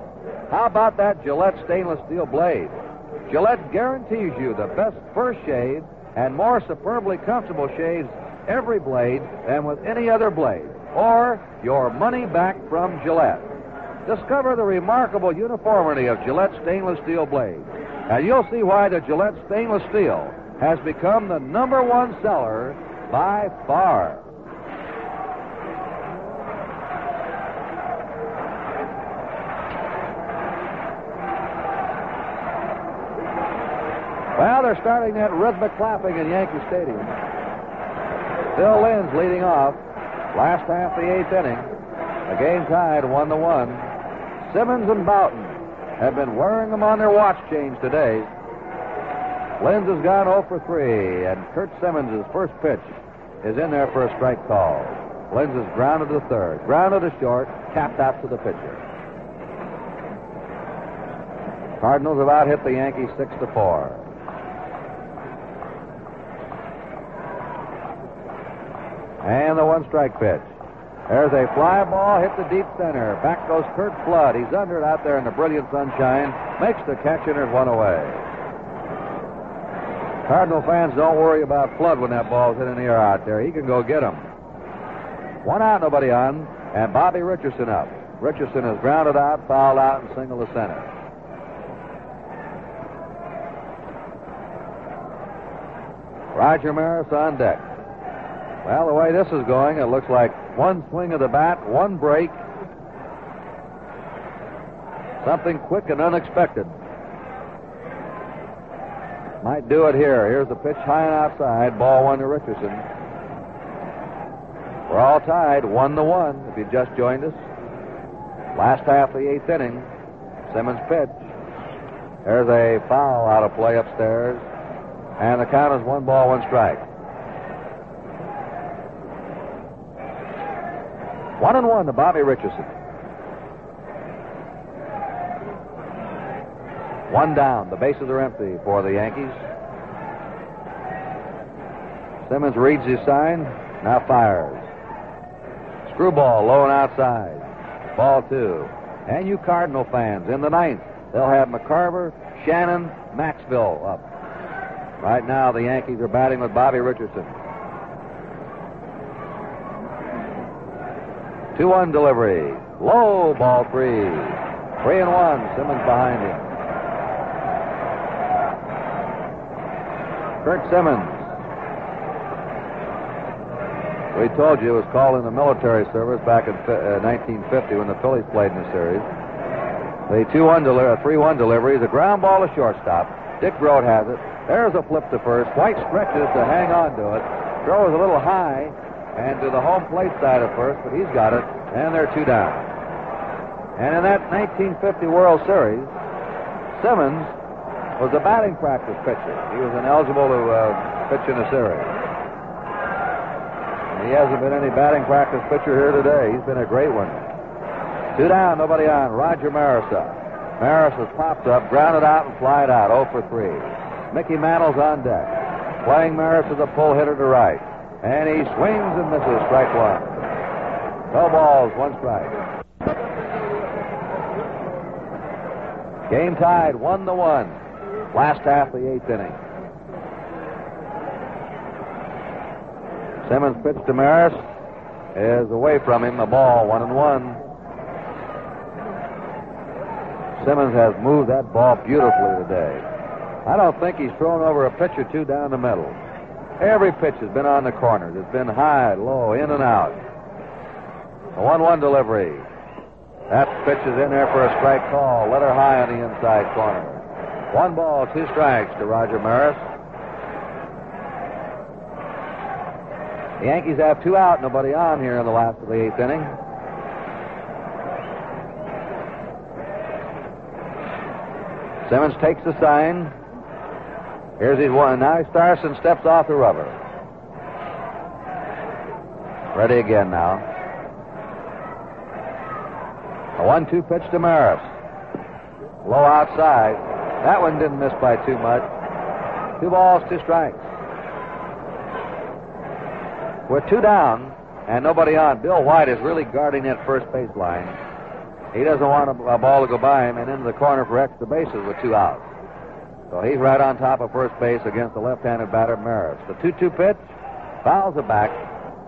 How about that Gillette stainless steel blade? Gillette guarantees you the best first shave and more superbly comfortable shaves every blade than with any other blade, or your money back from Gillette. Discover the remarkable uniformity of Gillette stainless steel blades, and you'll see why the Gillette stainless steel has become the #1 seller by far. Well, they're starting that rhythmic clapping in Yankee Stadium. Bill Lynn's leading off. Last half of the 8th inning. The game tied 1-1. Simmons and Boughton have been wearing them on their watch chains today. Lynn's has gone 0 for 3, and Kurt Simmons' first pitch is in there for a strike call. Lynn's is grounded to third, grounded to short, tapped out to the pitcher. Cardinals have out hit the Yankees 6-4. And the one strike pitch. There's a fly ball, hit the deep center. Back goes Kurt Flood. He's under it out there in the brilliant sunshine. Makes the catch, and there's one away. Cardinal fans, don't worry about Flood when that ball's hitting the air out there. He can go get him. One out, nobody on, and Bobby Richardson up. Richardson is grounded out, fouled out, and single to center. Roger Maris on deck. Well, the way this is going, it looks like one swing of the bat, one break. Something quick and unexpected. Might do it here. Here's the pitch high and outside. Ball one to Richardson. We're all tied 1-1 if you just joined us. Last half of the 8th inning. Simmons pitch. There's a foul out of play upstairs. And the count is 1 ball, 1 strike. 1-1 to Bobby Richardson. One down. The bases are empty for the Yankees. Simmons reads his sign. Now fires. Screwball low and outside. Ball 2. And you Cardinal fans, in the 9th, they'll have McCarver, Shannon, Maxville up. Right now, the Yankees are batting with Bobby Richardson. 2-1 delivery. Low, ball 3. 3-1. Simmons behind him. Kurt Simmons. We told you it was called in the military service back in 1950 when the Phillies played in the series. The 3-1 delivery is a ground ball to shortstop. Dick Grote has it. There's a flip to first. White stretches to hang on to it. Throw is a little high and to the home plate side at first, but he's got it, and they're 2 down. And in that 1950 World Series, Simmons was a batting practice pitcher. He was ineligible to pitch in the series. And he hasn't been any batting practice pitcher here today. He's been a great one. 2 down, nobody on. Roger Maris up. Maris has popped up, grounded out, and flied out. 0 for 3. Mickey Mantle's on deck. Playing Maris as a pull hitter to right. And he swings and misses. Strike 1. No balls, 1 strike. Game tied 1-1. Last half of the 8th inning. Simmons' pitch to Maris is away from him. The ball, 1-1. Simmons has moved that ball beautifully today. I don't think he's thrown over a pitch or two down the middle. Every pitch has been on the corners. It's been high, low, in and out. A 1-1 delivery. That pitch is in there for a strike call. Let her high on the inside corner. 1 ball, 2 strikes to Roger Maris. The Yankees have 2 out, nobody on here in the last of the 8th inning. Simmons takes the sign. Here's his one. Now Starson steps off the rubber. Ready again now. A 1-2 pitch to Maris. Low outside. That one didn't miss by too much. 2 balls, 2 strikes. We're 2 down and nobody on. Bill White is really guarding that first baseline. He doesn't want a ball to go by him and into the corner for extra bases with 2 outs. So he's right on top of first base against the left-handed batter, Maris. The 2-2 pitch fouls it back,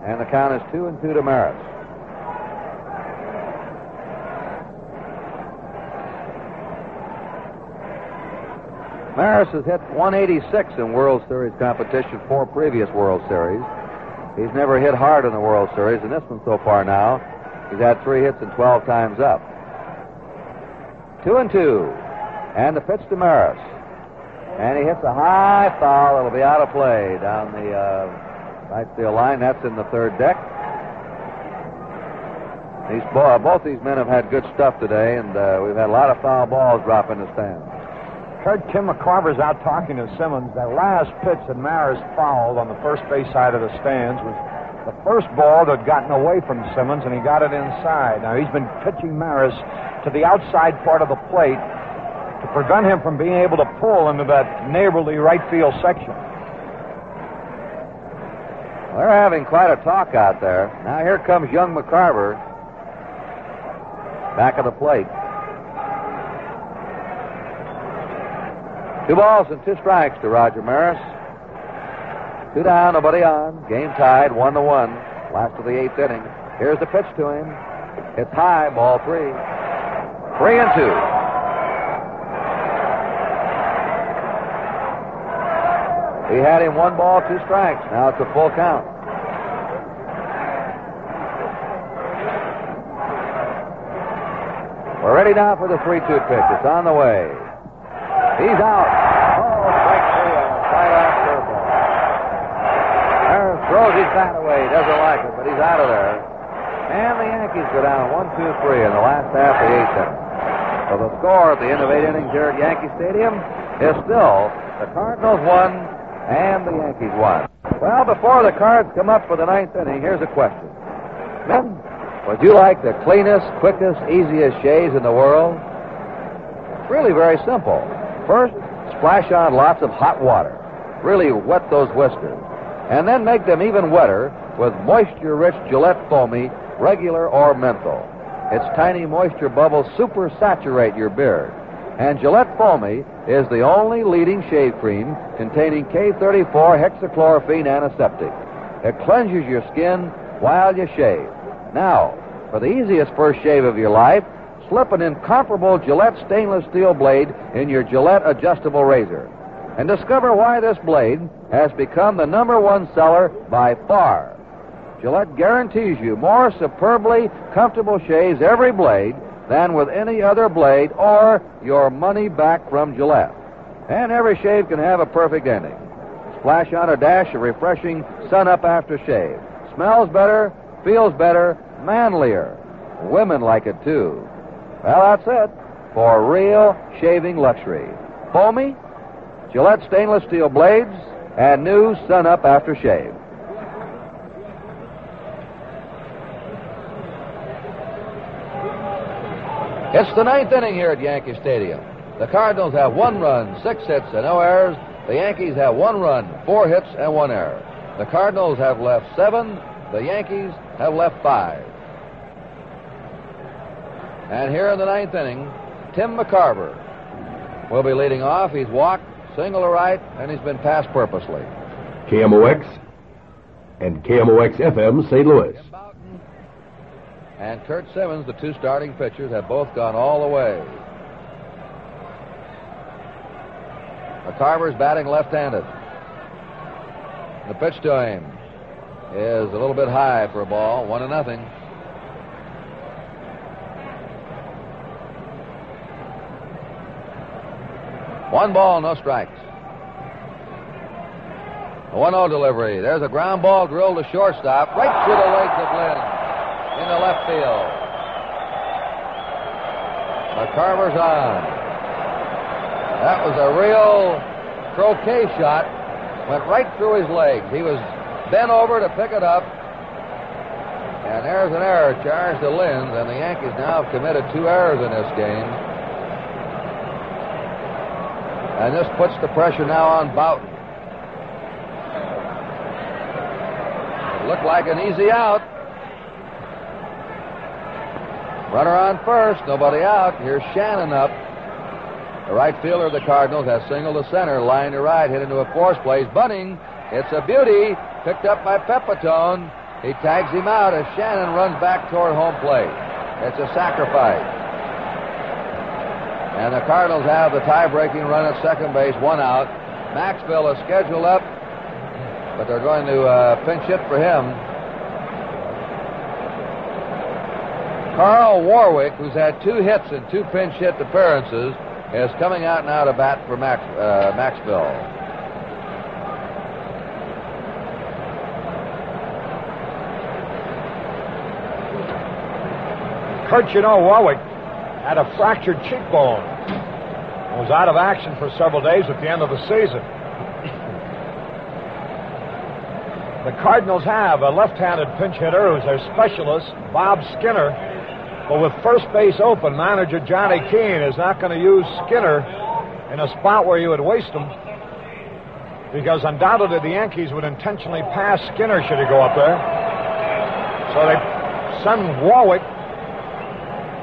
and the count is 2-2 to Maris. Maris has hit 186 in World Series competition 4 previous World Series. He's never hit hard in the World Series, and this one so far now, he's had 3 hits and 12 times up. 2-2, and the pitch to Maris. And he hits a high foul. It'll be out of play down the right field line. That's in the third deck. Both these men have had good stuff today, and we've had a lot of foul balls drop in the stands. Heard Tim McCarver's out talking to Simmons. That last pitch that Maris fouled on the first base side of the stands was the first ball that had gotten away from Simmons, and he got it inside. Now, he's been pitching Maris to the outside part of the plate to prevent him from being able to pull into that neighborly right field section. They're having quite a talk out there. Now here comes young McCarver back of the plate. 2 balls and 2 strikes to Roger Maris. 2 down, nobody on. Game tied, 1-1. Last of the 8th inning. Here's the pitch to him. It's high, ball 3. 3-2. He had him 1 ball, 2 strikes. Now it's a full count. We're ready now for the 3-2 pitch. It's on the way. He's out. Oh, strike 3 on a fly-out curveball. Harris throws his bat away. Doesn't like it, but he's out of there. And the Yankees go down 1-2-3 in the last half of the 8th inning. So the score at the end of 8 innings here at Yankee Stadium is still the Cardinals 1 and the Yankees 1. Well, before the Cards come up for the 9th inning, here's a question. Men, would you like the cleanest, quickest, easiest shaves in the world? It's really very simple. First, splash on lots of hot water. Really wet those whiskers. And then make them even wetter with moisture-rich Gillette Foamy, regular or menthol. Its tiny moisture bubbles super saturate your beard. And Gillette Foamy is the only leading shave cream containing K34 hexachlorophene antiseptic. It cleanses your skin while you shave. Now, for the easiest first shave of your life, slip an incomparable Gillette stainless steel blade in your Gillette adjustable razor. And discover why this blade has become the #1 seller by far. Gillette guarantees you more superbly comfortable shaves every blade than with any other blade, or your money back from Gillette. And every shave can have a perfect ending. Splash on a dash of refreshing Sun Up after shave. Smells better, feels better, manlier. Women like it too. Well, that's it for real shaving luxury. Foamy, Gillette stainless steel blades, and new Sun Up after shave. It's the 9th inning here at Yankee Stadium. The Cardinals have 1 run, 6 hits, and no errors. The Yankees have 1 run, 4 hits, and 1 error. The Cardinals have left 7. The Yankees have left 5. And here in the 9th inning, Tim McCarver will be leading off. He's walked, single to right, and he's been passed purposely. KMOX and KMOX-FM St. Louis. And Kurt Simmons, the 2 starting pitchers, have both gone all the way. McCarver's batting left-handed. The pitch to him is a little bit high for a ball, 1-0. One ball, no strikes. A 1-0 delivery. There's a ground ball drilled to shortstop, right to the legs of Lynn in the left field. McCarver's on. That was a real croquet shot. Went right through his legs. He was bent over to pick it up. And there's an error charged to Lynn, and the Yankees now have committed 2 errors in this game. And this puts the pressure now on Boughton. It looked like an easy out. Runner on first, nobody out. Here's Shannon up. The right fielder of the Cardinals has single to center, line to right, hit into a force place. Bunting, it's a beauty, picked up by Pepitone. He tags him out as Shannon runs back toward home plate. It's a sacrifice. And the Cardinals have the tie-breaking run at second base, 1 out. Maxville is scheduled up, but they're going to pinch hit for him. Carl Warwick, who's had 2 hits and 2 pinch hit appearances, is coming out now to bat for Maxville. Kurt, you know, Warwick had a fractured cheekbone and was out of action for several days at the end of the season. The Cardinals have a left-handed pinch hitter who's their specialist, Bob Skinner. But with first base open, manager Johnny Keane is not going to use Skinner in a spot where you would waste him, because undoubtedly the Yankees would intentionally pass Skinner should he go up there. So they send Warwick,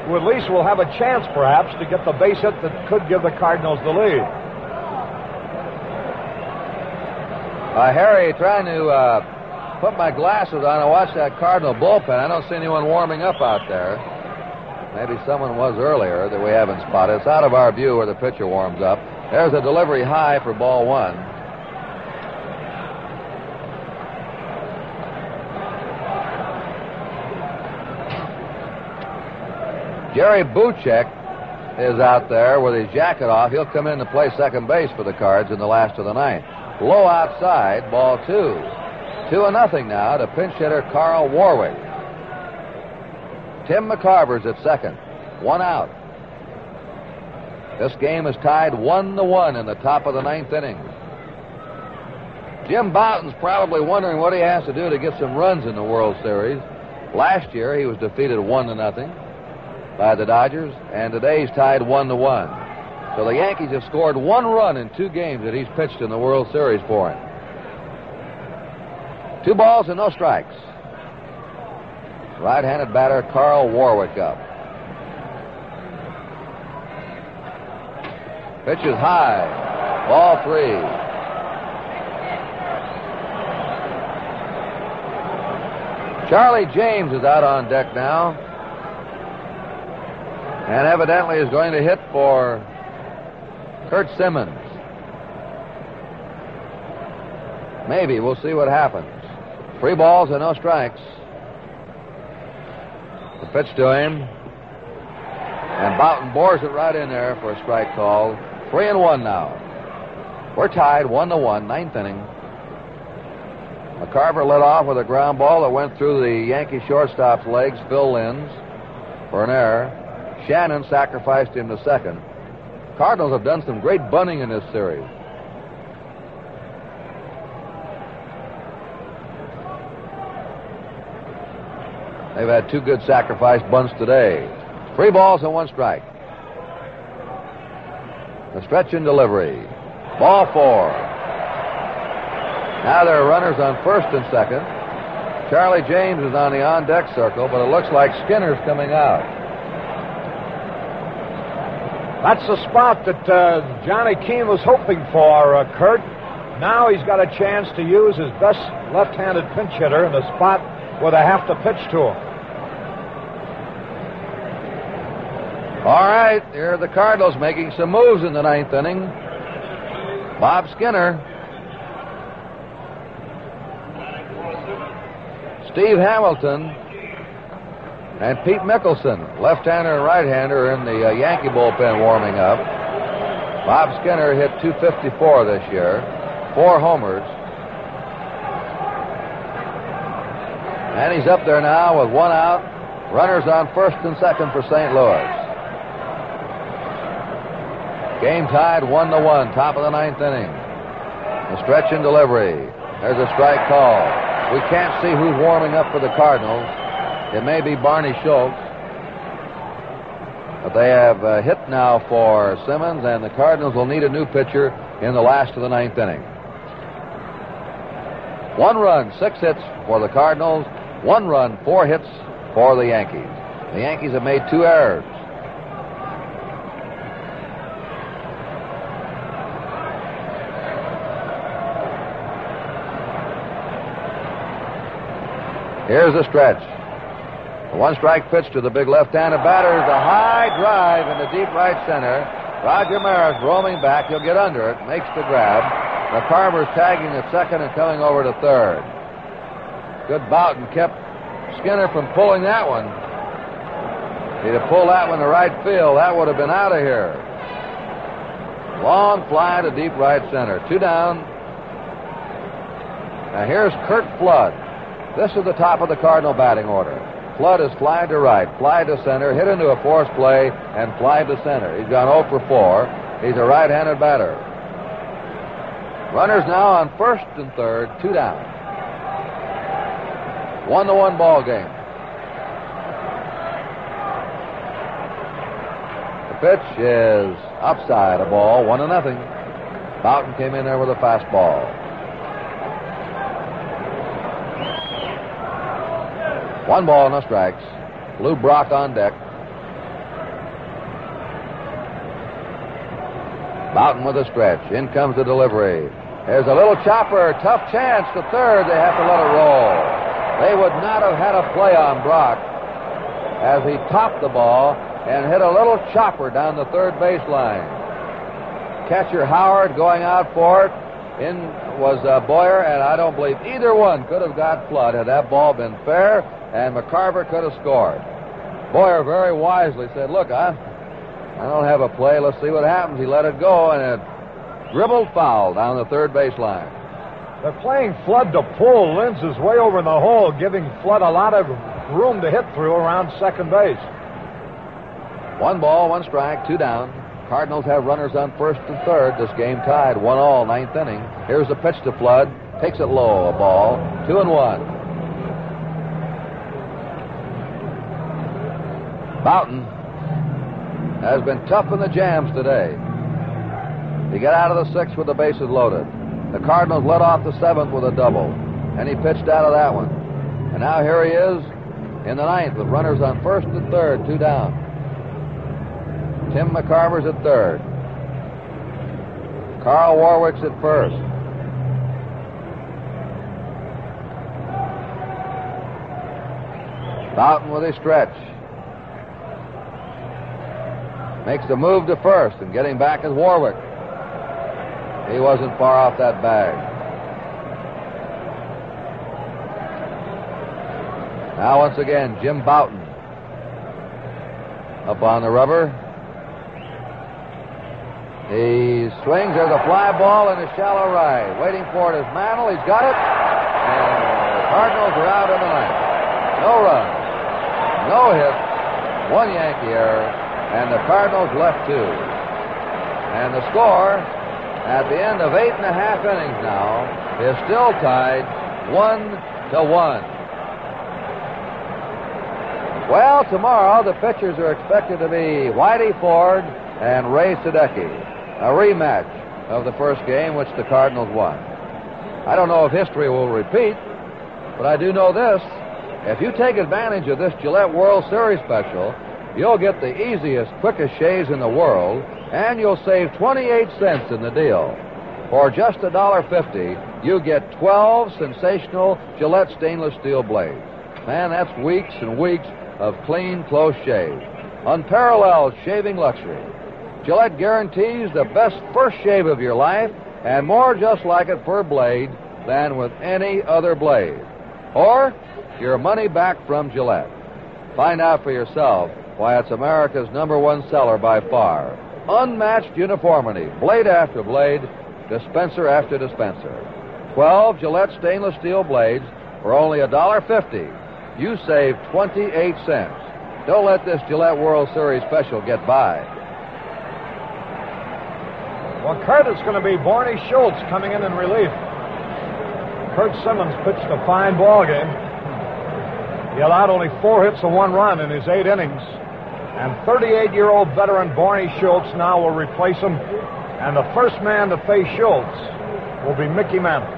who at least will have a chance, perhaps, to get the base hit that could give the Cardinals the lead. Harry, trying to put my glasses on and watch that Cardinal bullpen. I don't see anyone warming up out there. Maybe someone was earlier that we haven't spotted. It's out of our view where the pitcher warms up. There's a delivery high for ball one. Jerry Buchek is out there with his jacket off. He'll come in to play second base for the Cards in the last of the ninth. Low outside, ball two. 2-0 now to pinch hitter Carl Warwick. Tim McCarver's at second. 1 out. This game is tied 1-1 in the top of the ninth inning. Jim Bouton's probably wondering what he has to do to get some runs in the World Series. Last year he was defeated 1-0 by the Dodgers, and today he's tied 1-1. So the Yankees have scored 1 run in 2 games that he's pitched in the World Series for him. 2 balls and no strikes. Right-handed batter Carl Warwick up. Pitch is high. Ball 3. Charlie James is out on deck now, and evidently is going to hit for Kurt Simmons. Maybe. We'll see what happens. 3 balls and no strikes. The pitch to him, and Bouton bores it right in there for a strike call. 3-1 now. We're tied 1-1, ninth inning. McCarver led off with a ground ball that went through the Yankee shortstop's legs, Phil Linz, for an error. Shannon sacrificed him to second. Cardinals have done some great bunting in this series. They've had 2 good sacrifice bunts today. 3 balls and 1 strike. The stretch and delivery. Ball 4. Now there are runners on first and second. Charlie James is on the on-deck circle, but it looks like Skinner's coming out. That's the spot that Johnny Keane was hoping for, Kurt. Now he's got a chance to use his best left-handed pinch hitter in the spot where they have to pitch to him. All right, here are the Cardinals making some moves in the ninth inning. Bob Skinner. Steve Hamilton and Pete Mickelson, left-hander and right-hander, in the Yankee bullpen warming up. Bob Skinner hit .254 this year, 4 homers. And he's up there now with 1 out. Runners on first and second for St. Louis. Game tied 1-1, top of the ninth inning. The stretch and delivery. There's a strike call. We can't see who's warming up for the Cardinals. It may be Barney Schultz. But they have hit now for Simmons, and the Cardinals will need a new pitcher in the last of the ninth inning. 1 run, 6 hits for the Cardinals. 1 run, 4 hits for the Yankees. The Yankees have made 2 errors. Here's the stretch. A 1-strike pitch to the big left-handed batter. A high drive into deep right center. Roger Maris roaming back. He'll get under it. Makes the grab. McCarver's tagging at second and coming over to third. Good Bouton kept Skinner from pulling that one. He'd have pulled that one to right field. That would have been out of here. Long fly to deep right center. 2 down. Now here's Curt Flood. This is the top of the Cardinal batting order. Flood is fly to right, fly to center, hit into a force play, and fly to center. He's gone 0 for 4. He's a right-handed batter. Runners now on first and third, 2 down. 1-1 ball game. The pitch is upside, a ball, 1-0. Boughton came in there with a fastball. 1 ball, no strikes. Lou Brock on deck. Boughton with a stretch. In comes the delivery. There's a little chopper. Tough chance to third. They have to let it roll. They would not have had a play on Brock as he topped the ball and hit a little chopper down the third baseline. Catcher Howard going out for it. In was Boyer, and I don't believe either one could have got Flood had that ball been fair, and McCarver could have scored. Boyer very wisely said, look, I don't have a play. Let's see what happens. He let it go, and it dribbled foul down the third baseline. They're playing Flood to pull. Linz is way over in the hole, giving Flood a lot of room to hit through around second base. 1 ball, 1 strike, 2 down. Cardinals have runners on first and third. This game tied 1-1, 9th inning. Here's the pitch to Flood. Takes it low, a ball. 2-1. Boughton has been tough in the jams today. He got out of the 6th with the bases loaded. The Cardinals led off the 7th with a double, and he pitched out of that one. And now here he is in the 9th with runners on first and third, 2 down. Tim McCarver's at third. Carl Warwick's at first. Boughton with a stretch. Makes the move to first, and getting back is Warwick. He wasn't far off that bag. Now once again, Jim Boughton up on the rubber. He swings. There's a fly ball in the shallow right. Waiting for it is Mantle. He's got it. And the Cardinals are out in the 9th. No runs, no hits, 1 Yankee error, and the Cardinals left 2. And the score at the end of 8.5 innings now is still tied 1-1. Well, tomorrow the pitchers are expected to be Whitey Ford and Ray Sadecki. A rematch of the first game, which the Cardinals won. I don't know if history will repeat, but I do know this. If you take advantage of this Gillette World Series special, you'll get the easiest, quickest shaves in the world, and you'll save 28 cents in the deal. For just $1.50, you get 12 sensational Gillette stainless steel blades. Man, that's weeks and weeks of clean, close shave. Unparalleled shaving luxury. Gillette guarantees the best first shave of your life and more just like it per blade than with any other blade. Or your money back from Gillette. Find out for yourself why it's America's #1 seller by far. Unmatched uniformity, blade after blade, dispenser after dispenser. 12 Gillette stainless steel blades for only $1.50. You save 28 cents. Don't let this Gillette World Series special get by. Well, Kurt, it's going to be Barney Schultz coming in relief. Kurt Simmons pitched a fine ball game. He allowed only 4 hits and 1 run in his 8 innings. And 38-year-old veteran Barney Schultz now will replace him. And the first man to face Schultz will be Mickey Mantle.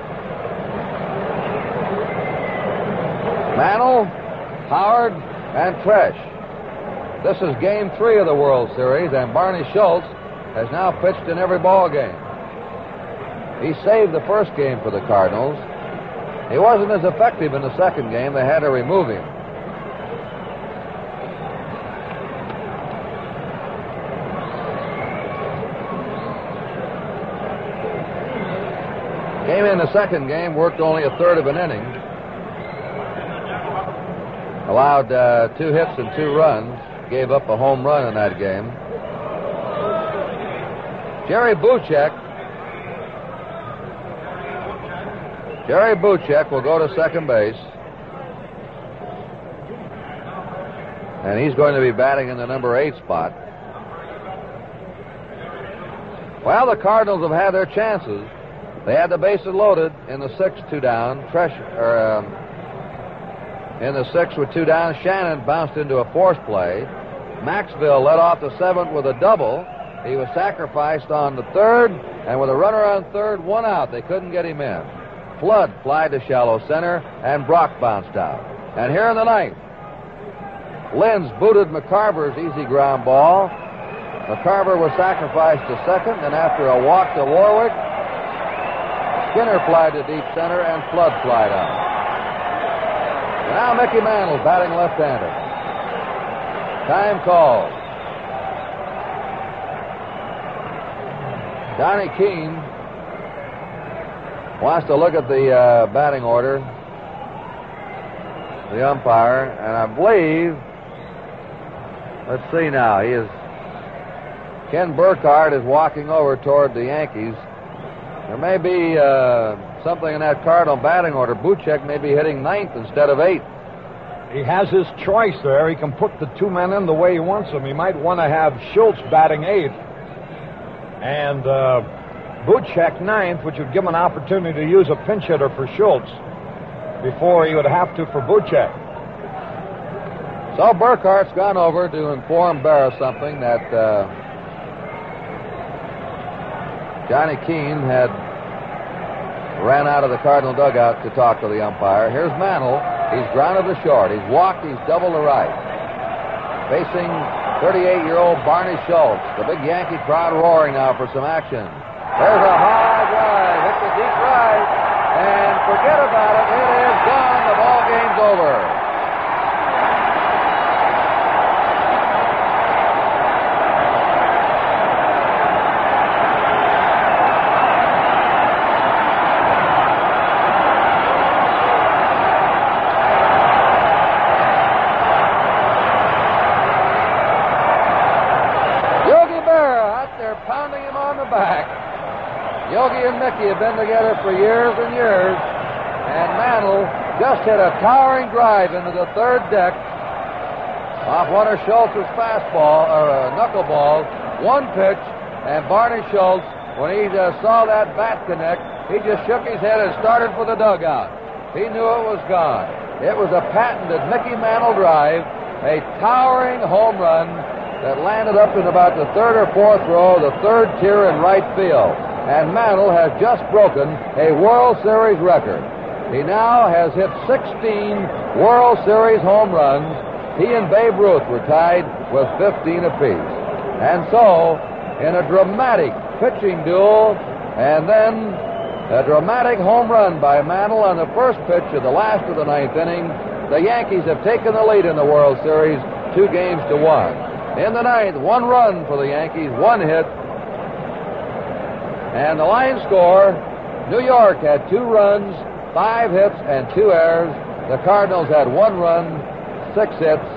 Mantle, Howard, and Tresh. This is Game 3 of the World Series, and Barney Schultz has now pitched in every ball game. He saved the first game for the Cardinals. He wasn't as effective in the second game. They had to remove him. Came in the second game, worked only a third of an inning. Allowed 2 hits and 2 runs. Gave up a home run in that game. Jerry Buchek will go to second base. And he's going to be batting in the number 8 spot. Well, the Cardinals have had their chances. They had the bases loaded in the 6th, 2 down. In the 6th with 2 down, Shannon bounced into a force play. Maxville led off the 7th with a double. He was sacrificed on the 3rd, and with a runner on 3rd, 1 out. They couldn't get him in. Flood flied to shallow center, and Brock bounced out. And here in the 9th, Lenz booted McCarver's easy ground ball. McCarver was sacrificed to second, and after a walk to Warwick, Skinner flied to deep center, and Flood flied out. And now Mickey Mantle batting left-handed. Time called. Johnny Keene wants to look at the batting order, the umpire, and I believe, let's see now, Ken Burkhardt is walking over toward the Yankees. There may be something in that Cardinal batting order. Buchek may be hitting 9th instead of 8th. He has his choice there. He can put the 2 men in the way he wants them. He might want to have Schultz batting 8th and Buchek 9th, which would give him an opportunity to use a pinch hitter for Schultz before he would have to for Buchek. So Burkhardt's gone over to inform Barra something that Johnny Keene had ran out of the Cardinal dugout to talk to the umpire. Here's Mantle. He's grounded to short. He's walked. He's doubled to right. Facing 38-year-old Barney Schultz. The big Yankee crowd roaring now for some action. There's a high drive. Hit the deep right. And forget about it. It is gone. The ball game's over. Yogi and Mickey have been together for years and years, and Mantle just hit a towering drive into the 3rd deck off one of Schultz's fastball, or knuckleball, 1 pitch, and Barney Schultz, when he saw that bat connect, he just shook his head and started for the dugout. He knew it was gone. It was a patented Mickey Mantle drive, a towering home run that landed up in about the 3rd or 4th row, the 3rd tier in right field. And Mantle has just broken a World Series record. He now has hit 16 World Series home runs. He and Babe Ruth were tied with 15 apiece. And so, in a dramatic pitching duel, and then a dramatic home run by Mantle on the first pitch of the last of the 9th inning, the Yankees have taken the lead in the World Series 2 games to 1. In the 9th, 1 run for the Yankees, 1 hit. And the line score, New York had 2 runs, 5 hits, and 2 errors. The Cardinals had 1 run, 6 hits,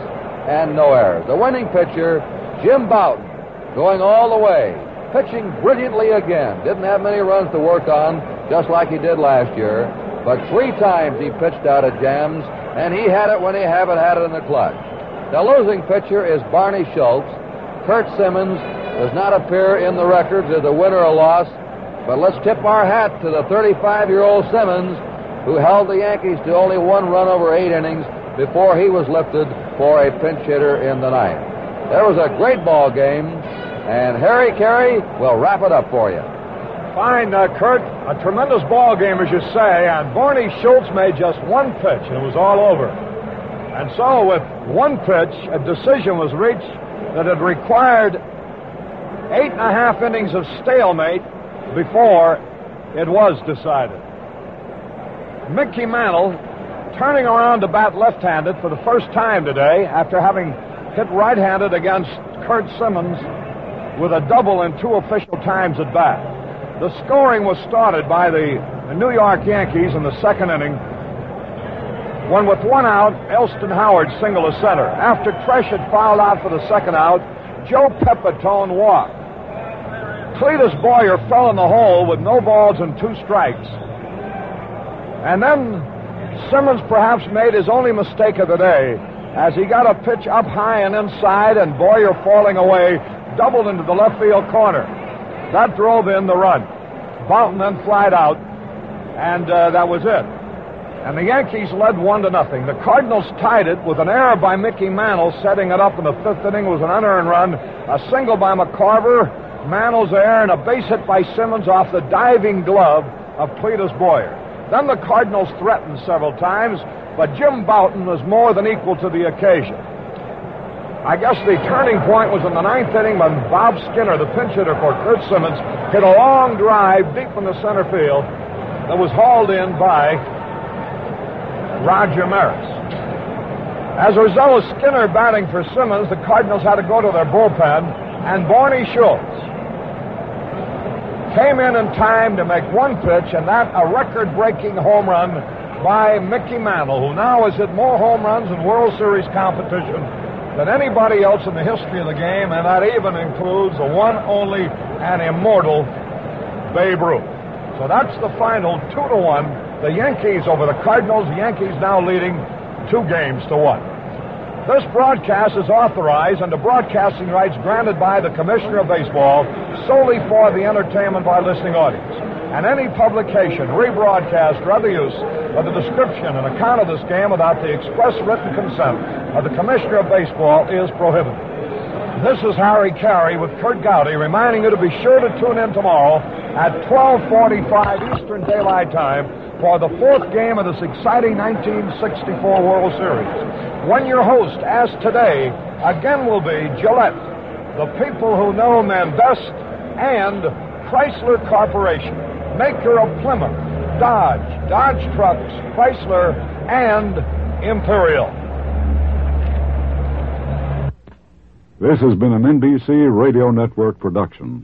and no errors. The winning pitcher, Jim Bouton, going all the way, pitching brilliantly again. Didn't have many runs to work on, just like he did last year. But 3 times he pitched out of jams, and he had it when he haven't had it in the clutch. The losing pitcher is Barney Schultz. Kurt Simmons does not appear in the records as a winner or loss. But let's tip our hat to the 35-year-old Simmons, who held the Yankees to only 1 run over 8 innings before he was lifted for a pinch hitter in the 9th. There was a great ball game, and Harry Carey will wrap it up for you. Fine, Kurt. A tremendous ball game, as you say, and Barney Schultz made just 1 pitch, and it was all over. And so, with 1 pitch, a decision was reached that had required 8.5 innings of stalemate before it was decided. Mickey Mantle, turning around to bat left-handed for the first time today after having hit right-handed against Kurt Simmons with a double in 2 official times at bat. The scoring was started by the New York Yankees in the 2nd inning when, with 1 out, Elston Howard singled to center. After Tresh had fouled out for the 2nd out, Joe Pepitone walked. Cletus Boyer fell in the hole with no balls and 2 strikes. And then Simmons perhaps made his only mistake of the day as he got a pitch up high and inside, and Boyer falling away doubled into the left field corner. That drove in the run. Boughton then flied out, and that was it. And the Yankees led 1-0. The Cardinals tied it with an error by Mickey Mantle, setting it up in the 5th inning. It was an unearned run, a single by McCarver, Mantle's error, and a base hit by Simmons off the diving glove of Cletus Boyer. Then the Cardinals threatened several times, but Jim Boughton was more than equal to the occasion. I guess the turning point was in the 9th inning when Bob Skinner, the pinch hitter for Curt Simmons, hit a long drive deep in the center field that was hauled in by Roger Maris. As a result of Skinner batting for Simmons, the Cardinals had to go to their bullpen, and Barney Schultz came in time to make 1 pitch, and that a record-breaking home run by Mickey Mantle, who now has hit more home runs in World Series competition than anybody else in the history of the game, and that even includes the one, only, and immortal Babe Ruth. So that's the final 2-1. The Yankees over the Cardinals. The Yankees now leading 2-1. This broadcast is authorized under broadcasting rights granted by the Commissioner of Baseball solely for the entertainment of our listening audience. And any publication, rebroadcast, or other use of the description and account of this game without the express written consent of the Commissioner of Baseball is prohibited. This is Harry Carey with Curt Gowdy reminding you to be sure to tune in tomorrow at 12:45 Eastern Daylight Time for the 4th game of this exciting 1964 World Series, when your host, as today, again will be Gillette, the people who know men best, and Chrysler Corporation, maker of Plymouth, Dodge Trucks, Chrysler, and Imperial. This has been an NBC Radio Network production.